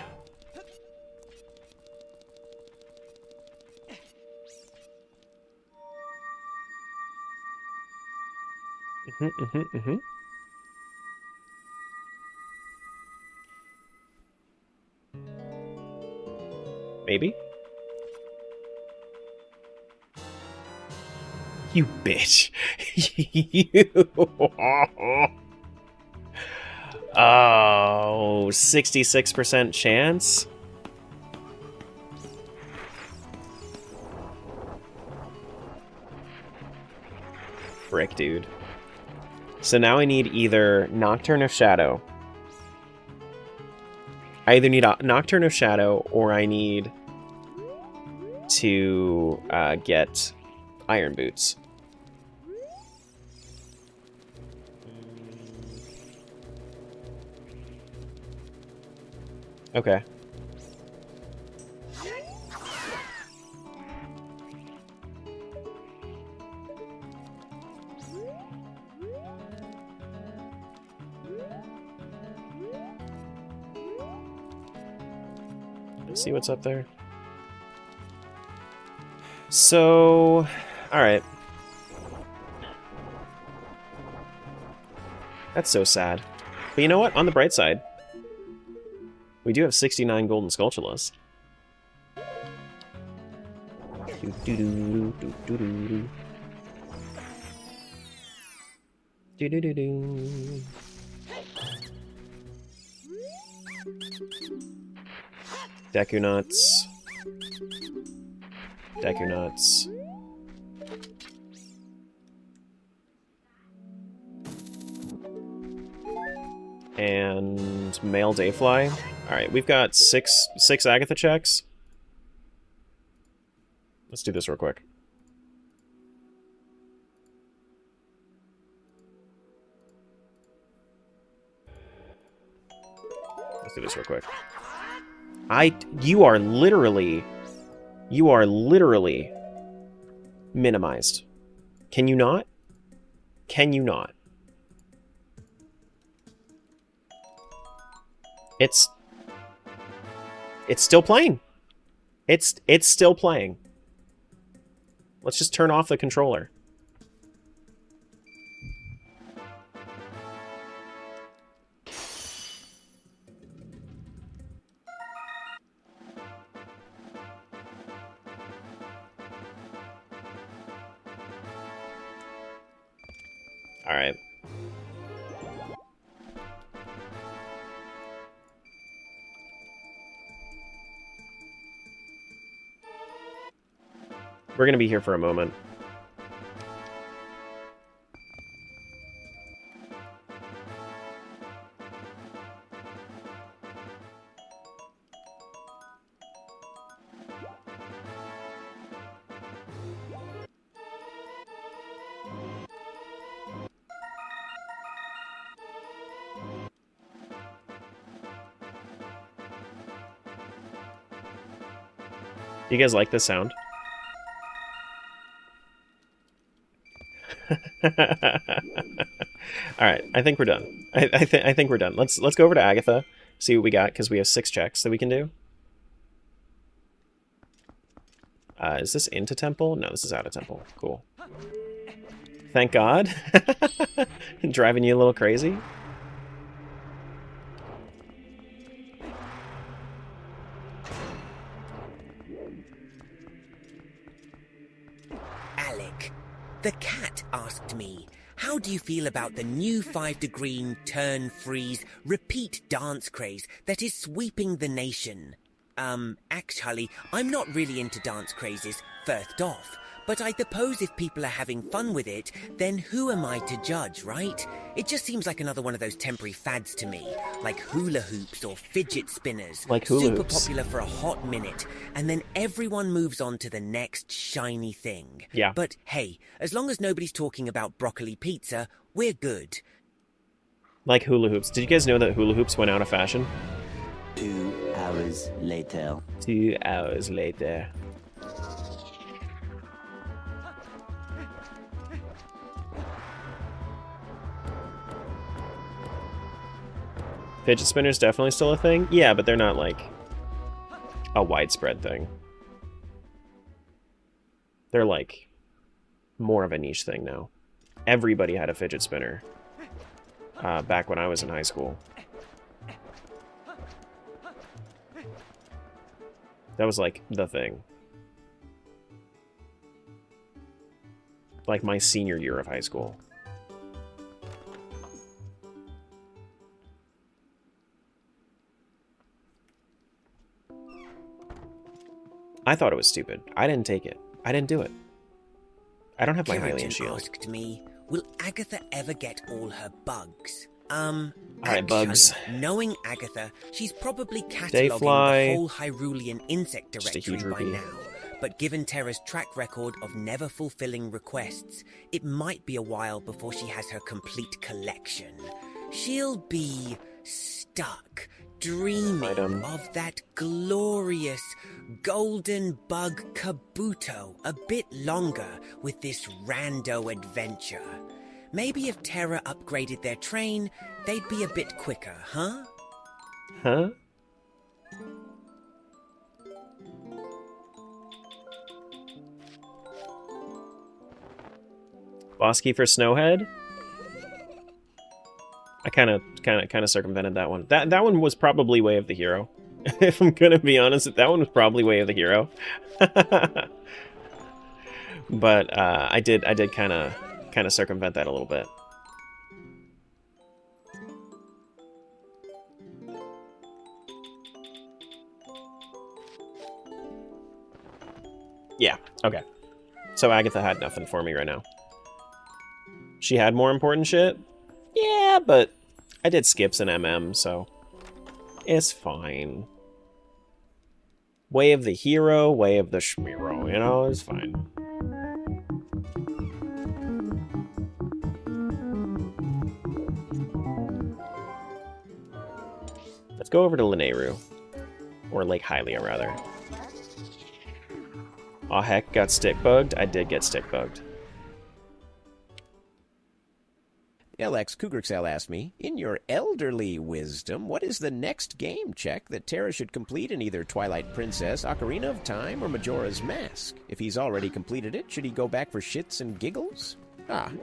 A: Maybe? You bitch. You. Oh, 66% chance? Frick, dude. So now I need either Nocturne of Shadow. I either need a Nocturne of Shadow, or I need to get Iron Boots. Okay. Let's see what's up there. So, alright. That's so sad. But you know what? On the bright side, we do have 69 golden Skulltulas. Deku Nuts. Deku Nuts. And male Dayfly. Alright, we've got six Agatha checks. Let's do this real quick. Let's do this real quick. You are literally minimized. Can you not? Can you not? It's still playing. It's still playing. Let's just turn off the controller. All right. We're going to be here for a moment. You guys like this sound? All right, I think we're done. I think we're done. Let's go over to Agatha, see what we got, because we have 6 checks that we can do. Is this into temple? No, this is out of temple. Cool. Thank God. Driving you a little crazy.
G: Alec, the cat asked me, how do you feel about the new 5-degree turn, freeze, repeat dance craze that is sweeping the nation? Actually, I'm not really into dance crazes, first off. But I suppose if people are having fun with it, then who am I to judge, right? It just seems like another one of those temporary fads to me. Like hula hoops or fidget spinners.
A: Like hula
G: Super
A: hoops.
G: popular for a hot minute. And then everyone moves on to the next shiny thing.
A: Yeah.
G: But hey, as long as nobody's talking about broccoli pizza, we're good.
A: Like hula hoops. Did you guys know that hula hoops went out of fashion?
H: 2 hours later.
A: 2 hours later. Fidget spinners definitely still a thing? Yeah, but they're not like a widespread thing. They're like more of a niche thing now. Everybody had a fidget spinner back when I was in high school. That was like the thing. Like my senior year of high school. I thought it was stupid. I didn't take it. I didn't do it. I don't have my
G: Keratin
A: alien shield.
G: asked me, will Agatha ever get all her bugs?
A: Alright, bugs.
G: Knowing Agatha, she's probably
A: Dayfly.
G: cataloguing the whole Hyrulean insect
A: Just a
G: directory
A: huge
G: by
A: rupee.
G: now. But given Terra's track record of never fulfilling requests, it might be a while before she has her complete collection. She'll be stuck, dreaming
A: Item.
G: of that glorious golden bug Kabuto a bit longer with this rando adventure. Maybe if Terra upgraded their train, they'd be a bit quicker, huh?
A: Huh? Boss key for Snowhead? I kind of circumvented that one. That one was probably Way of the Hero. If I'm gonna be honest, that one was probably Way of the Hero. But I did kind of circumvent that a little bit. Yeah. Okay. So Agatha had nothing for me right now. She had more important shit? Yeah, but I did skips in MM, so it's fine. Way of the hero, way of the schmiro, you know, it's fine. Let's go over to Lineru. Or Lake Hylia, rather. Aw heck, got stick bugged? I did get stick bugged.
F: LX Cougarxel asked me, in your elderly wisdom, what is the next game check that Terra should complete in either Twilight Princess, Ocarina of Time, or Majora's Mask? If he's already completed it, should he go back for shits and giggles?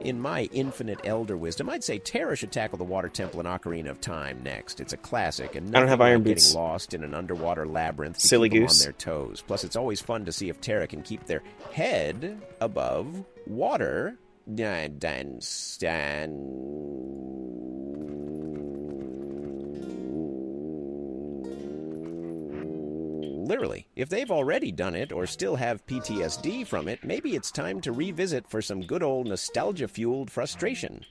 F: In my infinite elder wisdom, I'd say Terra should tackle the Water Temple in Ocarina of Time next. It's a classic, and
A: I don't have
F: nothing
A: iron
F: like
A: boots.
F: getting lost in an underwater labyrinth to
A: Silly
F: keep them
A: goose.
F: on their toes. Plus, it's always fun to see if Terra can keep their head above water. Literally, if they've already done it or still have PTSD from it, maybe it's time to revisit for some good old nostalgia-fueled frustration.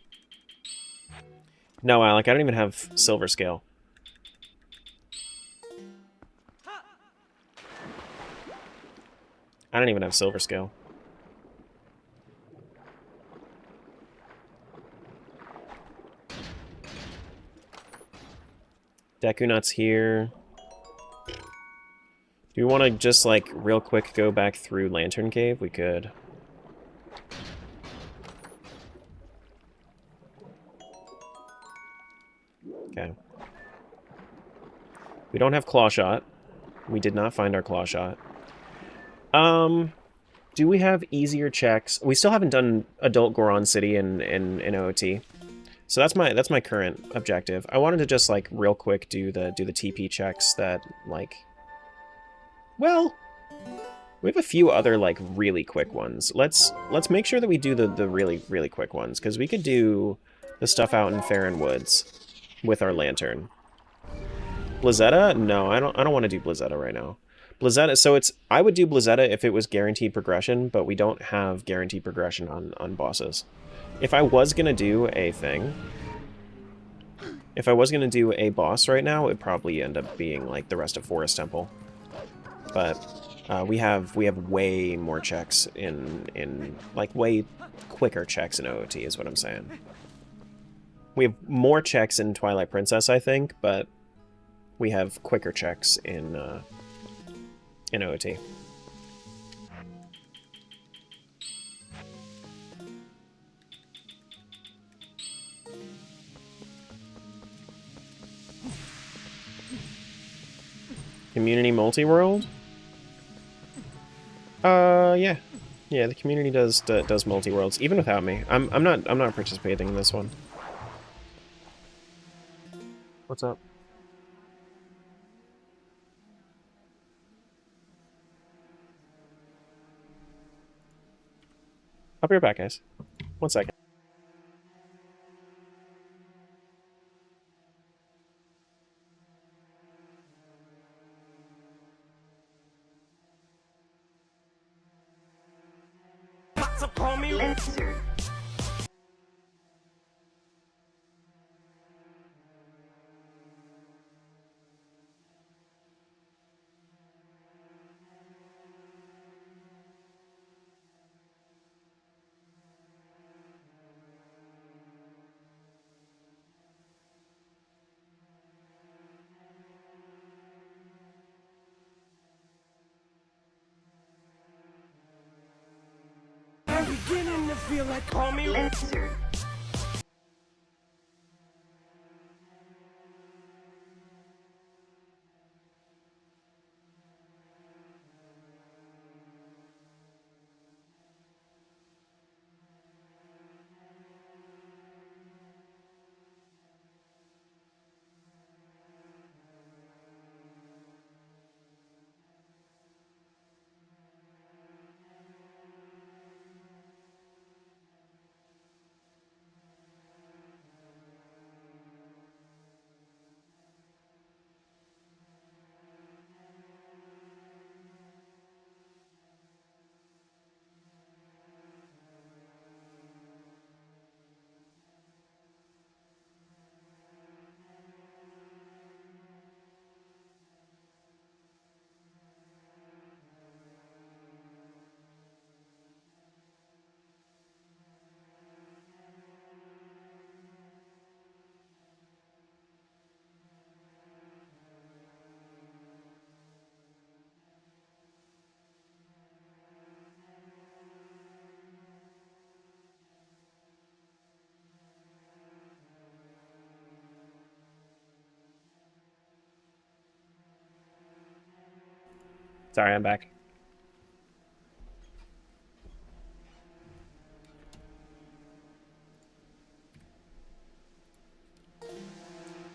A: No, Alec, I don't even have silver scale. I don't even have silver scale. Deku Nut's here. Do we want to just, like, real quick go back through Lantern Cave? We could. Okay. We don't have Claw Shot. We did not find our Claw Shot. Do we have easier checks? We still haven't done Adult Goron City in OOT. So that's my current objective. I wanted to just, like, real quick do the TP checks that, like... Well, we have a few other, like, really quick ones. Let's make sure that we do the really, really quick ones, because we could do the stuff out in Farron Woods with our lantern. Blizzetta? No, I don't want to do Blizzetta right now. Blizzetta, so I would do Blizzetta if it was guaranteed progression, but we don't have guaranteed progression on bosses. If I was gonna do a thing, if I was gonna do a boss right now, it'd probably end up being like the rest of Forest Temple. But we have way more checks in like way quicker checks in OOT is what I'm saying. We have more checks in Twilight Princess, I think, but we have quicker checks in OOT. Community multi-world? Yeah. Yeah, the community does multi-worlds, even without me. I'm not participating in this one. What's up? I'll be right back, guys. 1 second.
C: So call me Lesser. I'm beginning to feel like call me Lesser.
A: Sorry, I'm back.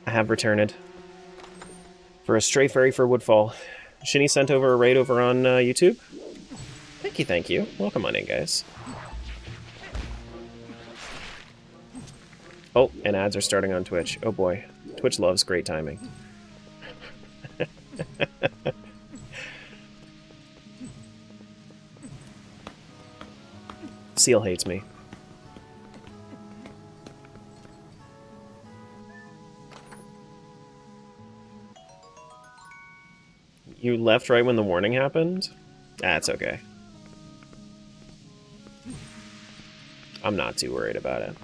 A: I have returned. For a stray fairy for Woodfall. Shinny sent over a raid over on YouTube. Thank you, thank you. Welcome on in, guys. Oh, and ads are starting on Twitch. Oh boy. Twitch loves great timing. Seal hates me. You left right when the warning happened? That's okay. I'm not too worried about it.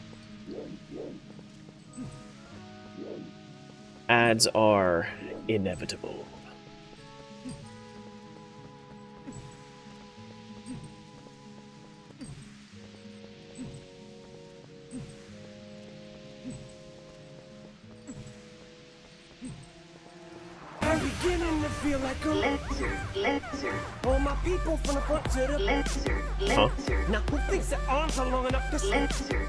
A: Ads are inevitable.
C: to feel like a lesser. All my people from the front to the lesser. Now who thinks their arms are long enough to lesser?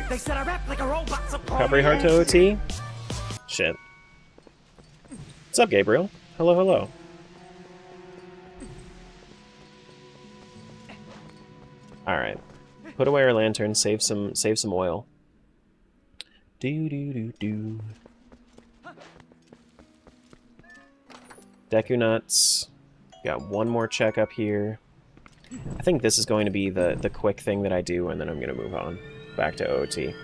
C: They said I rap like a robot, so call
A: Recovery
C: me
A: heart to OT? Shit. What's up, Gabriel? Hello, hello. Alright. Put away our lantern, save some oil. Do. Deku nuts. Got one more check up here. I think this is going to be the quick thing that I do, and then I'm going to move on back to OT.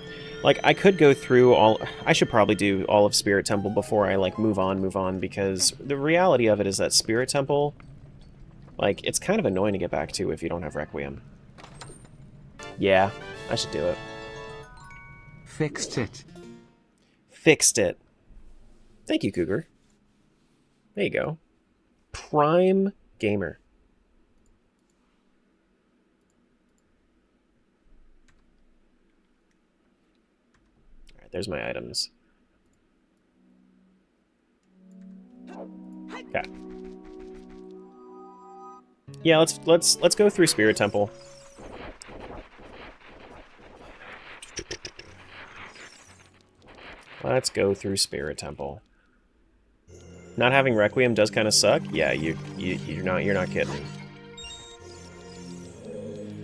A: Like, I could go through all... I should probably do all of Spirit Temple before I, like, move on, because the reality of it is that Spirit Temple, like, it's kind of annoying to get back to if you don't have Requiem. Yeah, I should do it.
I: Fixed it.
A: Fixed it. Thank you, Cougar. There you go. Prime Gamer. Alright, there's my items. Okay. Yeah, let's go through Spirit Temple. Let's go through Spirit Temple. Not having Requiem does kind of suck. Yeah, you're not kidding.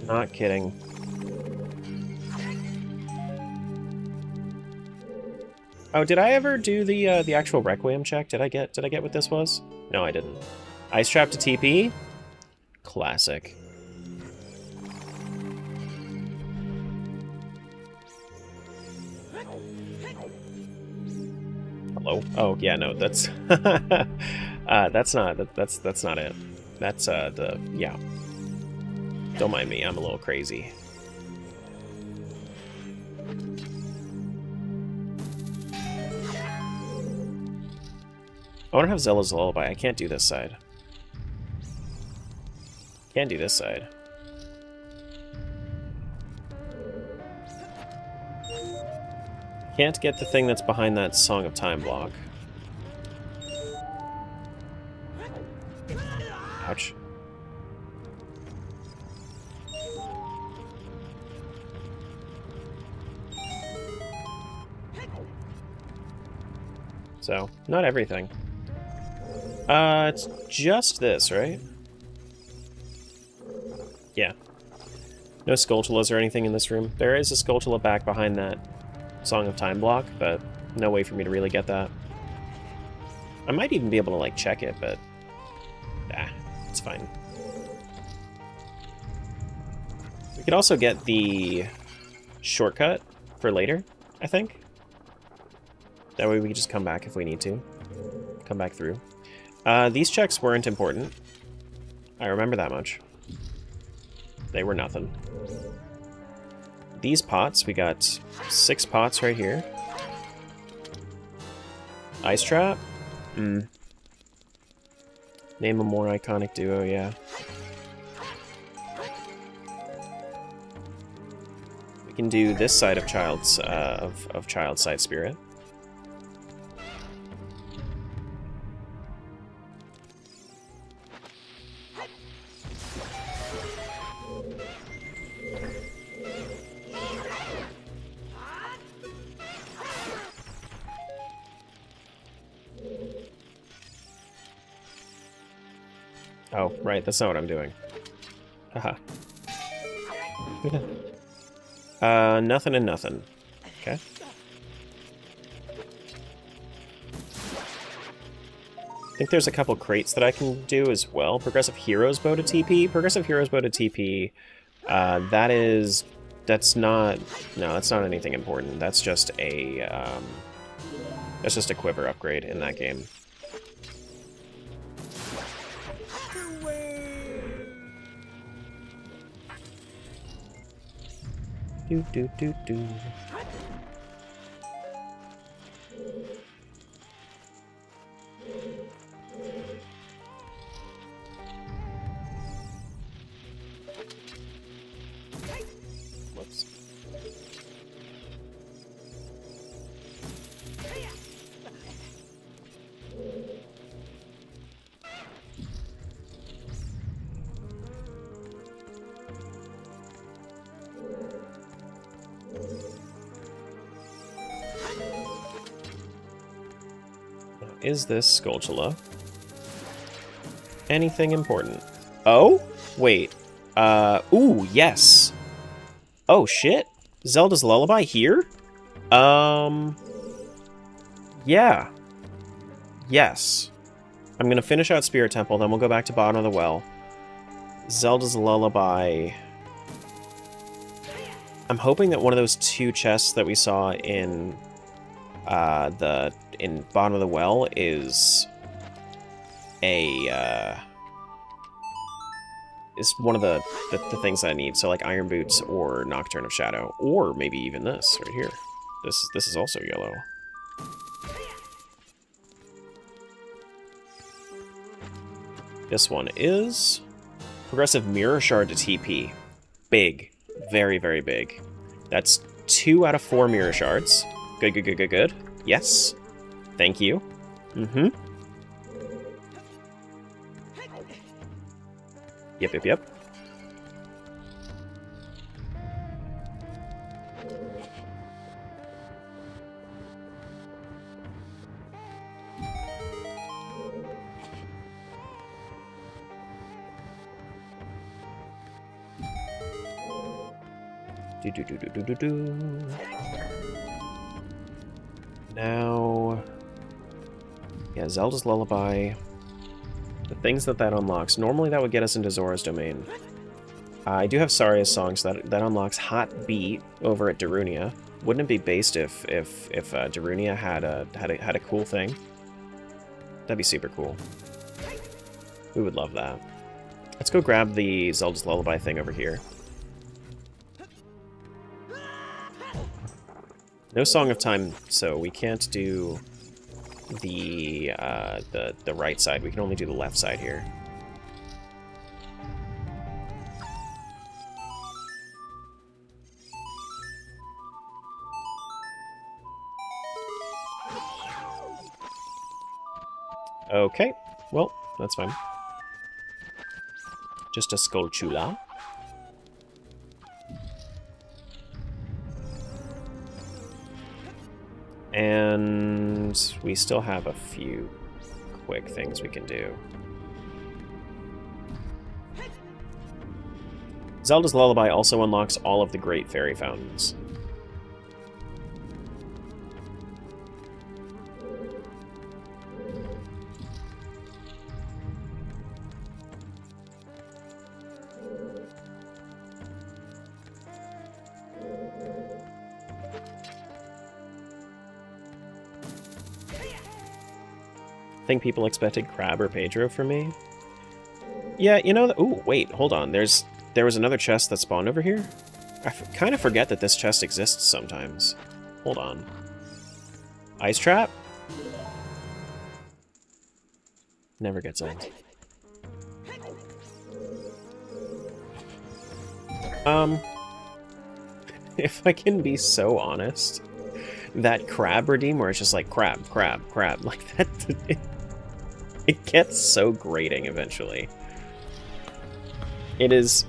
A: Not kidding. Oh, did I ever do the actual Requiem check? Did I get what this was? No, I didn't. Ice Trap to TP? Classic. Hello? Oh, yeah, no, that's that's not it. That's yeah. Don't mind me, I'm a little crazy. I want to have Zelda's Lullaby. I can't do this side. Can't do this side. Can't get the thing that's behind that Song of Time block. Ouch. So, not everything. It's just this, right? Yeah. No Skulltulas or anything in this room. There is a Skulltula back behind that Song of Time block, but no way for me to really get that. I might even be able to, like, check it, but... it's fine. We could also get the shortcut for later, I think. That way we can just come back if we need to. Come back through. These checks weren't important. I remember that much. They were nothing. These pots, we got 6 pots right here. Ice Trap? Name a more iconic duo, yeah. We can do this side of Child's Child's Side Spirit. Oh, right, that's not what I'm doing. Haha. Nothing and nothing. Okay. I think there's a couple crates that I can do as well. Progressive Heroes Bow to TP. Progressive Heroes Bow to TP. That's not anything important. That's just a quiver upgrade in that game. Do. Whoops. is this Skulltula? Anything important? Oh? Wait. Ooh, yes. Oh, shit. Zelda's Lullaby here? Yeah. Yes. I'm gonna finish out Spirit Temple, then we'll go back to Bottom of the Well. Zelda's Lullaby. I'm hoping that one of those 2 chests that we saw in Bottom of the Well is is one of the things that I need. So like Iron Boots or Nocturne of Shadow, or maybe even this right here. This is also yellow. This one is Progressive Mirror Shard to TP. Big. Very, very big. That's 2 out of 4 Mirror Shards. Good, good, good, good, good. Yes. Thank you. Mm-hmm. Yep, yep, yep. Do. Now, yeah, Zelda's Lullaby. The things that unlocks. Normally that would get us into Zora's Domain. I do have Saria's song, so that unlocks Hot Beat over at Darunia. Wouldn't it be based if Darunia had a cool thing? That'd be super cool. We would love that. Let's go grab the Zelda's Lullaby thing over here. No Song of Time, so we can't do the right side. We can only do the left side here. Okay, well, that's fine. Just a Skulltula. And we still have a few quick things we can do. Zelda's Lullaby also unlocks all of the Great Fairy Fountains. I think people expected Crab or Pedro from me. Yeah, you know... Ooh, wait, hold on. There was another chest that spawned over here? I kind of forget that this chest exists sometimes. Hold on. Ice Trap? Never gets old. If I can be so honest, that crab redeem where it's just like crab, crab, crab, like that... It gets so grating eventually. It is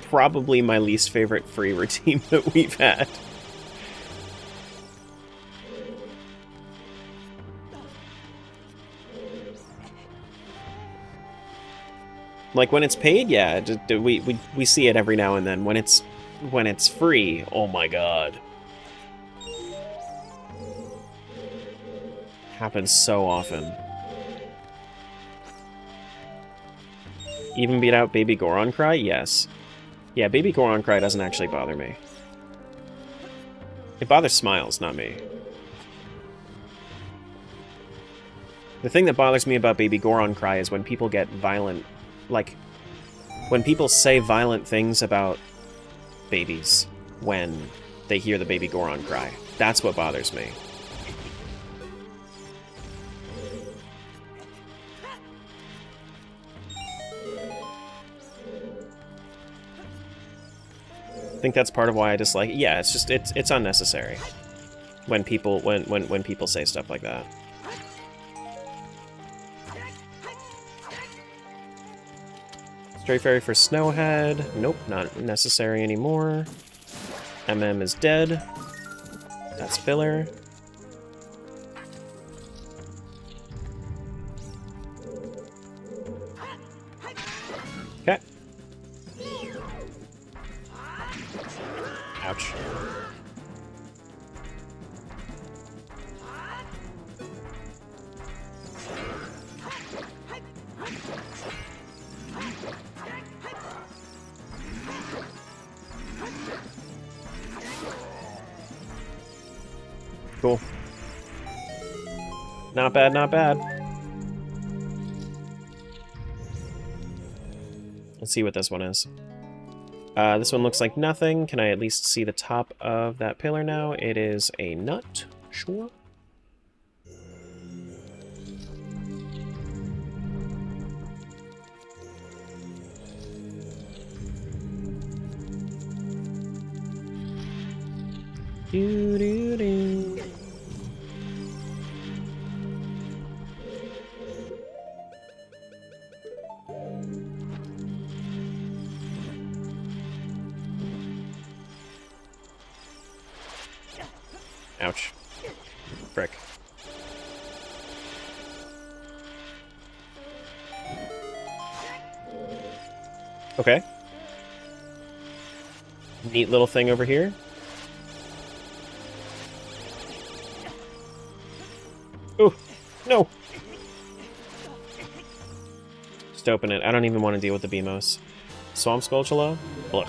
A: probably my least favorite free redeem that we've had. Like when it's paid, yeah, we see it every now and then. When it's free, oh my god. Happens so often. Even beat out Baby Goron Cry? Yes. Yeah, Baby Goron Cry doesn't actually bother me. It bothers Smiles, not me. The thing that bothers me about Baby Goron Cry is when people get violent, like, when people say violent things about babies when they hear the Baby Goron Cry. That's what bothers me. I think that's part of why I dislike it. Yeah, it's just it's unnecessary when people when people say stuff like that. Stray Fairy for Snowhead. Nope, not necessary anymore. MM is dead. That's filler. Ouch. Cool. Not bad, not bad. Let's see what this one is. This one looks like nothing. Can I at least see the top of that pillar now? It is a nut. Sure. Do do do. Ouch. Frick. Okay. Neat little thing over here. Ooh, no! Just open it. I don't even want to deal with the BMOS. Swamp Skulltula? Blech.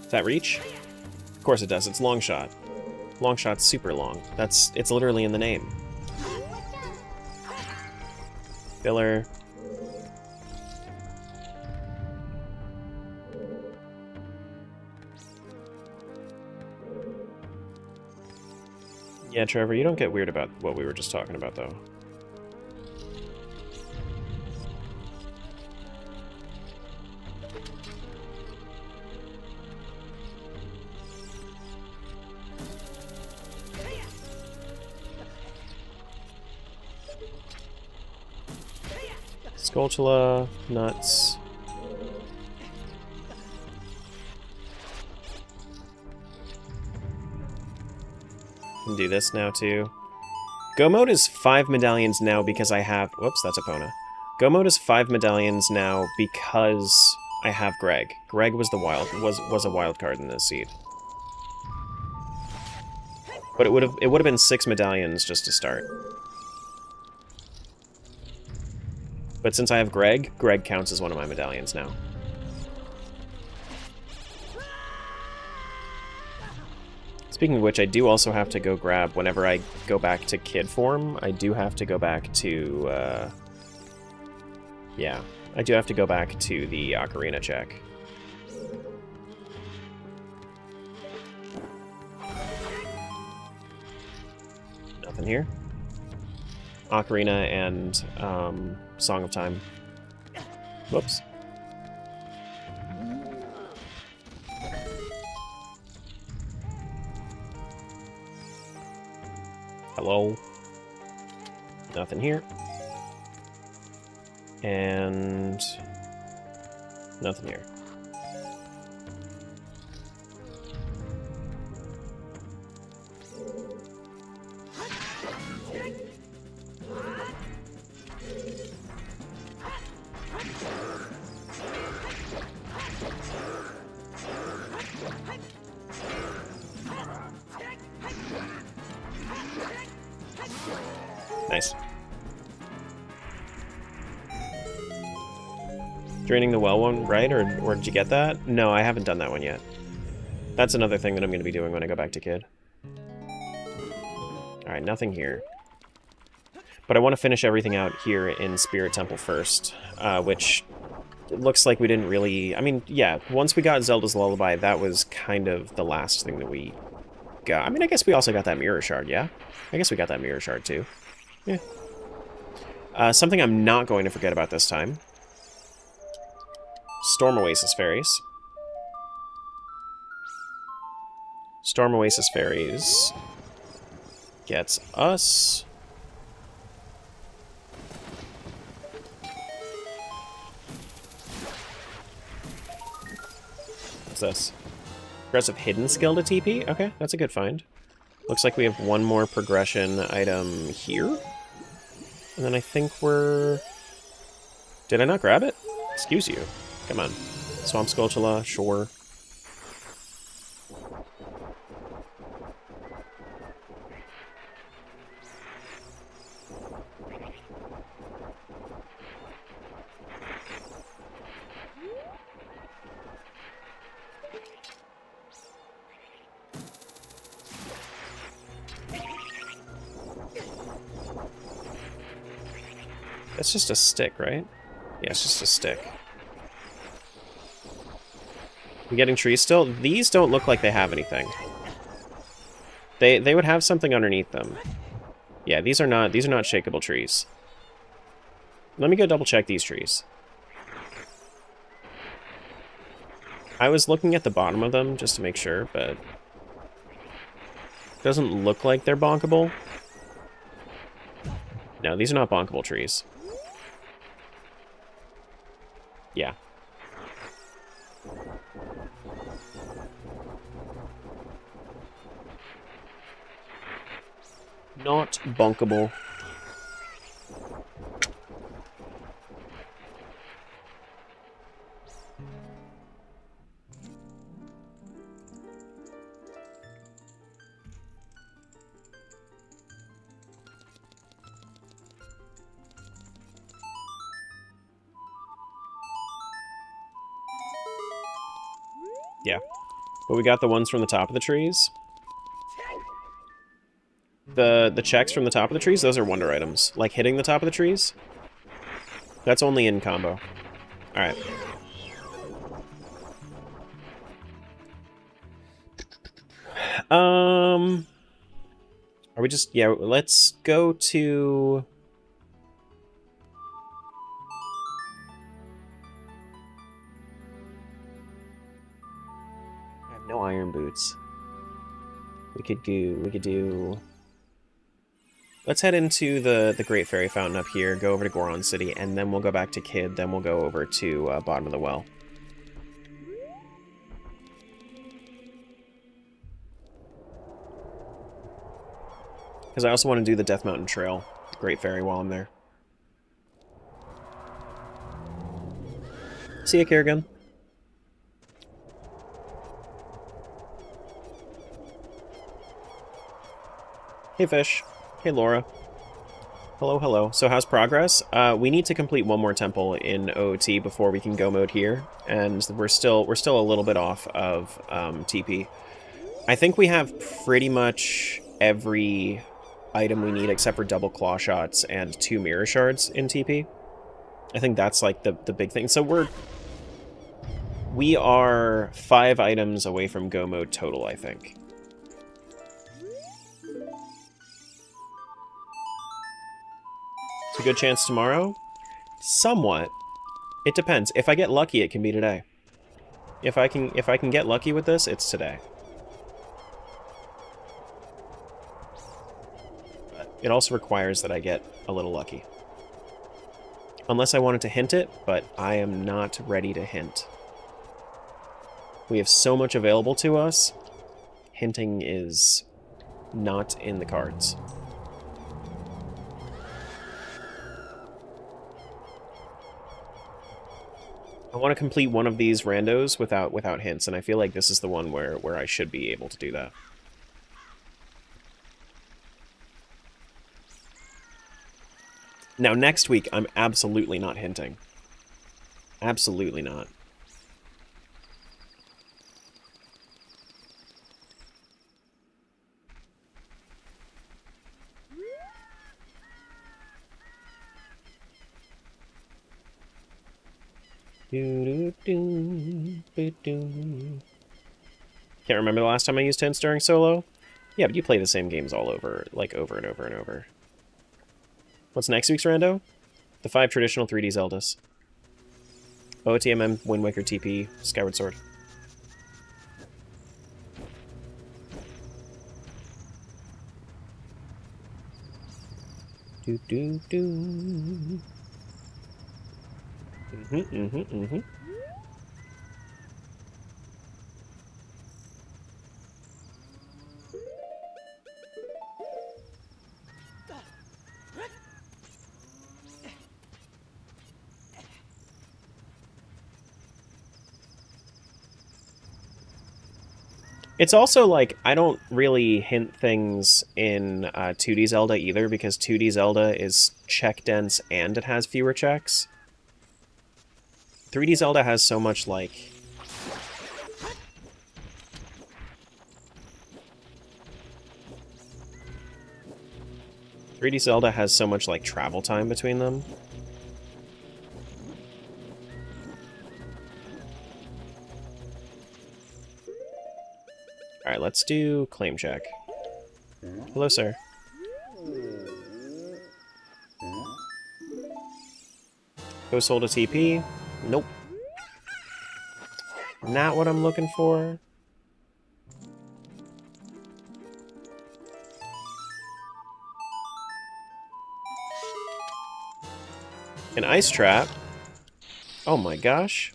A: Does that reach? Of course it does. It's long shot. Long shot's super long. It's literally in the name. Filler. Yeah, Trevor, you don't get weird about what we were just talking about, though. Skulltula, nuts. Can do this now too. Go mode is 5 medallions now because I have. Whoops, that's Epona. Go mode is 5 medallions now because I have Greg. Greg was the was a wild card in this seed. But it would have been 6 medallions just to start. But since I have Greg, Greg counts as one of my medallions now. Speaking of which, I do also have to go grab, whenever I go back to kid form, I do have to go back to, yeah, I do have to go back to the Ocarina check. Nothing here. Ocarina and Song of Time. Whoops. Hello. Nothing here. And nothing here. Nice. Draining the well one, right? Or did you get that? No, I haven't done that one yet. That's another thing that I'm going to be doing when I go back to Kid. Alright, nothing here. But I want to finish everything out here in Spirit Temple first, which it looks like we didn't really... I mean, yeah, once we got Zelda's Lullaby, that was kind of the last thing that we got. I mean, I guess we also got that Mirror Shard, yeah? I guess we got that Mirror Shard, too. Yeah. Something I'm not going to forget about this time. Storm Oasis Fairies. Storm Oasis Fairies gets us... What's this? Aggressive Hidden Skill to TP? Okay, that's a good find. Looks like we have one more progression item here. And then I think we're... Did I not grab it? Excuse you. Come on. Swamp Skulltula, sure. That's just a stick, right? Yeah, it's just a stick. We getting trees still? These don't look like they have anything. They would have something underneath them. Yeah, these are not shakeable trees. Let me go double check these trees. I was looking at the bottom of them just to make sure, but it doesn't look like they're bonkable. No, these are not bonkable trees. Yeah. Not bonkable. Yeah. But we got the ones from the top of the trees. The checks from the top of the trees, those are wonder items. Like hitting the top of the trees. That's only in combo. Alright. Are we just... Yeah, let's go to... I have no iron boots. We could do... Let's head into the Great Fairy Fountain up here, go over to Goron City, and then we'll go back to Kid, then we'll go over to Bottom of the Well. Because I also want to do the Death Mountain Trail, Great Fairy, while I'm there. See ya, Kerrigan. Hey, Fish. Hey, Laura. Hello, hello. So how's progress? We need to complete one more temple in OOT before we can go mode here, and we're still a little bit off of TP. I think we have pretty much every item we need except for double claw shots and 2 mirror shards in TP. I think that's like the big thing. So we are 5 items away from go mode total, I think. It's a good chance tomorrow? Somewhat. It depends. If I get lucky, it can be today. If I can get lucky with this, it's today. But it also requires that I get a little lucky. Unless I wanted to hint it, but I am not ready to hint. We have so much available to us. Hinting is not in the cards. I want to complete one of these randos without hints, and I feel like this is the one where I should be able to do that. Now, next week, I'm absolutely not hinting. Absolutely not. Can't remember the last time I used hints during solo? Yeah, but you play the same games all over, like over and over and over. What's next week's rando? The 5 traditional 3D Zeldas. OTMM, Wind Waker, TP, Skyward Sword. Do do do. It's also like, I don't really hint things in 2D Zelda either, because 2D Zelda is check dense and it has fewer checks. 3D Zelda has so much like... 3D Zelda has so much like travel time between them. Alright, let's do claim check. Hello, sir. Go sold a TP. Nope. Not what I'm looking for. An ice trap. Oh my gosh.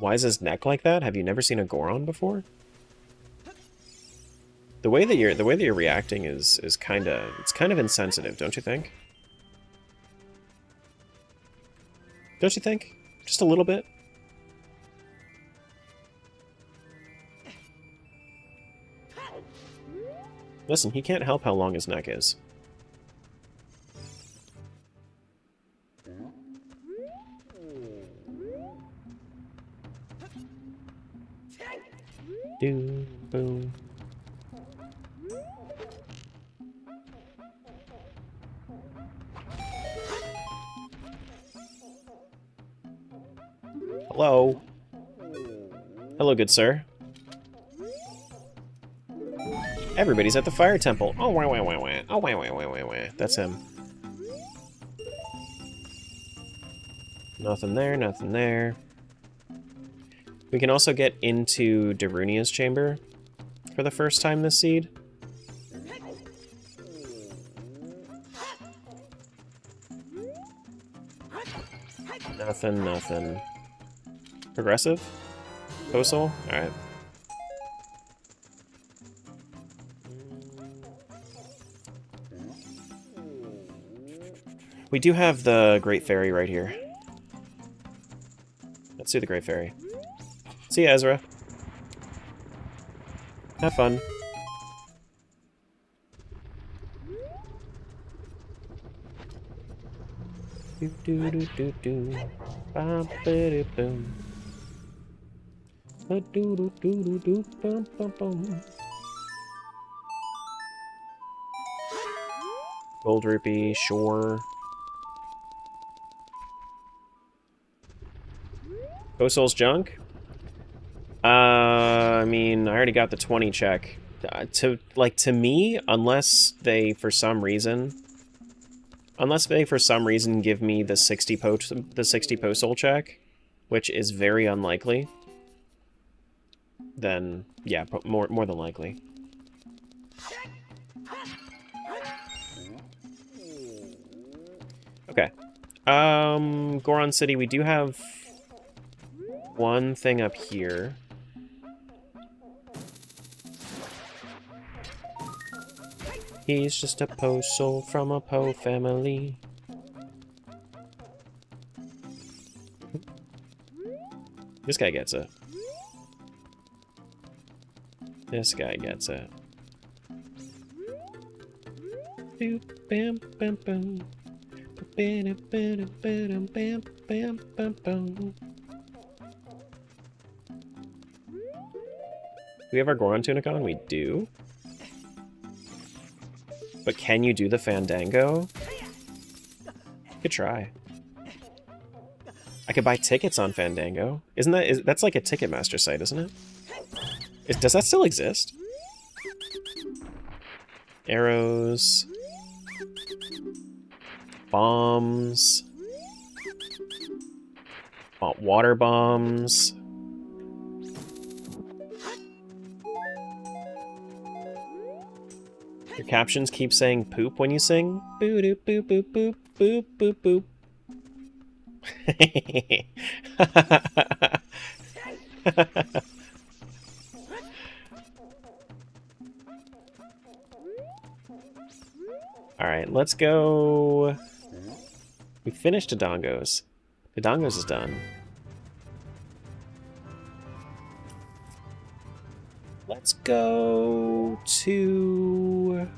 A: Why is his neck like that? Have you never seen a Goron before? The way that you're reacting is kind of insensitive, don't you think? Don't you think? Just a little bit. Listen, he can't help how long his neck is. Do boom. Hello. Hello, good sir. Everybody's at the fire temple. Oh, wah, wah, wah, wah. Oh, wah, wah, wah, wah, wah. That's him. Nothing there, nothing there. We can also get into Darunia's chamber for the first time this seed. Nothing, nothing. Progressive? Postal? Alright. We do have the Great Fairy right here. Let's do the Great Fairy. See ya, Ezra. Have fun. Do do do do do. Bum ba boom. Ba do do do do do bum bum bum. Gold rupee, sure. Ghost Soul's junk? I mean, I already got the 20 check. To me, unless they for some reason give me the 60 post soul check, which is very unlikely, then yeah, more than likely. Okay. Goron City, we do have one thing up here. He's just a post soul from a Poe family. This guy gets it. This guy gets it. Bam bam bam. Bam bam bam bam bam bam bam. Do we have our Goron tunic on? We do. But can you do the Fandango? Could try. I could buy tickets on Fandango. That's like a Ticketmaster site, isn't it? Does that still exist? Arrows. Bombs. Water bombs. Your captions keep saying poop when you sing. Boo doop boop boop boop boop boop boop. Alright, let's go. We finished Dodongos. Dodongos is done. Let's go to...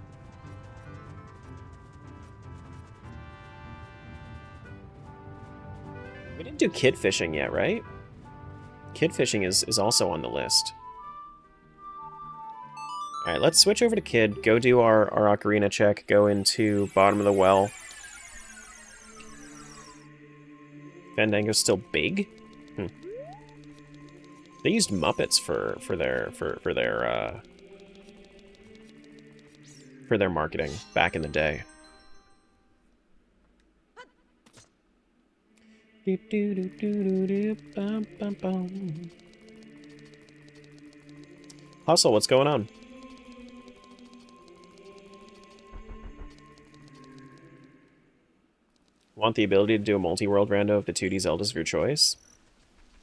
A: We didn't do kid fishing yet, right? Kid fishing is also on the list. Alright, let's switch over to kid, go do our ocarina check, go into bottom of the well. Fandango's still big? They used Muppets for their marketing back in the day. Hustle, what's going on? Want the ability to do a multi-world rando of the 2D Zeldas of your choice?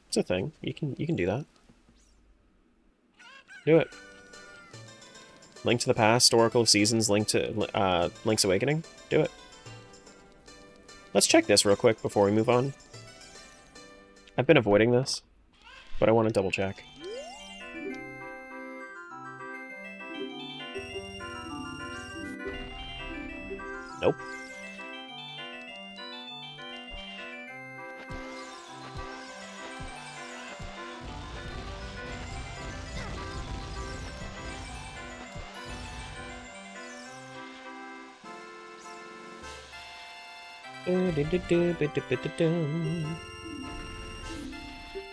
A: It's a thing. You can do that. Do it. Link to the Past, Oracle of Seasons, Link to Link's Awakening. Do it. Let's check this real quick before we move on. I've been avoiding this, but I want to double check. Nope.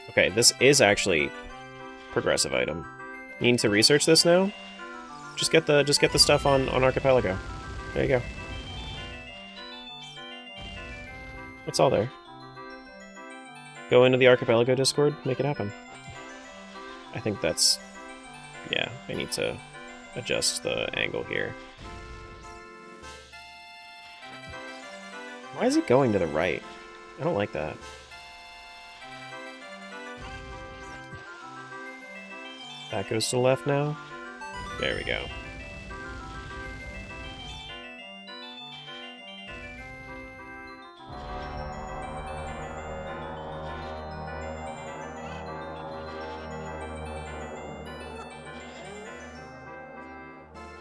A: Okay, this is actually progressive item. You need to research this now? Just get the stuff on Archipelago. There you go. It's all there. Go into the Archipelago Discord, make it happen. I think that's... yeah, I need to adjust the angle here. Why is it going to the right? I don't like that. That goes to the left now. There we go.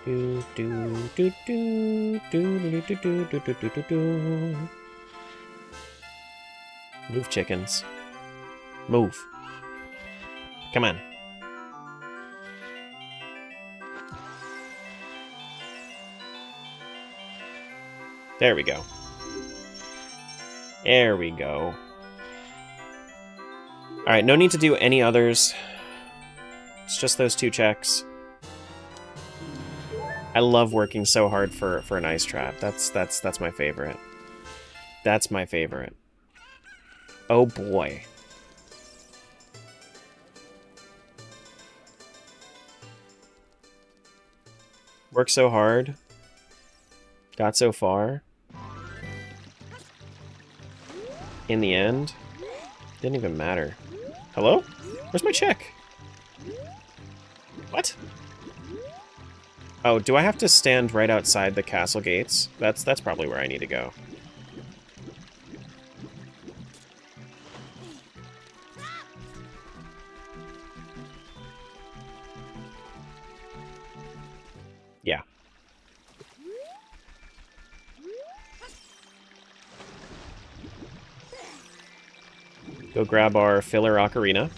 A: Do do do do do do do do do do do do. Move, chickens. Move. Come on. There we go. There we go. Alright, no need to do any others. It's just those two checks. I love working so hard for an ice trap. That's my favorite. That's my favorite. Oh boy. Worked so hard. Got so far. In the end, didn't even matter. Hello? Where's my check? What? Oh, do I have to stand right outside the castle gates? That's probably where I need to go. Yeah. Go grab our filler ocarina.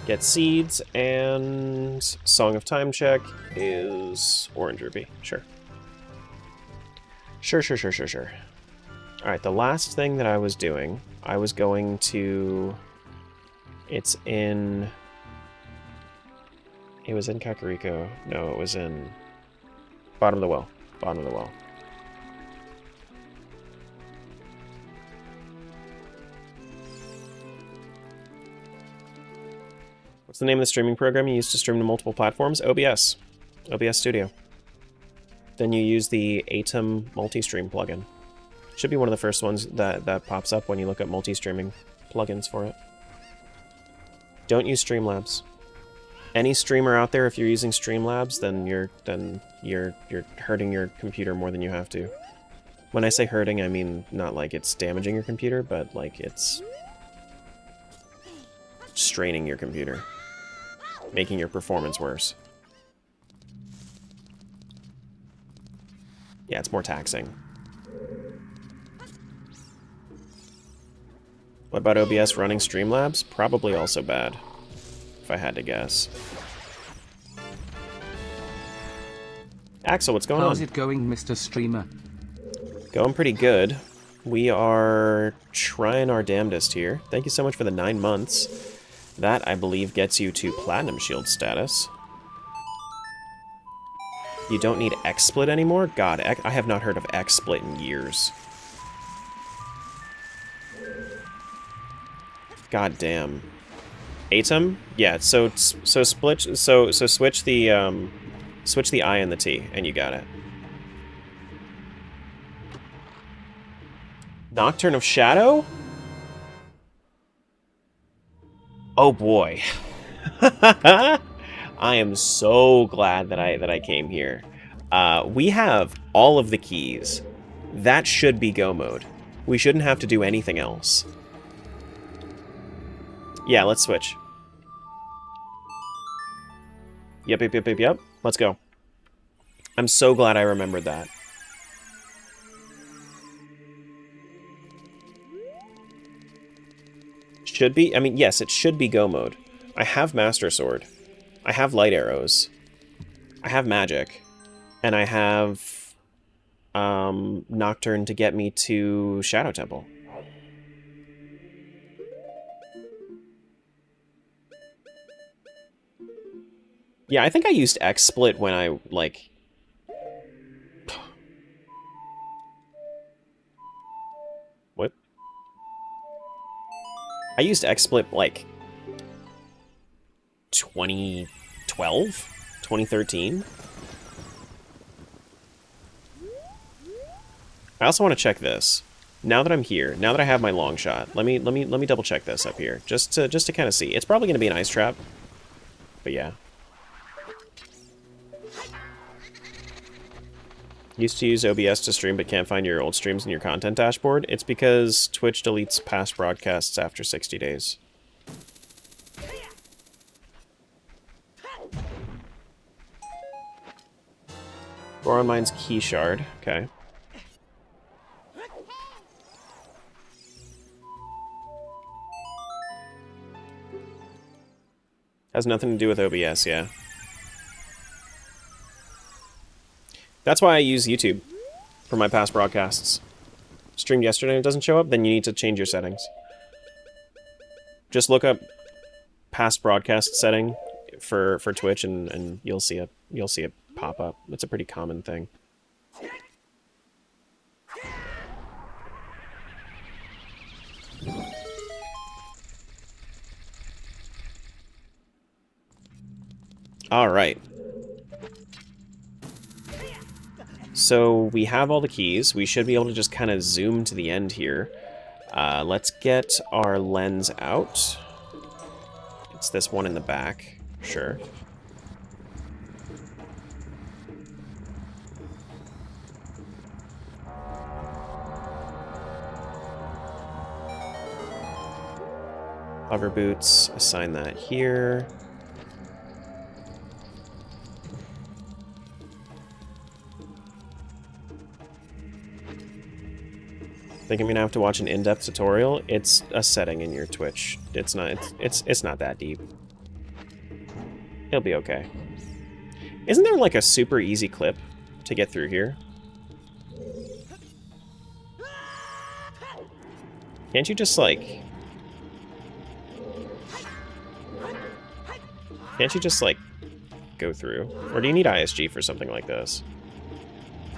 A: Get seeds, and Song of Time check is orange rupee. Sure. Sure. Alright, the last thing that I was doing, I was going to... It's in... It was in Kakariko. No, it was in... Bottom of the well. Bottom of the well. What's the name of the streaming program you use to stream to multiple platforms? OBS. OBS Studio. Then you use the Atom multi-stream plugin. Should be one of the first ones that pops up when you look at multi-streaming plugins for it. Don't use Streamlabs. Any streamer out there, if you're using Streamlabs, then you're hurting your computer more than you have to. When I say hurting, I mean not like it's damaging your computer, but like it's straining your computer, making your performance worse. Yeah, it's more taxing. What about OBS running Streamlabs? Probably also bad, if I had to guess. Axel, what's going on?
I: How's it going, Mr. Streamer?
A: Going pretty good. We are trying our damnedest here. Thank you so much for the 9 months. That, I believe, gets you to Platinum Shield status. You don't need XSplit anymore? God, I have not heard of XSplit in years. God damn. Atom? Yeah, so switch the I and the T, and you got it. Nocturne of Shadow? Oh boy. I am so glad that I came here. We have all of the keys. That should be go mode. We shouldn't have to do anything else. Yeah, let's switch. Yep. Let's go. I'm so glad I remembered that. Should be? I mean, yes, it should be go mode. I have Master Sword. I have light arrows. I have magic. And I have Nocturne to get me to Shadow Temple. Yeah, I think I used XSplit when I, like... What? I used XSplit, like... 2012? 2013? I also want to check this. Now that I'm here, now that I have my long shot, let me double check this up here, just to kind of see. It's probably going to be an ice trap, but yeah. Used to use OBS to stream, but can't find your old streams in your content dashboard. It's because Twitch deletes past broadcasts after 60 days. Boron Mine's Key Shard. Okay. Has nothing to do with OBS, yeah. That's why I use YouTube for my past broadcasts. Streamed yesterday and it doesn't show up, then you need to change your settings. Just look up past broadcast setting for Twitch and you'll see it pop up. It's a pretty common thing. All right. So we have all the keys. We should be able to just kind of zoom to the end here. Let's get our lens out. It's this one in the back. Sure. Hover boots, assign that here. Think I'm gonna have to watch an in-depth tutorial? It's a setting in your Twitch. It's not that deep. It'll be okay. Isn't there like a super easy clip to get through here? Can't you just like... Can't you just like go through? Or do you need ISG for something like this?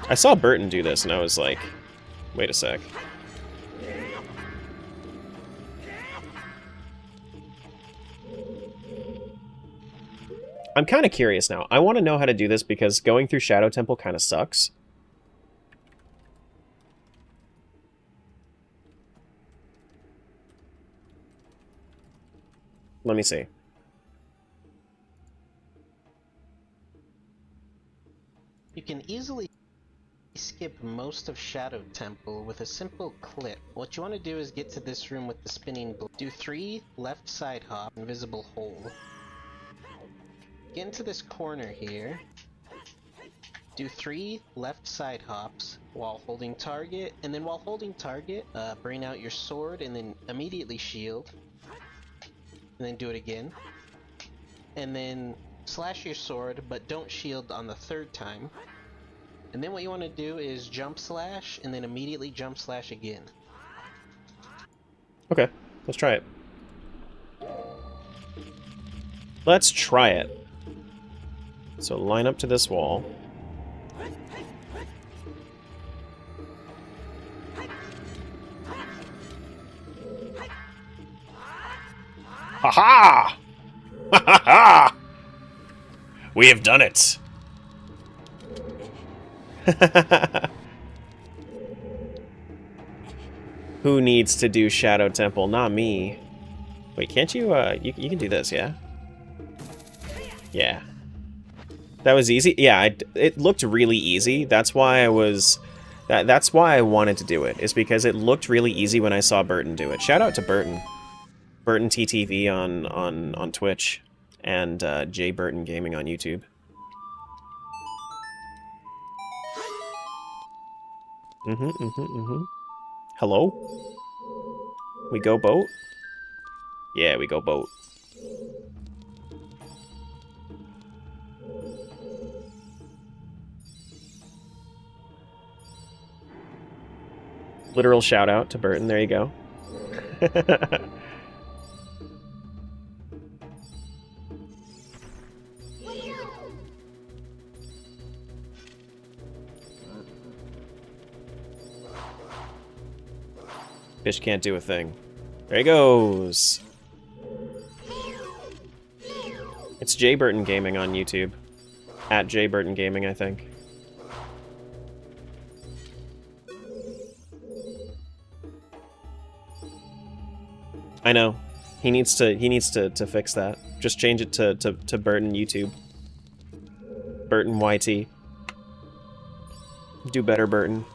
A: I saw Burton do this and I was like, wait a sec. I'm kind of curious now. I want to know how to do this because going through Shadow Temple kind of sucks. Let me see.
J: You can easily skip most of Shadow Temple with a simple clip. What you want to do is get to this room with the spinning blade. Do 3 left side hop, invisible hole. Get into this corner here. Do 3 left side hops while holding target, and then while holding target, bring out your sword and then immediately shield. And then do it again. And then slash your sword, but don't shield on the 3rd time. And then what you want to do is jump slash, and then immediately jump slash again.
A: Okay, let's try it. Let's try it. So line up to this wall. Ha-ha! Ha-ha-ha! We have done it! Who needs to do Shadow Temple? Not me. Wait, can't you, you can do this, yeah? Yeah. That was easy? Yeah, it looked really easy. That's why I was... That's why I wanted to do it, is because it looked really easy when I saw Burton do it. Shout out to Burton. Burton TTV on Twitch, and J Burton Gaming on YouTube. Hello? We go boat? Yeah, we go boat. Literal shout out to Burton, there you go. Fish can't do a thing. There he goes. It's J Burton Gaming on YouTube. At J Burton Gaming, I think. I know. He needs to fix that. Just change it to Burton YouTube. Burton YT. Do better, Burton.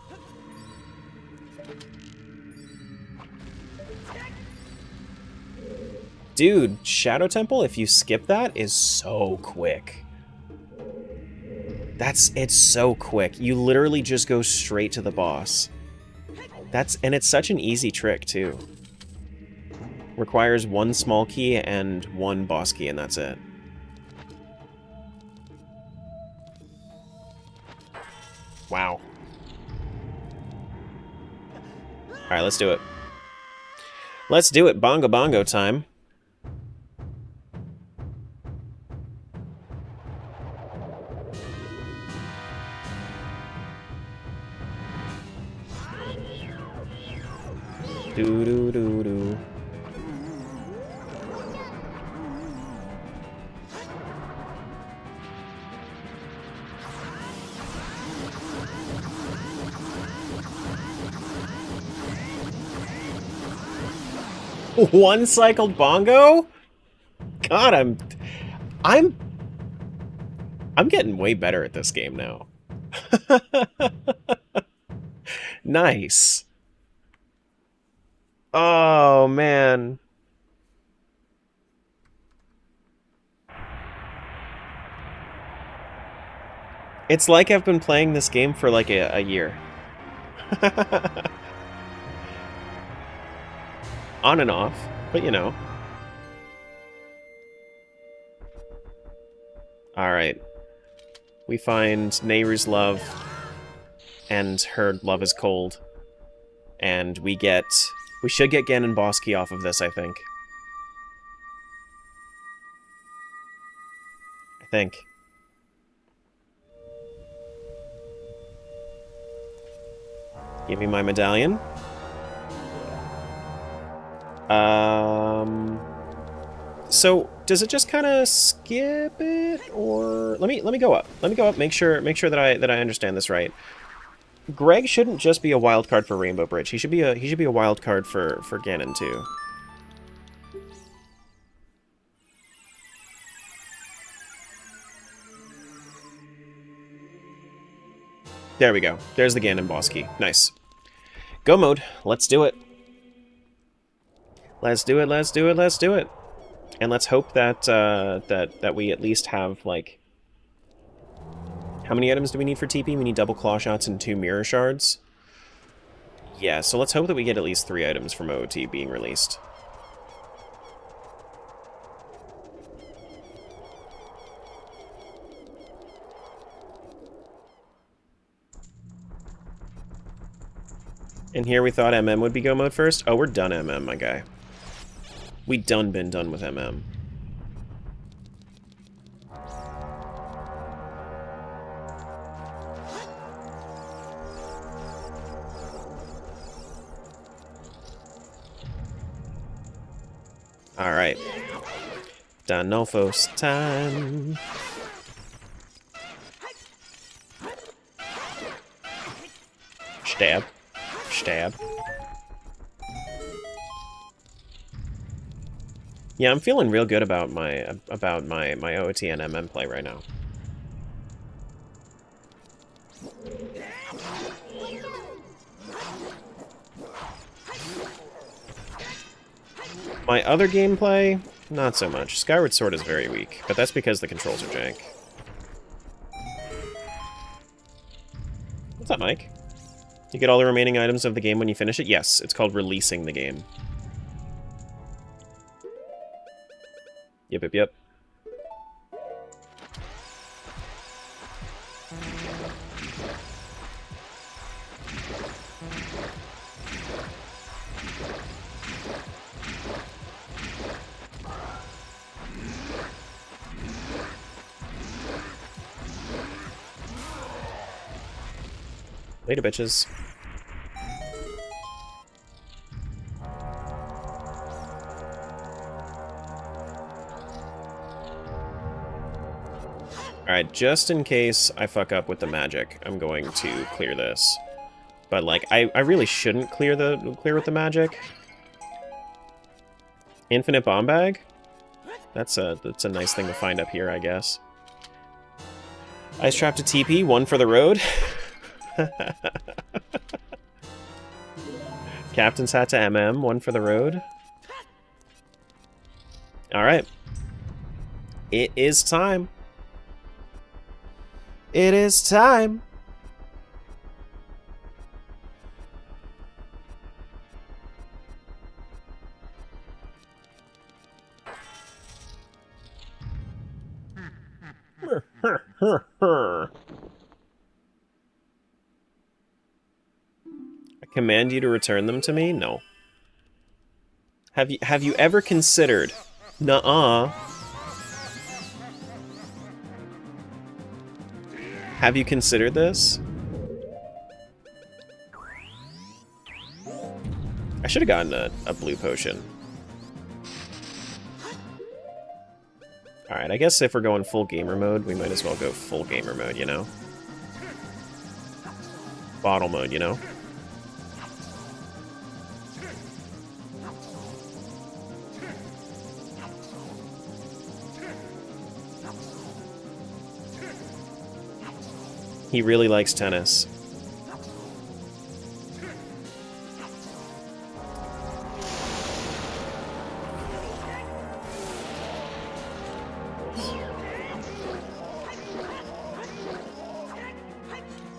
A: Dude, Shadow Temple, if you skip that, is so quick. It's so quick. You literally just go straight to the boss. And it's such an easy trick, too. Requires 1 small key and 1 boss key, and that's it. Wow. Alright, let's do it. Let's do it. Bongo bongo time. Do do do do. One cycled bongo? God, I'm getting way better at this game now. Nice. Oh, man. It's like I've been playing this game for like a year. On and off, but you know. Alright. We find Nehru's love, and her love is cold. And we should get Ganon Bosky off of this, I think. Give me my medallion. So does it just kind of skip it, or let me go up. Let me go up. Make sure that I understand this right. Greg shouldn't just be a wild card for Rainbow Bridge. He should be a wild card for Ganon too. There we go. There's the Ganon boss key. Nice. Go mode. Let's do it. Let's do it, let's do it, let's do it. And let's hope that, that we at least have, like... How many items do we need for TP? We need double claw shots and 2 mirror shards. Yeah, so let's hope that we get at least 3 items from OOT being released. And here we thought MM would be go mode first. Oh, we're done MM, my guy. We been done with MM. Alright. Danolfos time. Stab. Stab. Yeah, I'm feeling real good about my OOT and MM play right now. My other gameplay, not so much. Skyward Sword is very weak, but that's because the controls are jank. What's up, Mike? You get all the remaining items of the game when you finish it? Yes, it's called releasing the game. Yep, yep, yep. Later, bitches. Alright, just in case I fuck up with the magic, I'm going to clear this. But, like, I really shouldn't clear with the magic. Infinite bomb bag? That's a nice thing to find up here, I guess. Ice trap to TP, 1 for the road. Captain's hat to MM, 1 for the road. Alright. It is time. It is time. I command you to return them to me? No. Have you ever considered? Nuh-uh. Have you considered this? I should have gotten a blue potion. Alright, I guess if we're going full gamer mode, we might as well go full gamer mode, you know? Bottle mode, you know? He really likes tennis.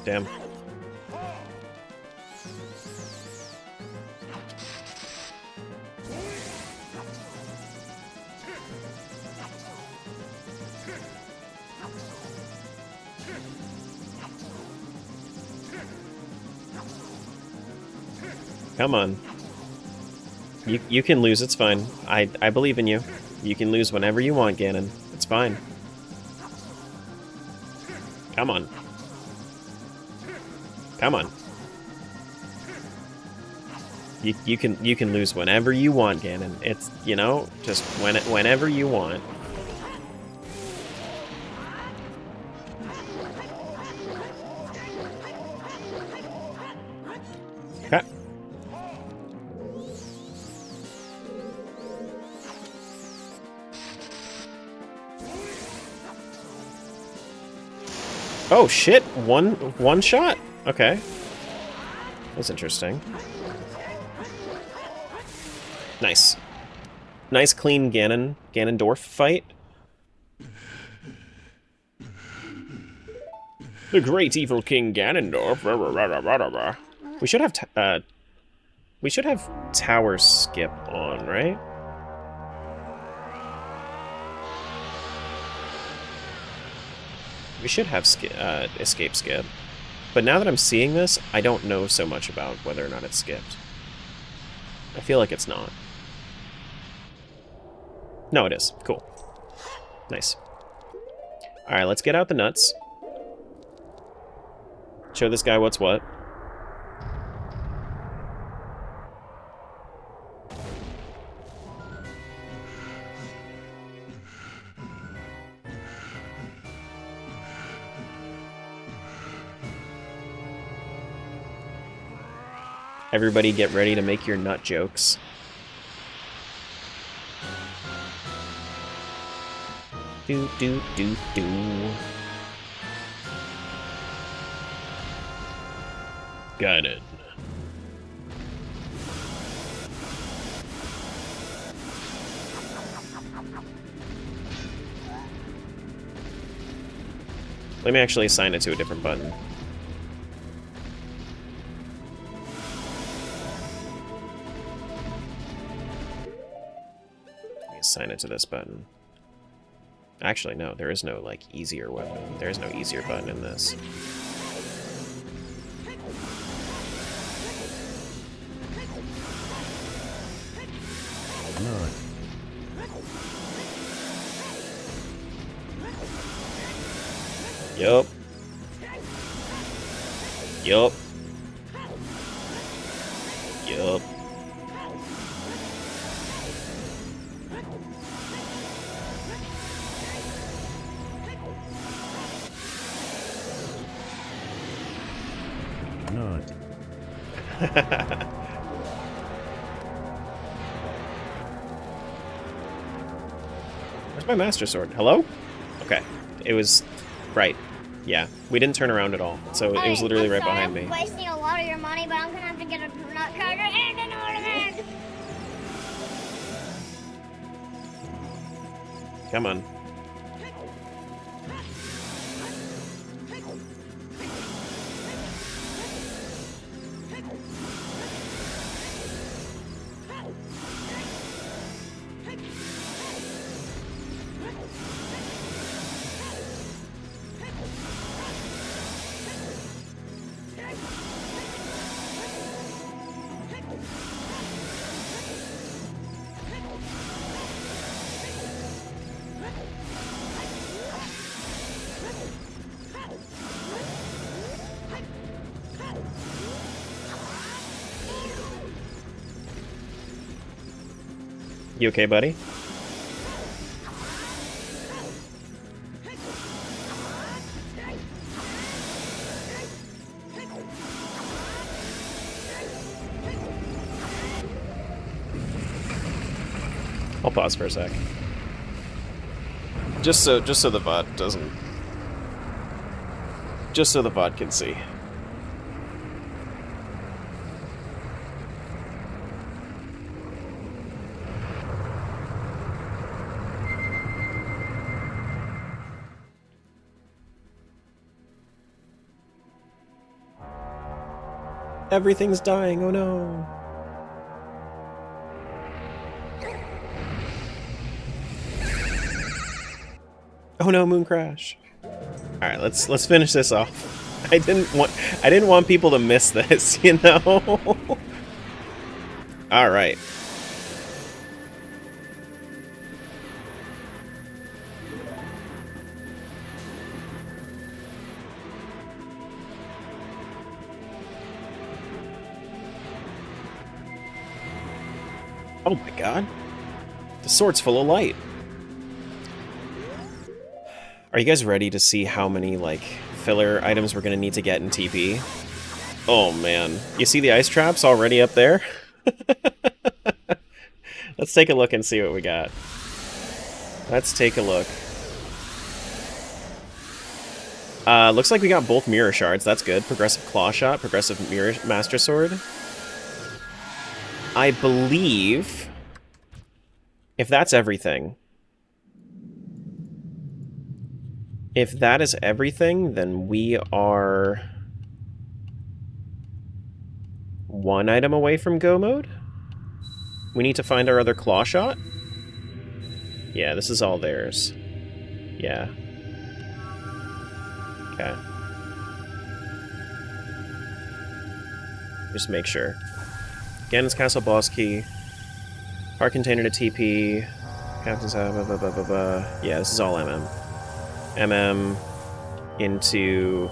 A: Damn. Come on. You can lose, it's fine. I believe in you. You can lose whenever you want, Ganon. It's fine. Come on. Come on. You can lose whenever you want, Ganon. It's, you know, just whenever you want. Okay. Oh shit, one shot? Okay. That's interesting. Nice. Nice clean Ganondorf fight. The great evil King Ganondorf. We should have tower skip on, right? We should have escape skip. But now that I'm seeing this, I don't know so much about whether or not it's skipped. I feel like it's not. No, it is. Cool. Nice. Alright, let's get out the nuts. Show this guy what's what. Everybody get ready to make your nut jokes. Do, do, do, do. Got it. Let me actually assign it to a different button. Assign it to this button. Actually, no, there is no, like, easier weapon. There is no easier button in this.
I: No.
A: Yup. Yup. Yup.
I: Not.
A: Where's my Master Sword? Hello? Okay. It was... right. Yeah. We didn't turn around at all. So it was literally right behind me.
K: I'm wasting a lot of your money, but I'm gonna have to get a nutcracker and an ornament!
A: Come on. You okay, buddy? I'll pause for a sec. Just so the VOD doesn't... Just so the VOD can see. Everything's dying, oh no. Oh no, moon crash. Alright, let's finish this off. I didn't want people to miss this, you know? Alright. Oh my god. The sword's full of light. Are you guys ready to see how many, like, filler items we're gonna need to get in TP? Oh man. You see the ice traps already up there? Let's take a look and see what we got. Let's take a look. Looks like we got both mirror shards. That's good. Progressive claw shot, progressive mirror master sword. I believe, if that's everything, then we are one item away from go mode. We need to find our other claw shot. Yeah, this is all theirs. Yeah. Okay. Just make sure. Ganon's Castle boss key. Park container to TP. Captain's blah, blah, blah, blah, blah. Yeah, this is all MM. MM into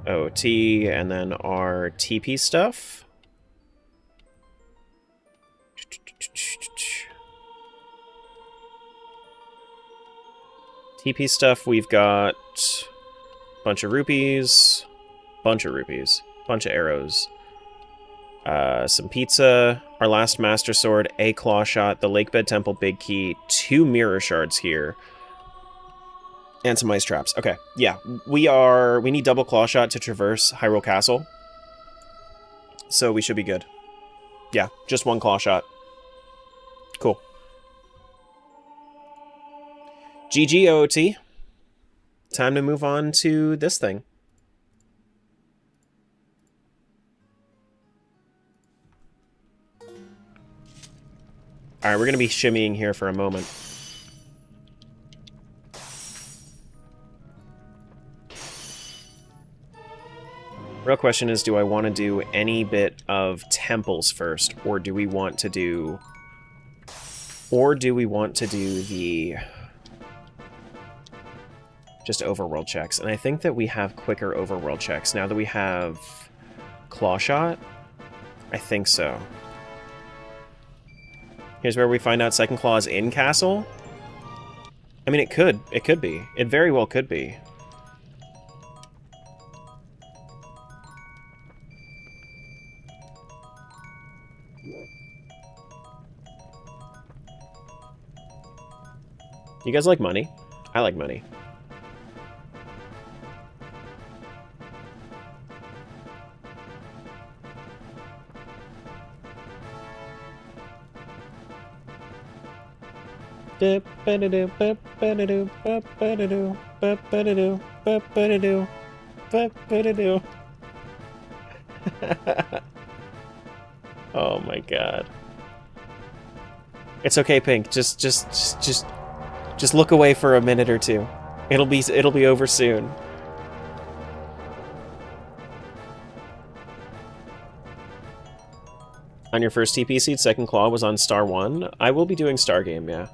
A: OT, and then our TP stuff. TP stuff, we've got a bunch of rupees, bunch of arrows, some pizza, our last master sword, a claw shot, the Lakebed Temple big key, 2 mirror shards here, and some ice traps. Okay, yeah, we need double claw shot to traverse Hyrule Castle, so we should be good. Yeah, just 1 claw shot. Cool. GG OOT. Time to move on to this thing. Alright, we're going to be shimmying here for a moment. Real question is, do I want to do any bit of temples first, or do we want to do... the... just overworld checks? And I think that we have quicker overworld checks now that we have claw shot. I think so. Here's where we find out second claw is in castle. I mean, it could be. It very well could be. You guys like money? I like money. Oh my god. It's okay, Pink. Just look away for a minute or two. It'll be over soon. On your first TP seed, second claw was on Star 1. I will be doing Star Game, yeah.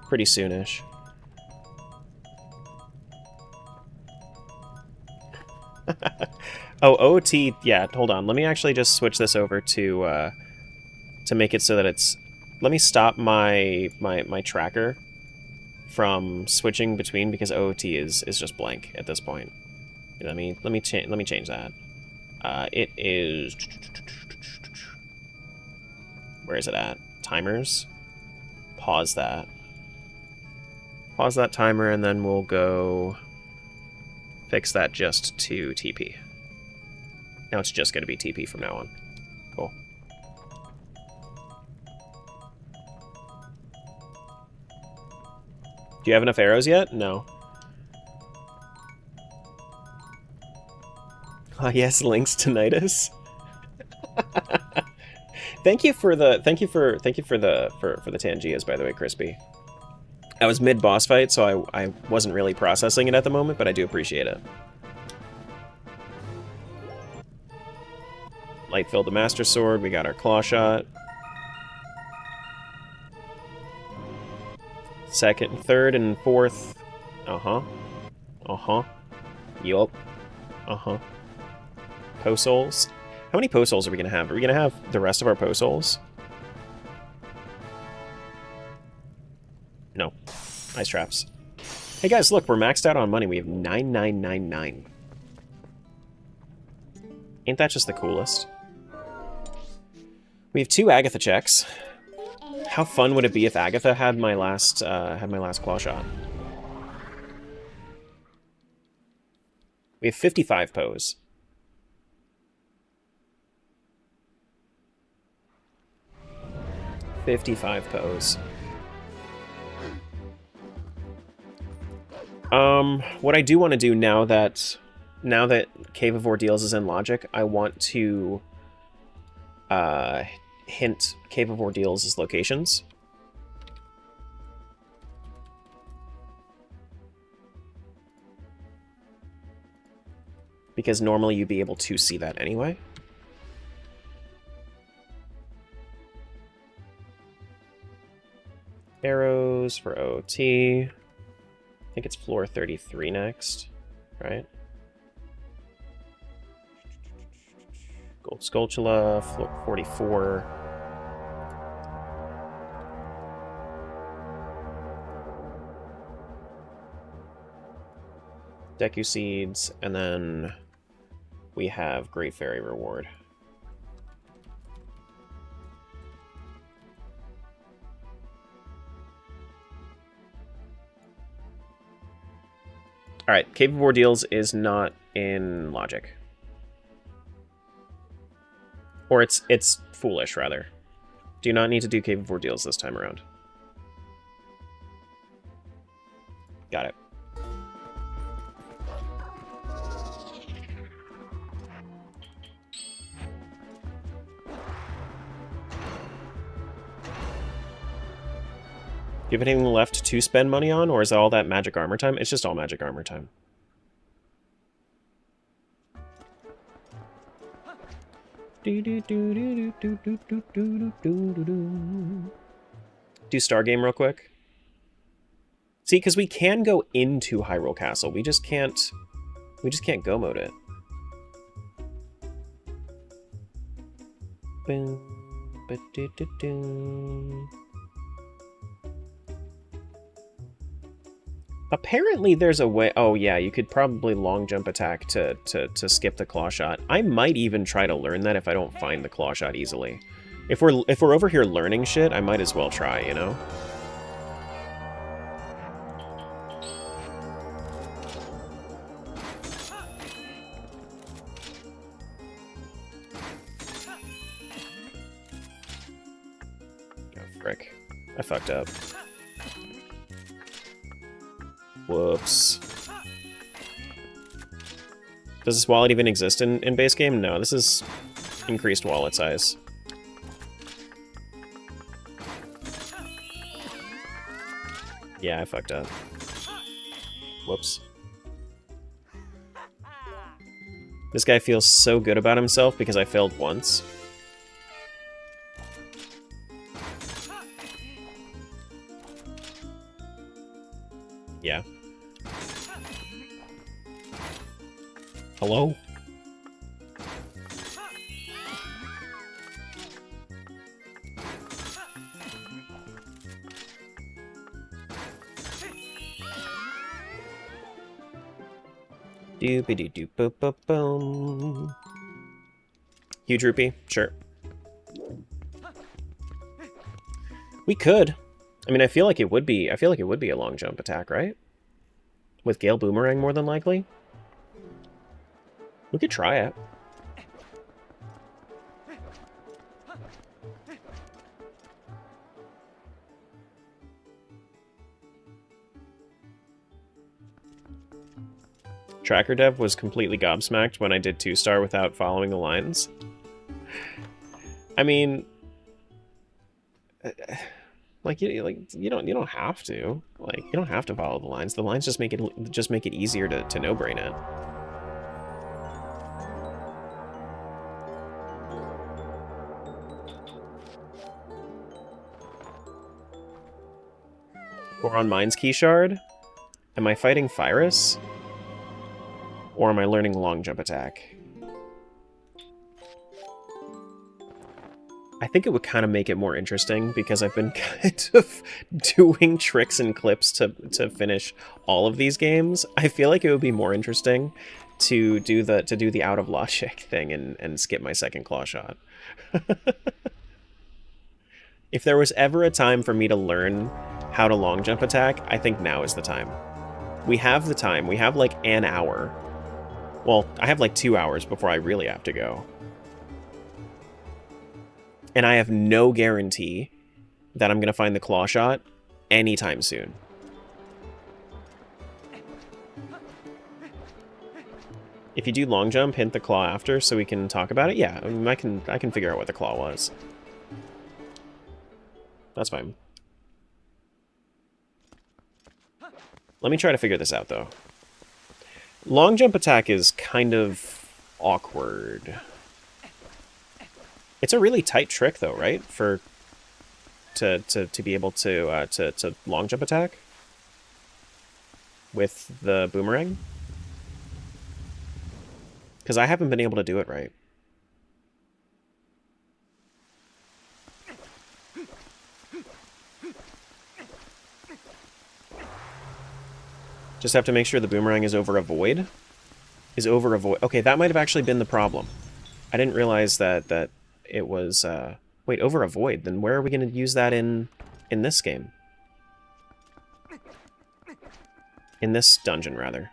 A: Pretty soonish. Oh, OT, yeah, hold on. Let me actually just switch this over to make it so that it's... Let me stop my tracker from switching between, because OOT is just blank at this point. Let me change that. It is... Where is it at? Timers? Pause that. Pause that timer, and then we'll go fix that just to TP. Now it's just going to be TP from now on. Cool. Do you have enough arrows yet? No. Ah, yes, Link's tinnitus. Thank you for the Tangias, by the way, Crispy. I was mid boss fight, so I wasn't really processing it at the moment, but I do appreciate it. Light filled the Master Sword. We got our claw shot. Second, third, and fourth. Uh-huh. Uh-huh. Yup. Uh-huh. Po-souls. How many Po-souls are we going to have? Are we going to have the rest of our Po-souls? No. Ice traps. Hey guys, look, we're maxed out on money. We have 9999. Ain't that just the coolest? We have 2 Agatha checks. How fun would it be if Agatha had my last claw shot? We have 55 pose. What I do want to do now that Cave of Ordeals is in Logic, I want to hint Cave of Ordeals' locations. Because normally you'd be able to see that anyway. Arrows for OT. I think it's floor 33 next, right? Gold Sculptula, floor 44. Deku Seeds, and then we have Great Fairy Reward. Alright, Cave of Ordeals is not in Logic. Or it's foolish, rather. Do not need to do Cave of Ordeals this time around. Got it. Do you have anything left to spend money on, or is all that magic armor time? It's just all magic armor time. Do Star Game real quick. See, because we can go into Hyrule Castle, we just can't go mode it. Apparently there's a way... Oh yeah, you could probably long jump attack to skip the claw shot. I might even try to learn that if I don't find the claw shot easily. If we're over here learning shit, I might as well try, you know? Oh, frick. I fucked up. Whoops. Does this wallet even exist in base game? No, this is increased wallet size. Yeah, I fucked up. Whoops. This guy feels so good about himself because I failed once. Yeah. Hello? Doopity-doop-boop-boom. Huge rupee? Sure. We could. I mean, I feel like it would be a long jump attack, right? With Gale Boomerang more than likely. We could try it. Tracker Dev was completely gobsmacked when I did 2-star without following the lines. I mean, like you don't have to. Like, you don't have to follow the lines. The lines just make it easier to no-brain it. Goron Mines Key Shard? Am I fighting Pyrus? Or am I learning long jump attack? I think it would kind of make it more interesting because I've been kind of doing tricks and clips to finish all of these games. I feel like it would be more interesting to do the out of logic thing and skip my second claw shot. If there was ever a time for me to learn how to long jump attack, I think now is the time. We have the time. We have like an hour. Well, I have like 2 hours before I really have to go. And I have no guarantee that I'm going to find the claw shot anytime soon. If you do long jump, hint the claw after so we can talk about it. Yeah, I mean, I can figure out what the claw was. That's fine. Let me try to figure this out, though. Long jump attack is kind of awkward. It's a really tight trick, though, right? To be able to long jump attack with the boomerang. Because I haven't been able to do it right. Just have to make sure the boomerang is over a void. Okay, that might have actually been the problem. I didn't realize that it was... wait, over a void. Then where are we going to use that in this game? In this dungeon, rather.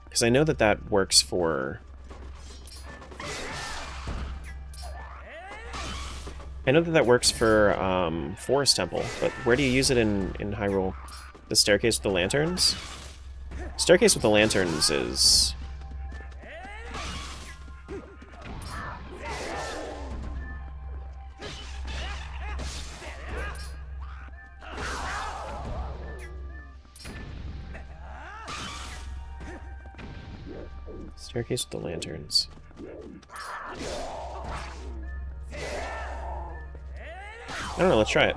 A: Because I know that works for... I know that works for Forest Temple, but where do you use it in Hyrule? The Staircase with the Lanterns? Staircase with the Lanterns is... Staircase with the Lanterns. I don't know, let's try it.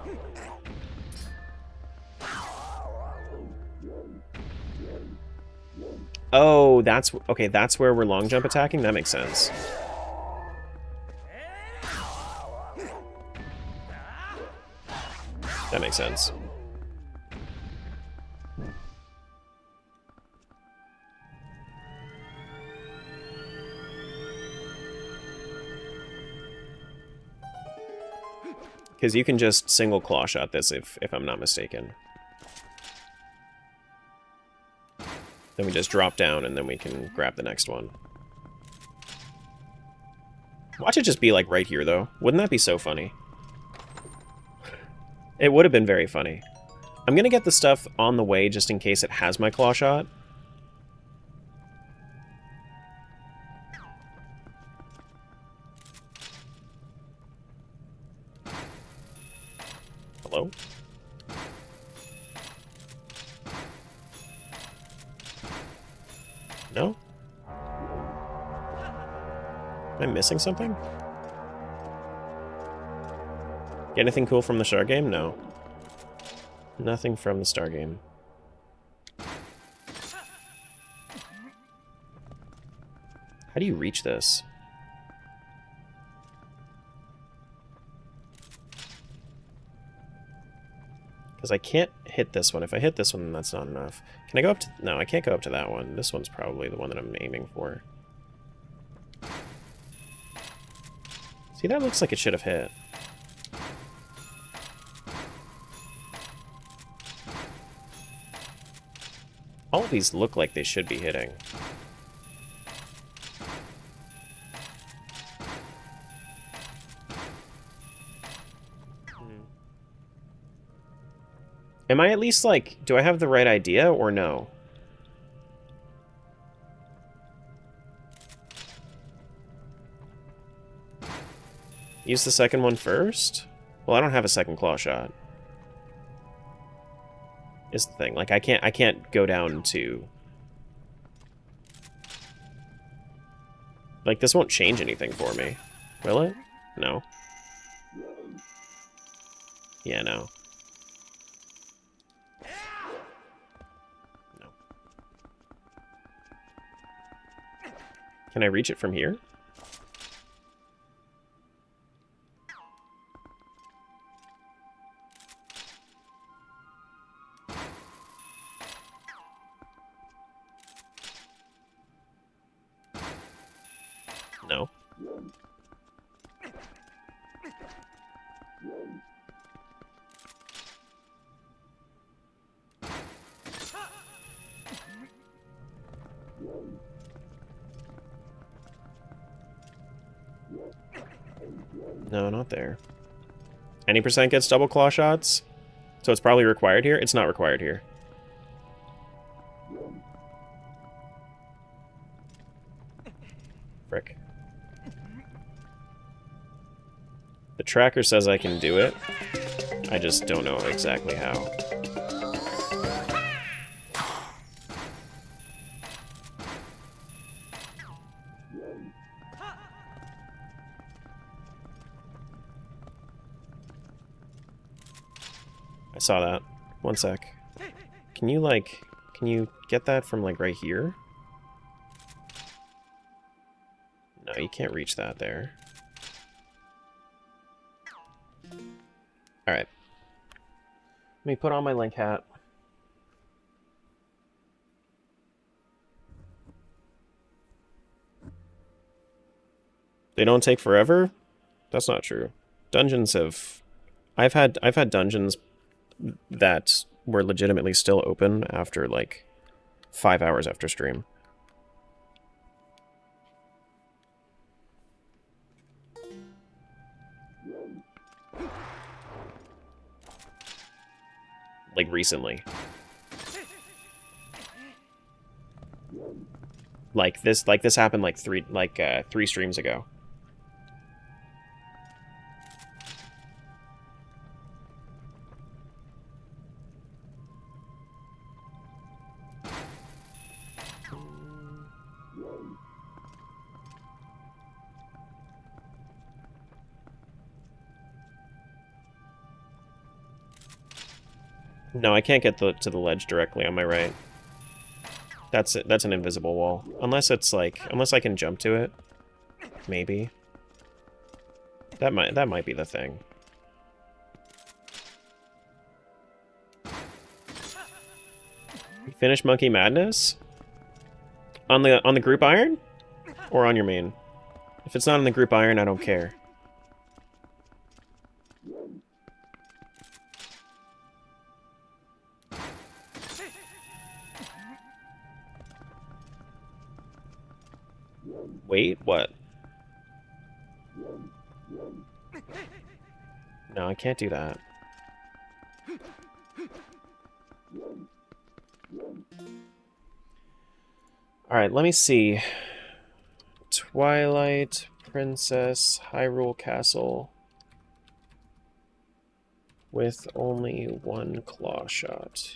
A: Oh, that's... Okay, that's where we're long jump attacking? That makes sense. That makes sense. Because you can just single claw shot this if I'm not mistaken. Then we just drop down and then we can grab the next one. Watch it just be like right here though. Wouldn't that be so funny? It would have been very funny. I'm gonna get the stuff on the way just in case it has my claw shot. Hello? No? Am I missing something? Get anything cool from the Star game? No. Nothing from the Star game. How do you reach this? Because I can't hit this one. If I hit this one, then that's not enough. Can I go up to... No, I can't go up to that one. This one's probably the one that I'm aiming for. See, that looks like it should have hit. All of these look like they should be hitting. Am I at least, like, do I have the right idea, or no? Use the second one first? Well, I don't have a second claw shot. Is the thing. Like, I can't go down to... Like, this won't change anything for me. Will it? No. Yeah, no. Can I reach it from here? No. No, not there. Any percent gets double claw shots? So it's probably required here? It's not required here. Frick. The tracker says I can do it. I just don't know exactly how. I saw that. One sec. Can you, like... Can you get that from, like, right here? No, you can't reach that there. Alright. Let me put on my Link hat. They don't take forever? That's not true. Dungeons have... I've had dungeons that were legitimately still open after, like, 5 hours after stream. Like, recently. Like this happened like three streams ago. No, I can't get to the ledge directly on my right. That's an invisible wall. Unless it's like, unless I can jump to it. Maybe. That might be the thing. Finish Monkey Madness? On the group iron? Or on your main? If it's not on the group iron, I don't care. Wait, what? No, I can't do that. Alright, let me see. Twilight Princess Hyrule Castle with only one claw shot.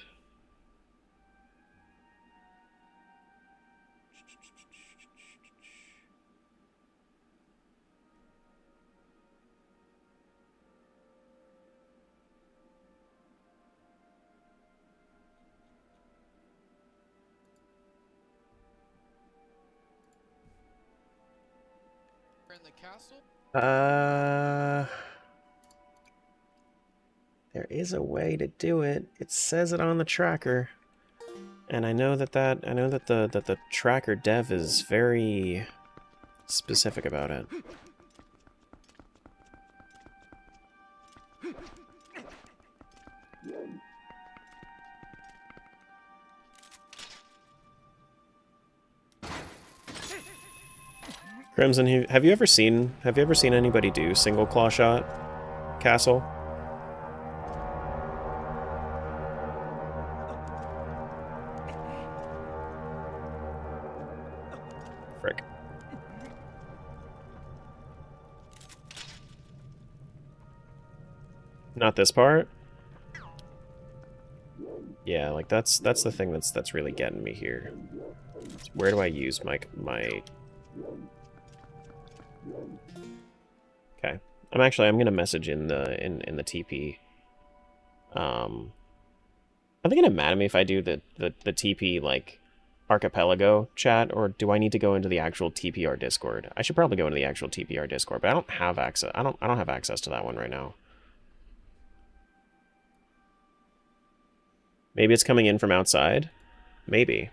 A: There is a way to do it. It says it on the tracker, and I know that the tracker dev is very specific about it. Crimson, have you ever seen anybody do single claw shot castle? Frick. Not this part? Yeah, like that's the thing that's really getting me here. Where do I use my Okay, I'm gonna message in the TP. Are they gonna mad at me if I do the TP like archipelago chat, or do I need to go into the actual TPR Discord? I should probably go into the actual TPR Discord, but I don't have access. I don't have access to that one right now. Maybe it's coming in from outside. Maybe.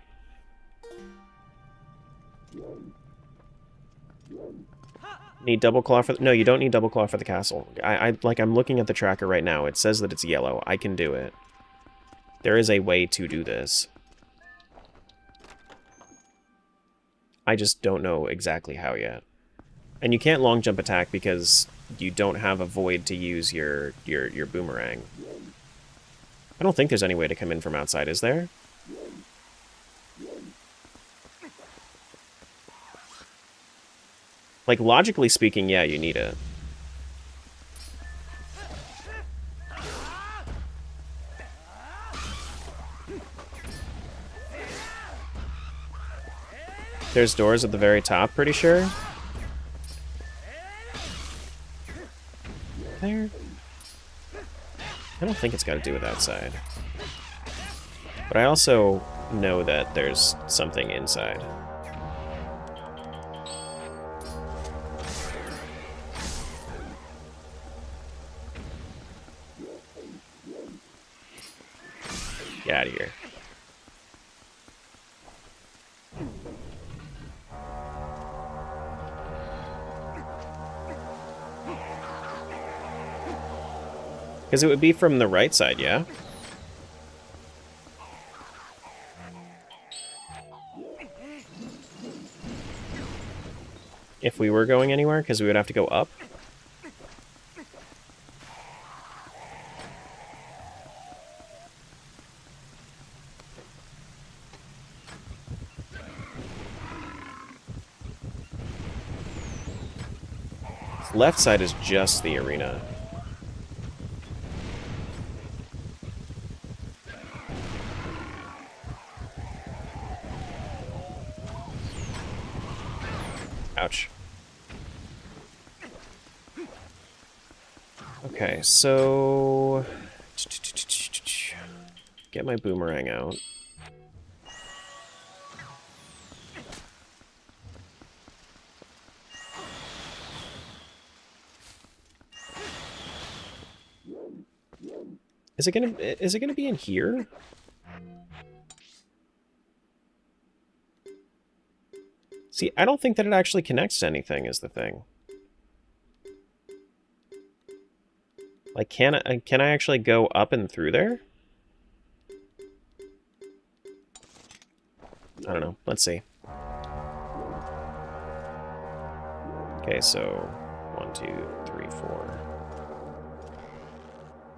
A: Need double claw for... No, you don't need double claw for the castle. I'm looking at the tracker right now. It says that it's yellow. I can do it. There is a way to do this. I just don't know exactly how yet. And you can't long jump attack because you don't have a void to use your boomerang. I don't think there's any way to come in from outside, is there? Like, logically speaking, yeah, you need it. There's doors at the very top, pretty sure. There? I don't think it's got to do with outside. But I also know that there's something inside. Get out of here. Because it would be from the right side, yeah? If we were going anywhere, because we would have to go up. Left side is just the arena. Ouch. Okay, so... Get my boomerang out. Is it gonna be in here? See, I don't think that it actually connects to anything, is the thing. Like, can I actually go up and through there? I don't know. Let's see. Okay, so 1, 2, 3, 4.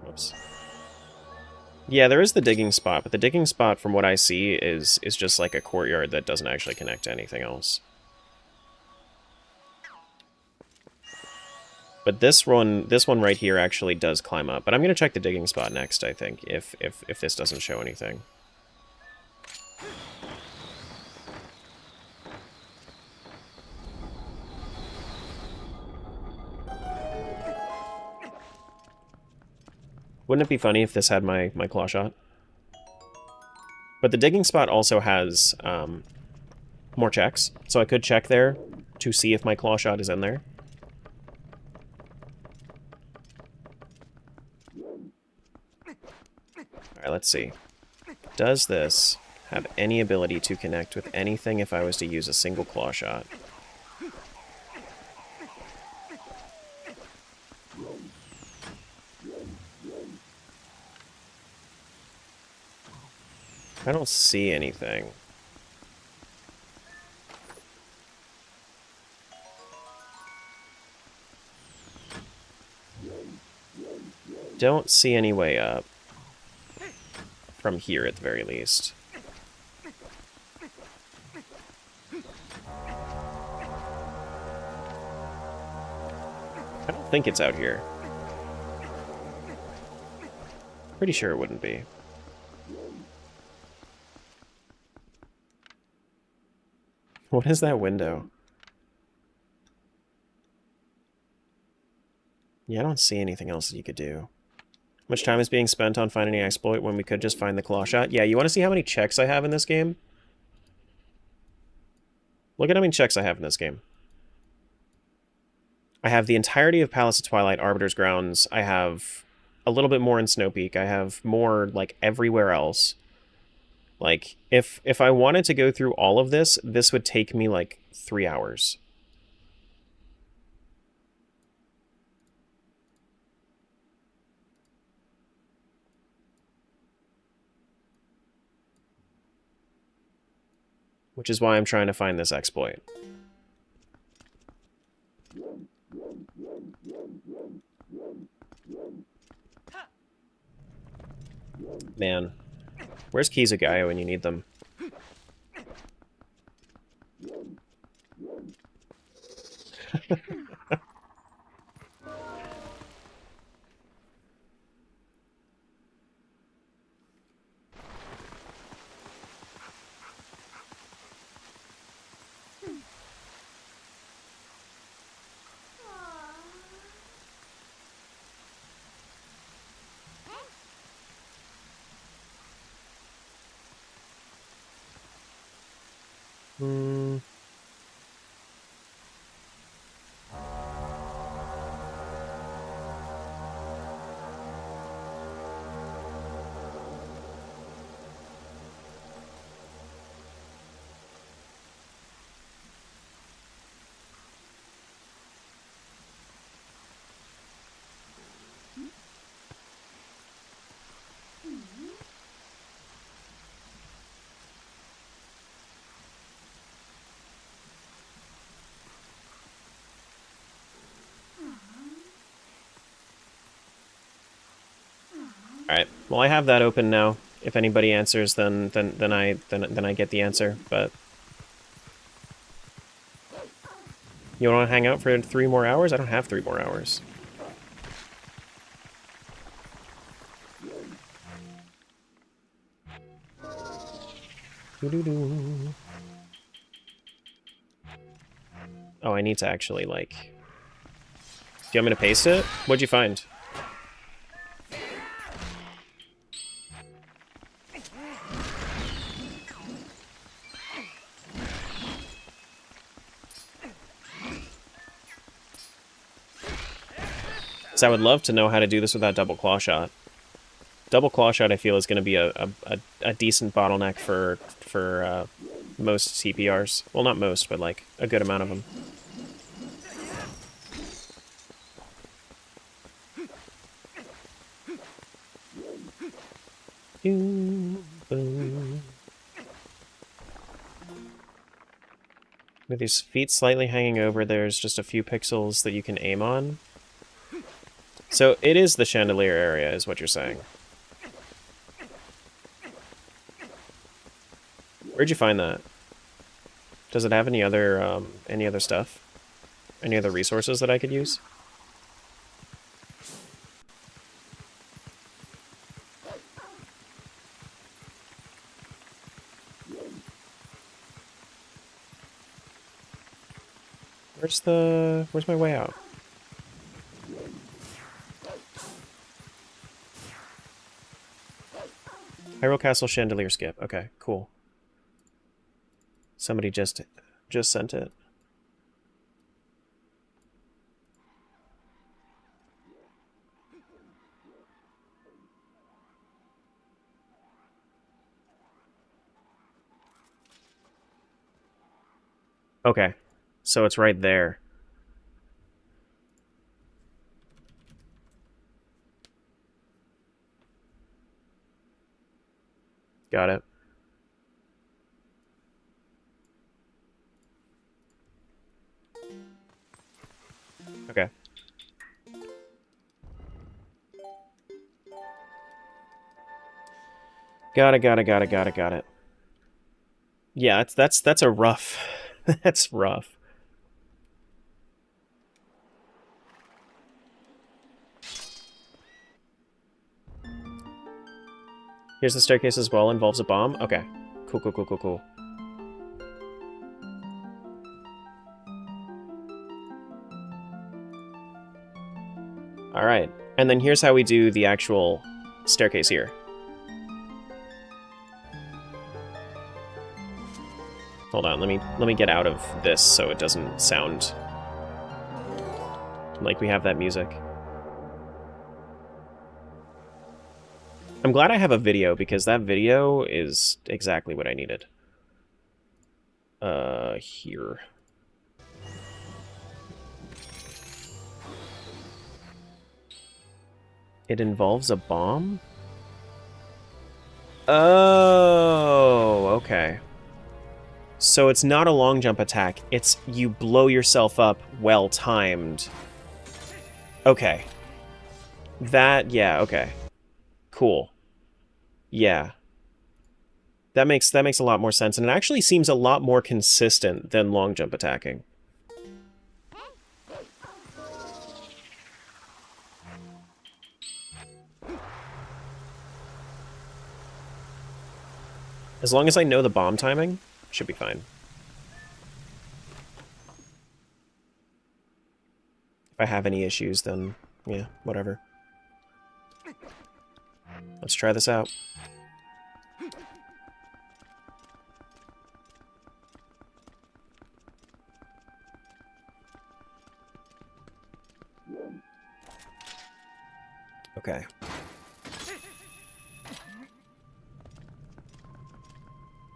A: Whoops. Yeah, there is the digging spot, but the digging spot, from what I see, is just like a courtyard that doesn't actually connect to anything else. But this one right here actually does climb up. But I'm gonna check the digging spot next, I think, if this doesn't show anything. Wouldn't it be funny if this had my claw shot? But the digging spot also has more checks, so I could check there to see if my claw shot is in there. Alright, let's see. Does this have any ability to connect with anything if I was to use a single claw shot? I don't see anything. Don't see any way up. From here, at the very least. I don't think it's out here. Pretty sure it wouldn't be. What is that window? Yeah, I don't see anything else that you could do. Much time is being spent on finding an exploit when we could just find the claw shot. Yeah, you want to see how many checks I have in this game? Look at how many checks I have in this game. I have the entirety of Palace of Twilight, Arbiter's Grounds. I have a little bit more in Snow Peak. I have more, like, everywhere else. Like, if I wanted to go through all of this, this would take me, like, 3 hours. Which is why I'm trying to find this exploit. Man. Where's Kizugayo when you need them? Hmm. Alright, well I have that open now. If anybody answers, then I get the answer, but... You wanna hang out for 3 more hours? I don't have 3 more hours. Doo-doo-doo. Oh, I need to actually, like... Do you want me to paste it? What'd you find? So I would love to know how to do this without double claw shot. Double claw shot, I feel, is going to be a decent bottleneck for most CPRs. Well, not most, but like a good amount of them. With these feet slightly hanging over, there's just a few pixels that you can aim on. So it is the chandelier area, is what you're saying. Where'd you find that? Does it have any other stuff? Any other resources that I could use? Where's my way out? Hyrule Castle Chandelier Skip. Okay, cool. Somebody just sent it. Okay, so it's right there. Got it. Okay. Got it. Yeah, that's a rough. That's rough. Here's the staircase as well, involves a bomb. Okay. Cool. Alright. And then here's how we do the actual staircase here. Hold on, let me get out of this so it doesn't sound like we have that music. I'm glad I have a video, because that video is exactly what I needed. Here. It involves a bomb? Oh, okay. So it's not a long jump attack, it's you blow yourself up well-timed. Okay. Yeah, okay. Cool. Yeah. That makes a lot more sense, and it actually seems a lot more consistent than long jump attacking. As long as I know the bomb timing, should be fine. If I have any issues, then yeah, whatever. Let's try this out. Okay.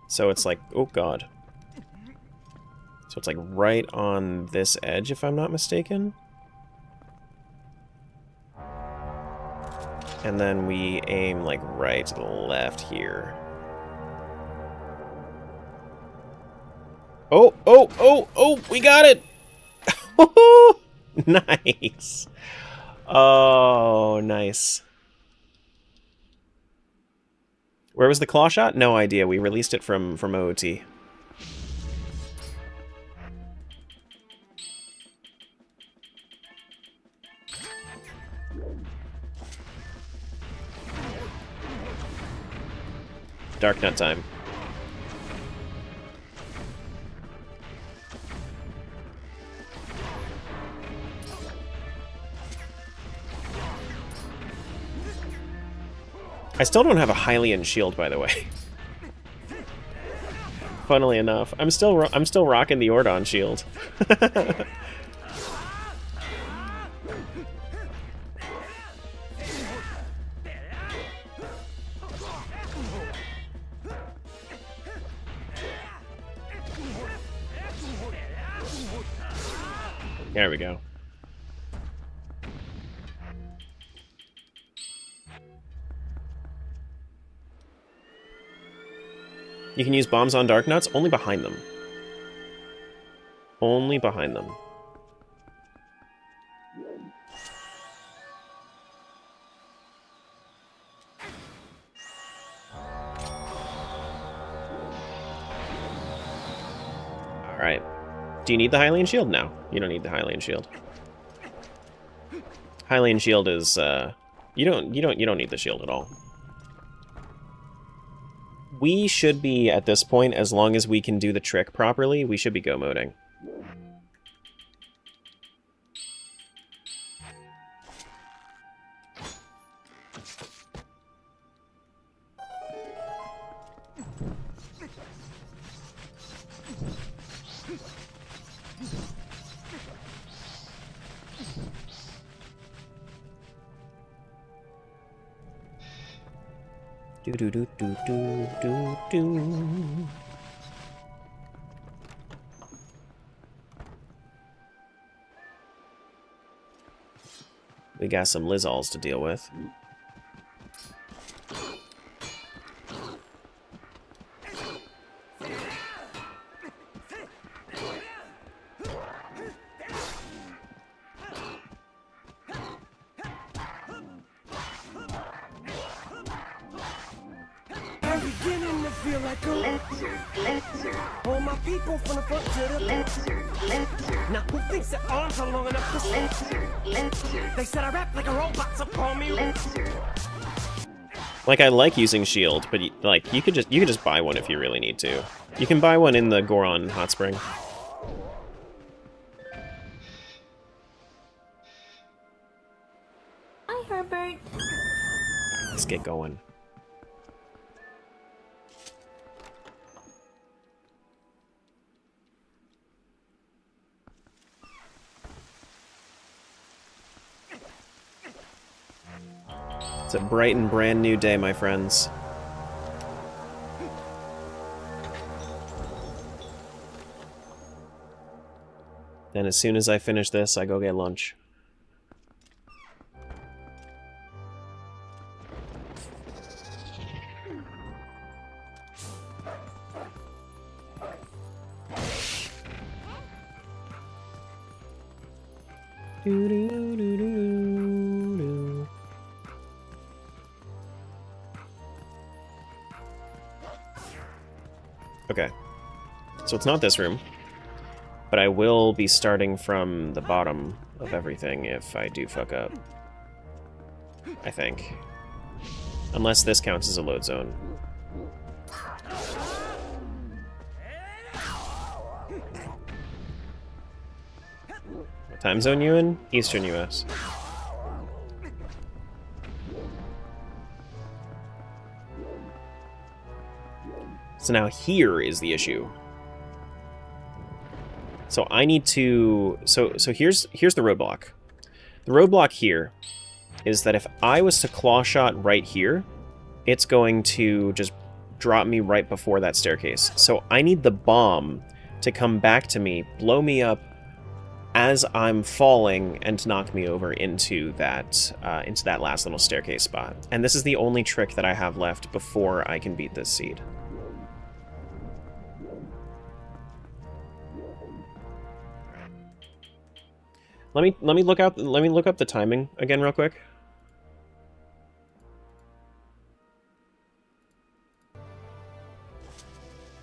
A: So it's like, oh god. So it's like right on this edge, if I'm not mistaken. And then we aim like right to the left here. Oh, oh, oh, oh, we got it! Nice. Oh, nice. Where was the claw shot? No idea. We released it from OOT. Dark Nut time. I still don't have a Hylian shield, by the way. Funnily enough, I'm still rocking the Ordon shield. There we go. You can use bombs on Dark Nuts only behind them. Only behind them. Alright. Do you need the Hylian shield? No, you don't need the Hylian shield. Hylian shield is you don't need the shield at all. We should be, at this point, as long as we can do the trick properly, we should be go-moding. Do do do do do do do. We got some Lizalls to deal with.
C: Feel like a lesser. All my people from the front to the lesser. Now who thinks their arms are long enough to lesser? They said I rap like a robot, so call me lesser.
A: Like, I like using shield, but like you could just buy one if you really need to. You can buy one in the Goron Hot Spring.
K: Hi, Herbert.
A: Let's get going. It's a bright and brand new day, my friends. And as soon as I finish this, I go get lunch. Okay. So it's not this room. But I will be starting from the bottom of everything if I do fuck up. I think. Unless this counts as a load zone. What time zone you in? Eastern US. So now here is the issue. So I need to... So here's the roadblock. The roadblock here is that if I was to claw shot right here, it's going to just drop me right before that staircase. So I need the bomb to come back to me, blow me up as I'm falling, and knock me over into that last little staircase spot. And this is the only trick that I have left before I can beat this seed. Let me look up the timing again real quick.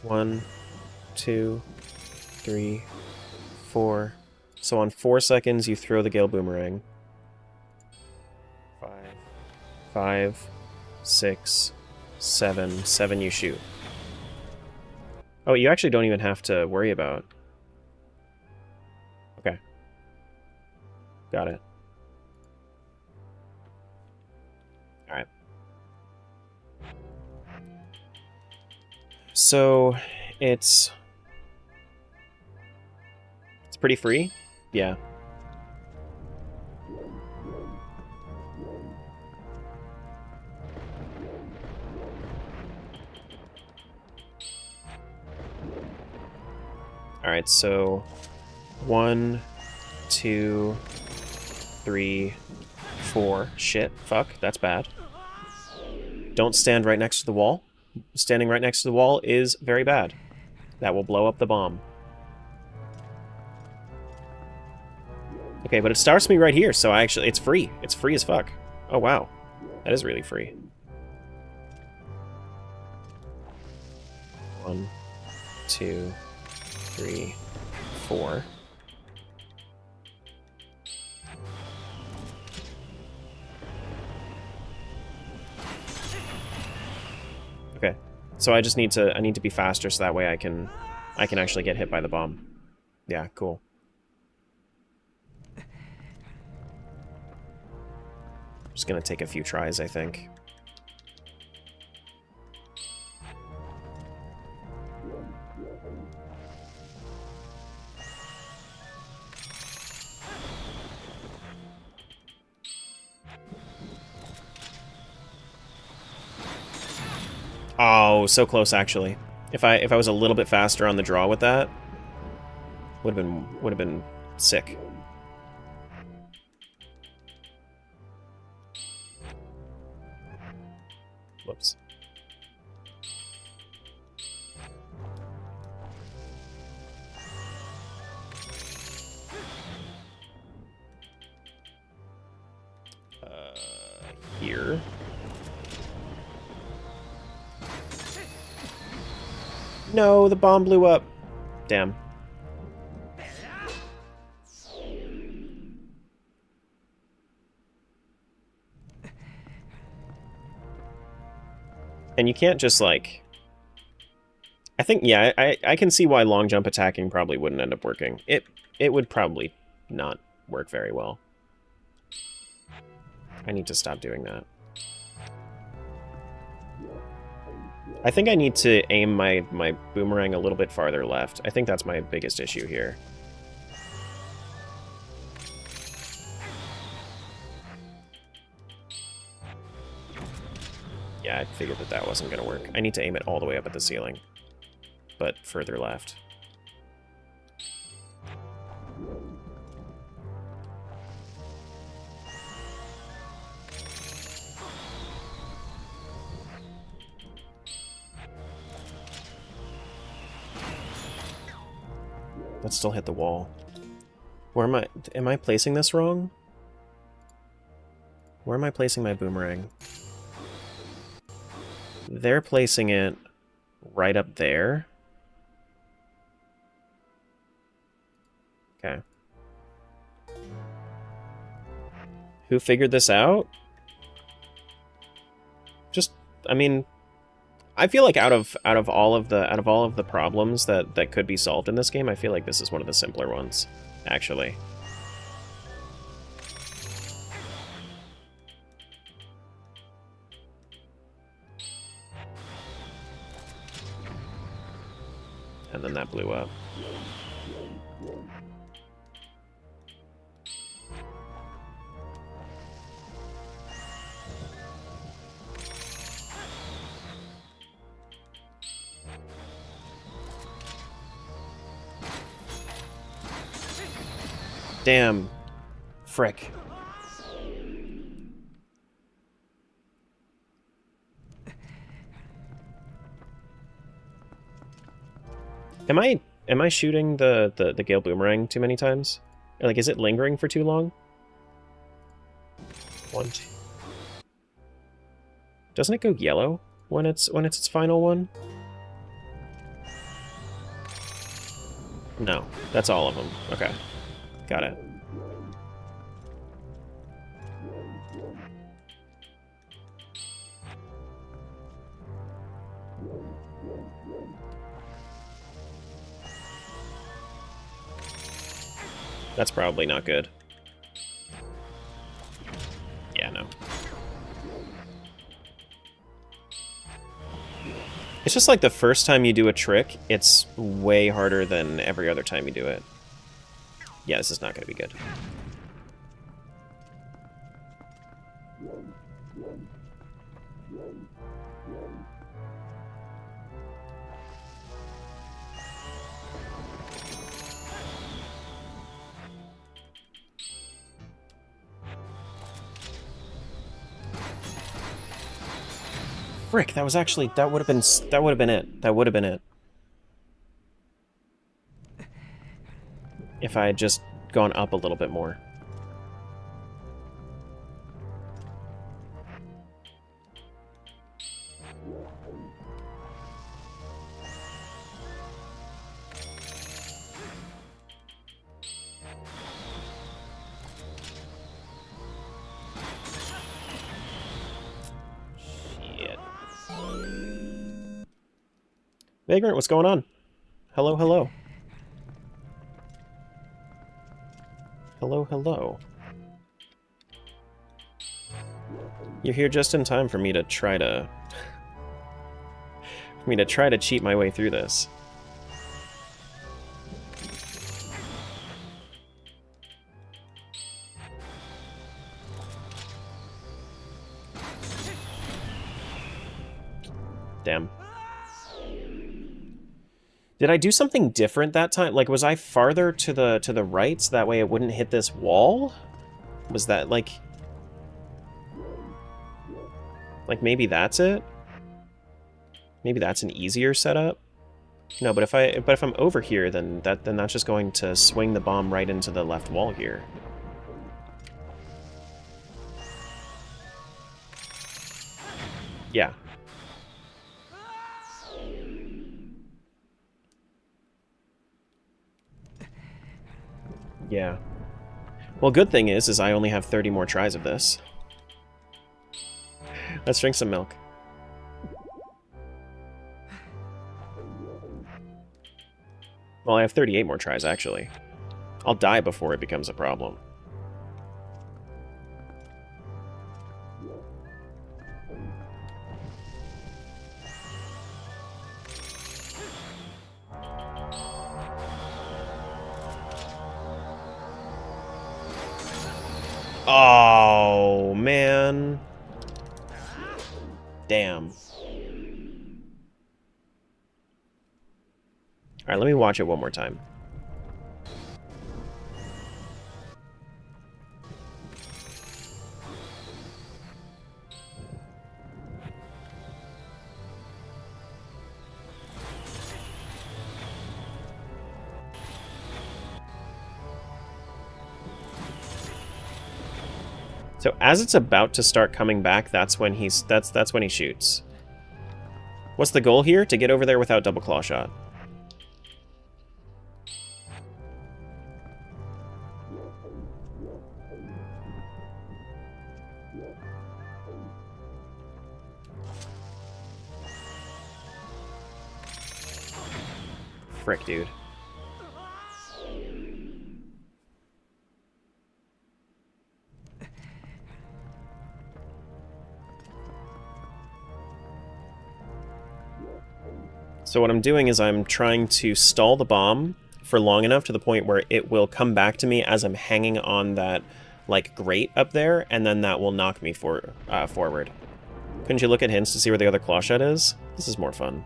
A: One, 2, 3, 4. So on 4 seconds you throw the Gale Boomerang. 5, 6, 7. 7 you shoot. Oh, you actually don't even have to worry about. Okay. Got it. Alright. So, it's pretty free? Yeah. Alright, so 1, 2, 3, 4. Shit, fuck, that's bad. Don't stand right next to the wall. Standing right next to the wall is very bad. That will blow up the bomb. Okay, but it starts me right here, so it's free. It's free as fuck. Oh, wow. That is really free. 1, 2, 3, 4. Okay, so I just need to be faster so that way I can actually get hit by the bomb. Yeah, cool. Just gonna take a few tries, I think. Oh, so close actually. If I was a little bit faster on the draw with that, would have been sick. Whoops. Here. No, the bomb blew up. Damn. And you can't just, like... I think, yeah, I can see why long jump attacking probably wouldn't end up working. It would probably not work very well. I need to stop doing that. I think I need to aim my boomerang a little bit farther left. I think that's my biggest issue here. Yeah, I figured that wasn't going to work. I need to aim it all the way up at the ceiling, but further left. Let's still hit the wall. Where am I placing this wrong? Where am I placing my boomerang? They're placing it right up there. Okay. Who figured this out? Just, I mean, I feel like out of all of the problems that could be solved in this game, I feel like this is one of the simpler ones, actually. And then that blew up. Damn. Frick. Am I shooting the Gale Boomerang too many times? Like, is it lingering for too long? 1, 2. Doesn't it go yellow when it's its final one? No, that's all of them. Okay. Got it. That's probably not good. Yeah, no. It's just like the first time you do a trick, it's way harder than every other time you do it. Yeah, this is not going to be good. Frick, that was actually, that would have been it. That would have been it. If I had just gone up a little bit more. Shit. Vagrant, what's going on? Hello, hello. Hello, hello. You're here just in time for me to try to... cheat my way through this. Damn. Did I do something different that time? Like, was I farther to the right so that way it wouldn't hit this wall? Was that, like... Like, maybe that's it? Maybe that's an easier setup? No, but if I'm over here, then that's just going to swing the bomb right into the left wall here. Yeah. Yeah. Well, good thing is I only have 30 more tries of this. Let's drink some milk. Well, I have 38 more tries, actually. I'll die before it becomes a problem. Oh, man. Damn. Alright, let me watch it one more time. So as it's about to start coming back, that's when that's when he shoots. What's the goal here? To get over there without double claw shot. Frick, dude. So what I'm doing is I'm trying to stall the bomb for long enough to the point where it will come back to me as I'm hanging on that, like, grate up there, and then that will knock me forward. Couldn't you look at hints to see where the other claw shed is? This is more fun.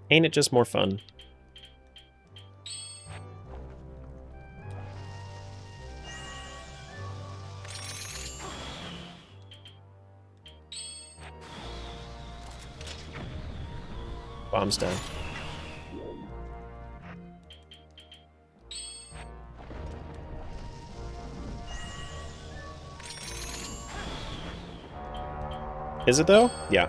A: Ain't it just more fun? Bomb's down. Is it though? Yeah.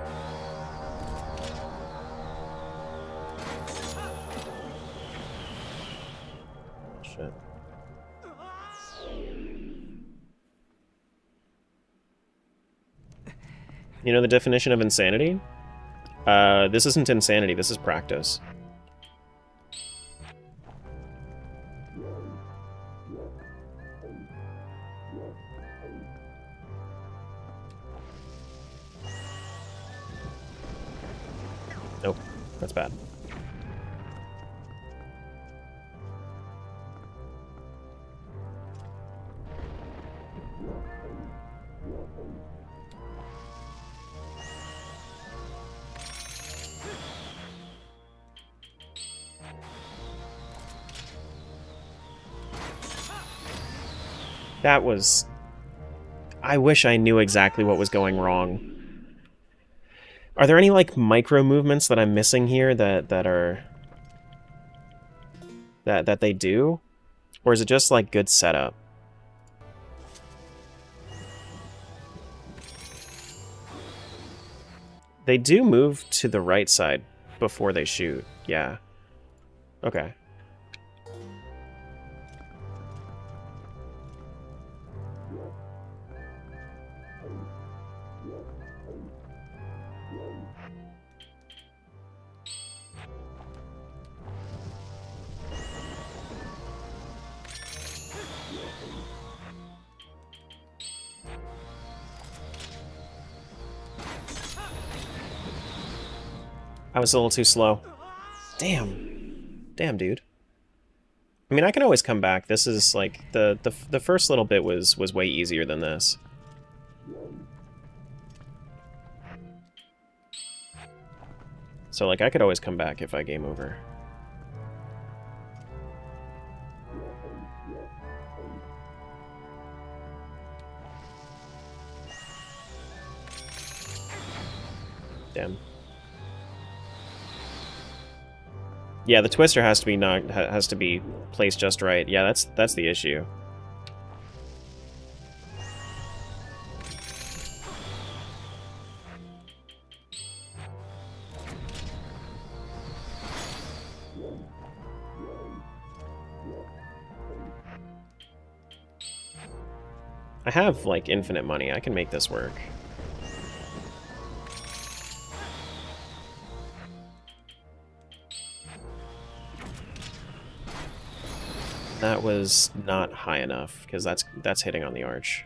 A: Shit. You know the definition of insanity? This isn't insanity, this is practice. Nope, that's bad. That was... I wish I knew exactly what was going wrong. Are there any, like, micro movements that I'm missing here that they do? Or is it just, like, good setup? They do move to the right side before they shoot. Yeah. Okay. I was a little too slow. Damn. Damn, dude. I mean, I can always come back. This is, like, the first little bit was way easier than this. So, like, I could always come back if I game over. Damn. Yeah, the twister has to be placed just right. Yeah, that's the issue. I have, like, infinite money. I can make this work. That was not high enough, because that's hitting on the arch.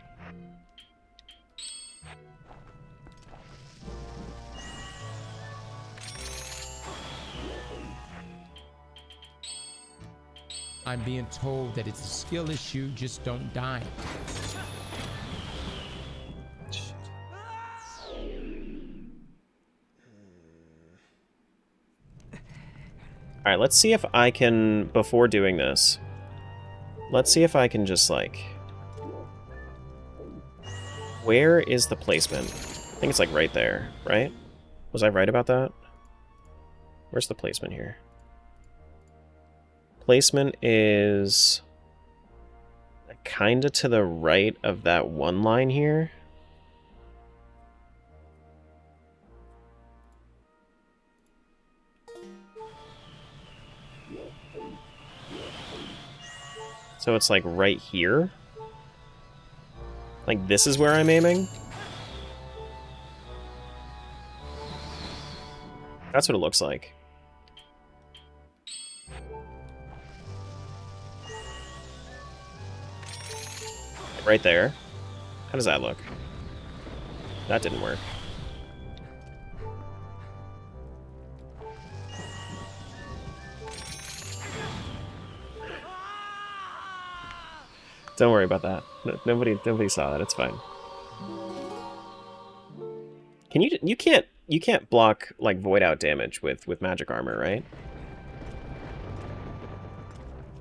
L: I'm being told that it's a skill issue, just don't die.
A: Alright, let's see if I can, before doing this, let's see if I can just, like... Where is the placement? I think it's, like, right there, right? Was I right about that? Where's the placement here? Placement is... kinda to the right of that one line here. So it's like right here? Like this is where I'm aiming? That's what it looks like. Right there. How does that look? That didn't work. Don't worry about that. Nobody saw that. It's fine. Can you can't block like void out damage with magic armor, right?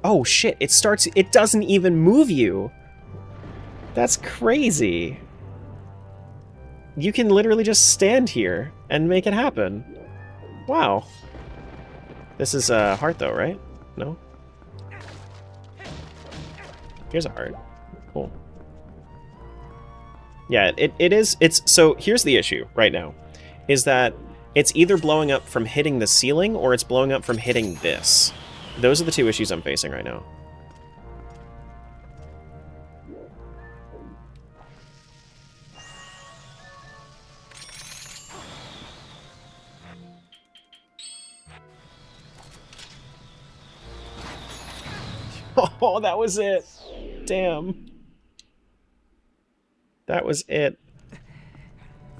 A: Oh shit, it doesn't even move you. That's crazy. You can literally just stand here and make it happen. Wow. This is a heart though, right? No? Here's a heart. Cool. Yeah, so here's the issue right now, is that it's either blowing up from hitting the ceiling or it's blowing up from hitting this. Those are the two issues I'm facing right now. Oh, that was it. Damn. That was it.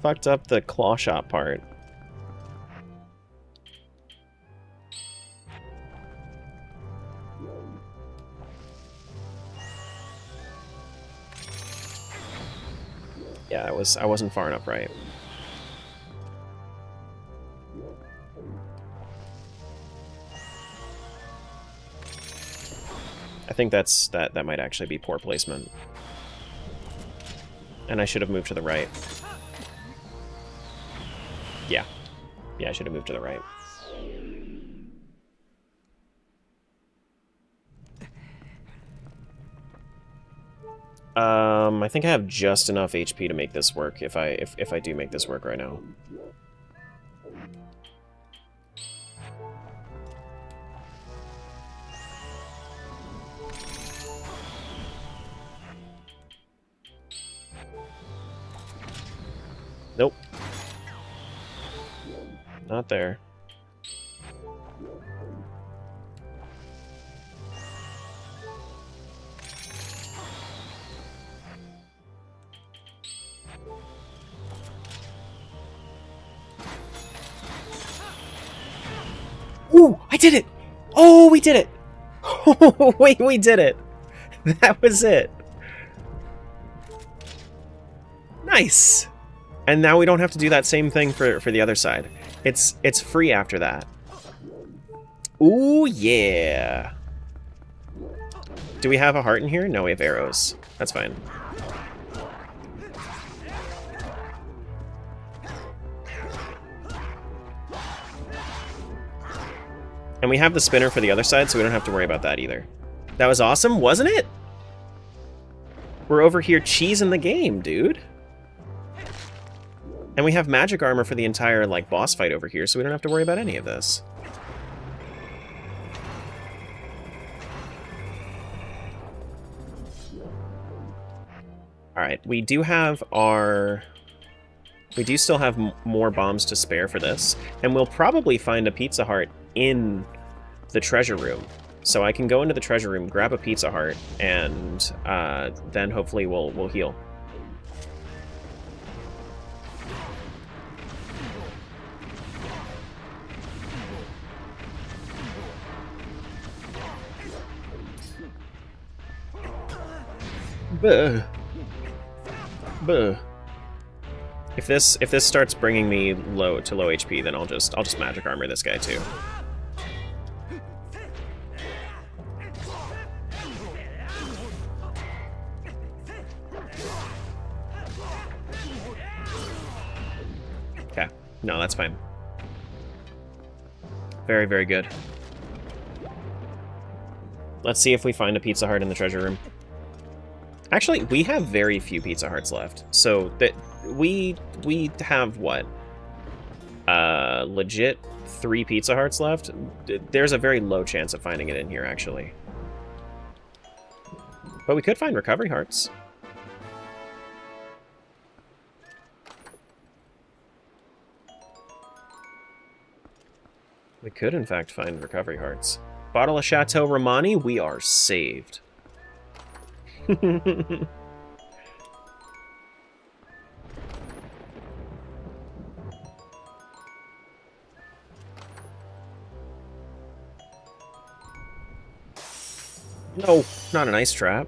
A: Fucked up the claw shot part. Yeah, I wasn't far enough right. I think that might actually be poor placement. And I should have moved to the right. Yeah. Yeah, I should have moved to the right. I think I have just enough HP to make this work if I do make this work right now. Nope. Not there. Ooh, I did it! Oh, we did it! Oh, wait, we did it! That was it. Nice! And now we don't have to do that same thing for the other side. It's free after that. Ooh, yeah! Do we have a heart in here? No, we have arrows. That's fine. And we have the spinner for the other side, so we don't have to worry about that either. That was awesome, wasn't it? We're over here cheesing the game, dude. And we have magic armor for the entire, like, boss fight over here, so we don't have to worry about any of this. Alright, we do still have more bombs to spare for this, and we'll probably find a Pizza Heart in the treasure room. So I can go into the treasure room, grab a Pizza Heart, and then hopefully we'll heal. Buh. Buh. If this starts bringing me low HP, then I'll just magic armor this guy too. Okay. No, that's fine. Very, very good. Let's see if we find a Pizza Heart in the treasure room. Actually, we have very few Pizza Hearts left. So that we have what? Legit 3 Pizza Hearts left. There's a very low chance of finding it in here, actually. But we could find recovery hearts. We could, in fact, find recovery hearts. Bottle of Chateau Romani, we are saved. No, not an ice trap.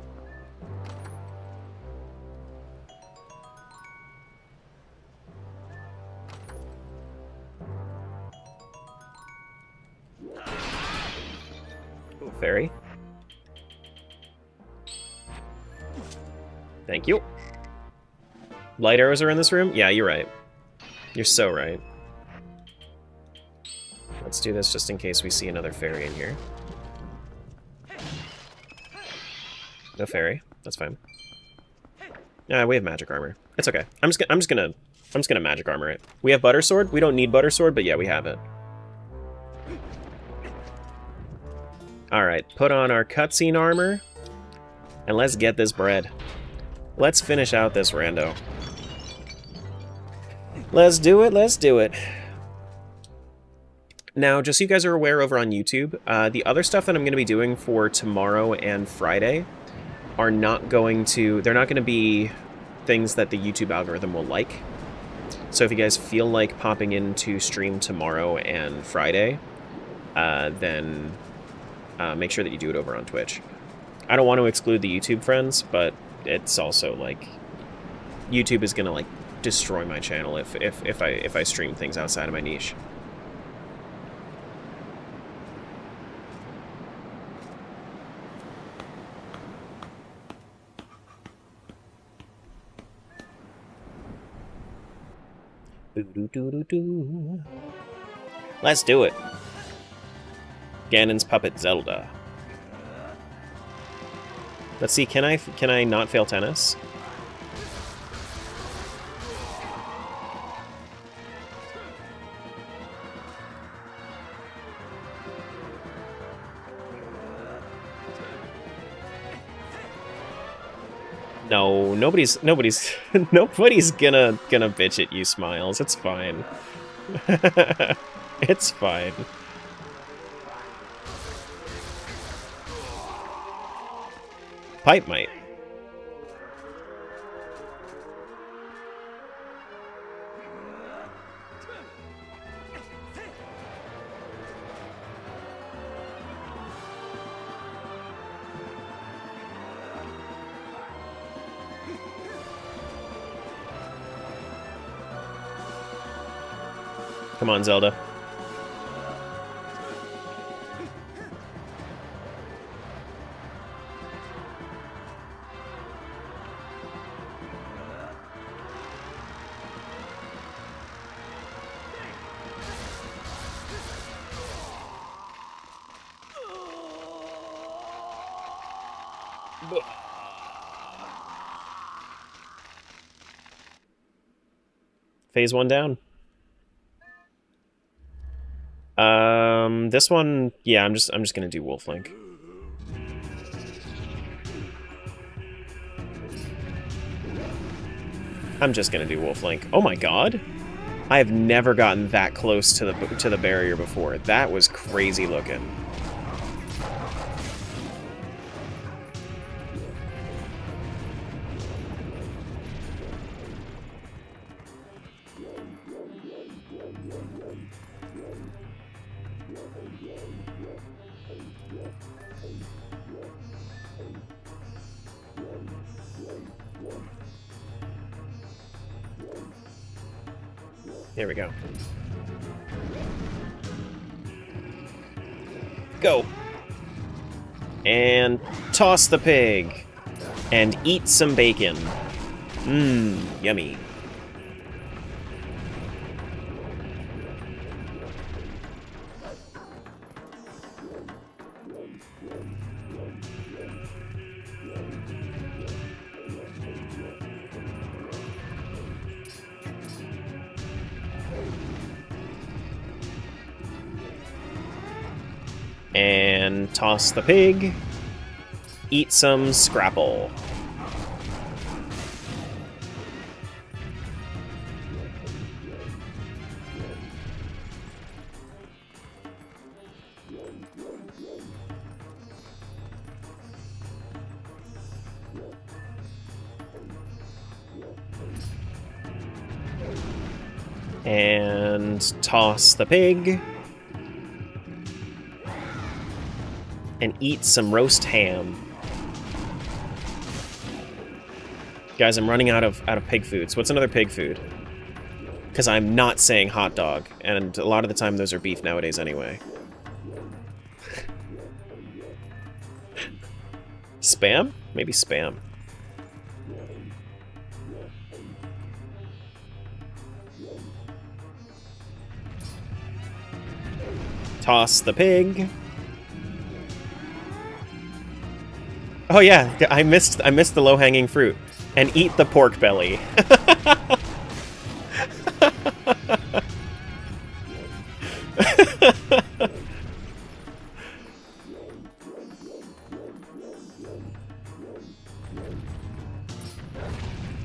A: Ooh, fairy. Thank you. Light arrows are in this room? Yeah, you're right. You're so right. Let's do this just in case we see another fairy in here. No fairy. That's fine. Yeah, we have magic armor. It's okay. I'm just gonna magic armor it. We have butter sword. We don't need butter sword, but yeah, we have it. All right, put on our cutscene armor, and let's get this bread. Let's finish out this rando. Let's do it. Let's do it. Now, just so you guys are aware over on YouTube, the other stuff that I'm going to be doing for tomorrow and Friday are not going to, they're not going to be things that the YouTube algorithm will like. So if you guys feel like popping into stream tomorrow and Friday, then make sure that you do it over on Twitch. I don't want to exclude the YouTube friends, but it's also like YouTube is going to like destroy my channel if I stream things outside of my niche. Let's do it. Ganon's puppet Zelda. Let's see, can I not fail tennis? No, nobody's gonna bitch at you, Smiles. It's fine. It's fine. Pipe might. Come on, Zelda. Phase 1 down. This one, yeah, I'm just gonna do Wolf Link. I'm just gonna do Wolf Link. Oh my god! I have never gotten that close to the barrier before. That was crazy looking. There we go. Go! And toss the pig! And eat some bacon. Mmm, yummy. And toss the pig. eat some Scrapple. And toss the pig. And eat some roast ham. Guys, I'm running out of pig food. So what's another pig food? Because I'm not saying hot dog, and a lot of the time those are beef nowadays anyway. Spam? Maybe spam. Toss the pig. Oh yeah, I missed the low-hanging fruit. And eat the pork belly.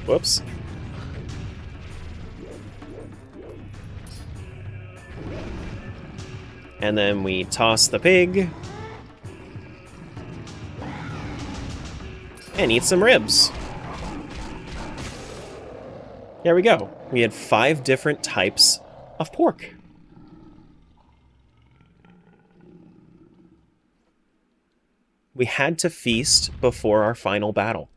A: Whoops. And then we toss the pig. And eat some ribs. There we go. We had 5 different types of pork. We had to feast before our final battle.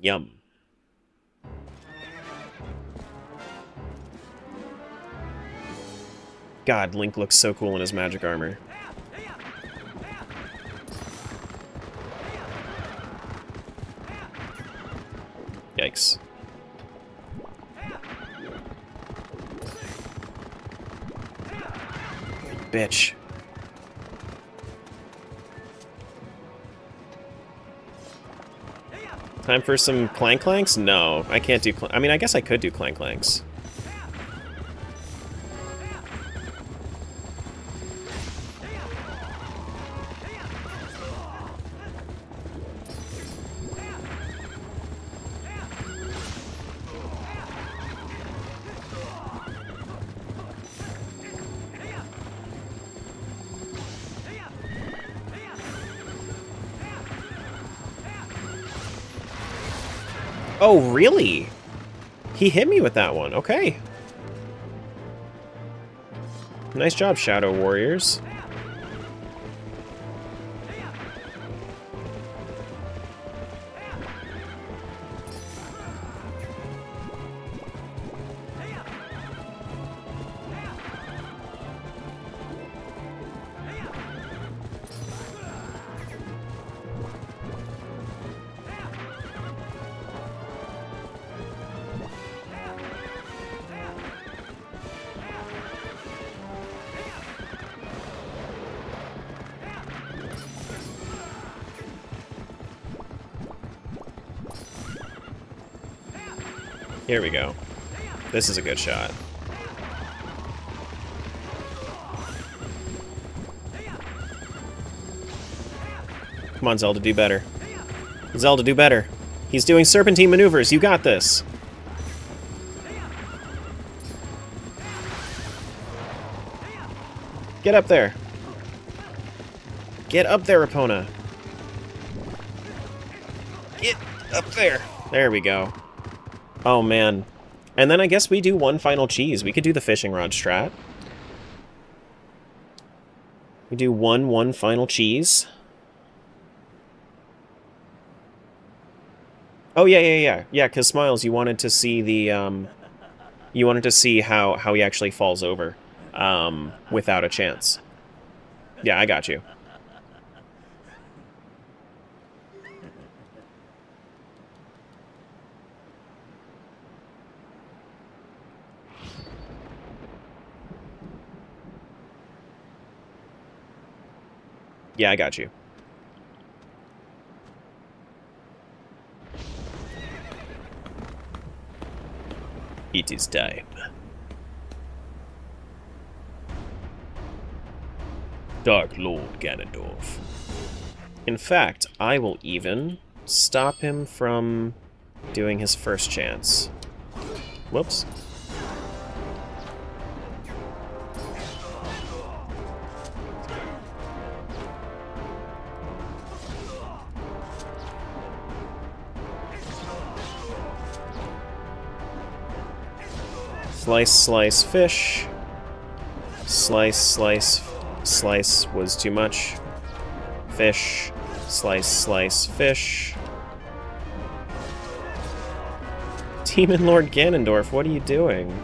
A: Yum. God, Link looks so cool in his magic armor. Yikes. Bitch. Time for some clank clanks? No, I can't do I mean, I guess I could do clank clanks. Oh, really? He hit me with that one. Okay. Nice job, Shadow Warriors. Here we go. This is a good shot. Come on, Zelda, do better. Zelda, do better. He's doing serpentine maneuvers. You got this. Get up there. Get up there, Epona. Get up there. There we go. Oh, man. And then I guess we do one final cheese. We could do the fishing rod strat. We do one final cheese. Oh, yeah, because Smiles, you wanted to see the, you wanted to see how he actually falls over, without a chance. Yeah, I got you. Yeah, I got you. It is time. Dark Lord Ganondorf. In fact, I will even stop him from doing his first chance. Whoops. Slice, slice, fish. Slice, slice, slice was too much. Fish. Slice, slice, fish. Demon Lord Ganondorf, what are you doing?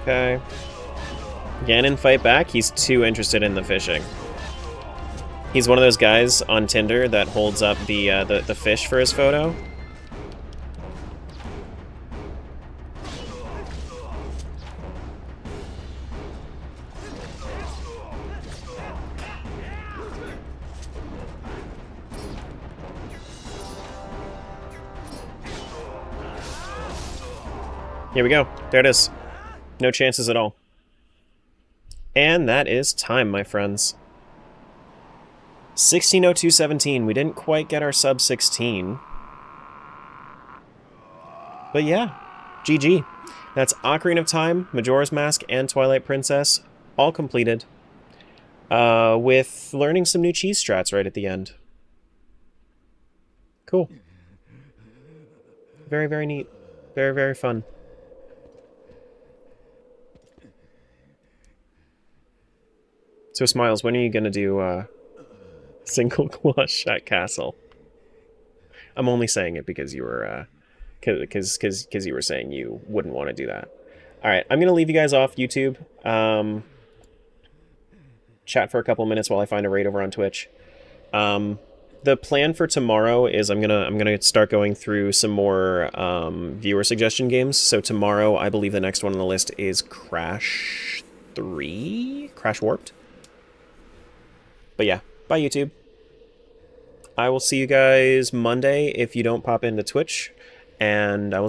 A: Okay. Ganon fight back? He's too interested in the fishing. He's one of those guys on Tinder that holds up the fish for his photo. Here we go. There it is. No chances at all. And that is time, my friends. 16:02:17. We didn't quite get our sub 16. But yeah, GG. That's Ocarina of Time, Majora's Mask, and Twilight Princess, all completed. With learning some new cheese strats right at the end. Cool. Very, very neat. Very, very fun. So, Smiles, when are you going to do single Quash at Castle? I'm only saying it because you were because you were saying you wouldn't want to do that. All right, I'm going to leave you guys off YouTube. Chat for a couple minutes while I find a raid over on Twitch. The plan for tomorrow is I'm gonna start going through some more viewer suggestion games. So tomorrow, I believe the next one on the list is Crash 3? Crash Warped? But yeah, bye YouTube. I will see you guys Monday if you don't pop into Twitch, and I will see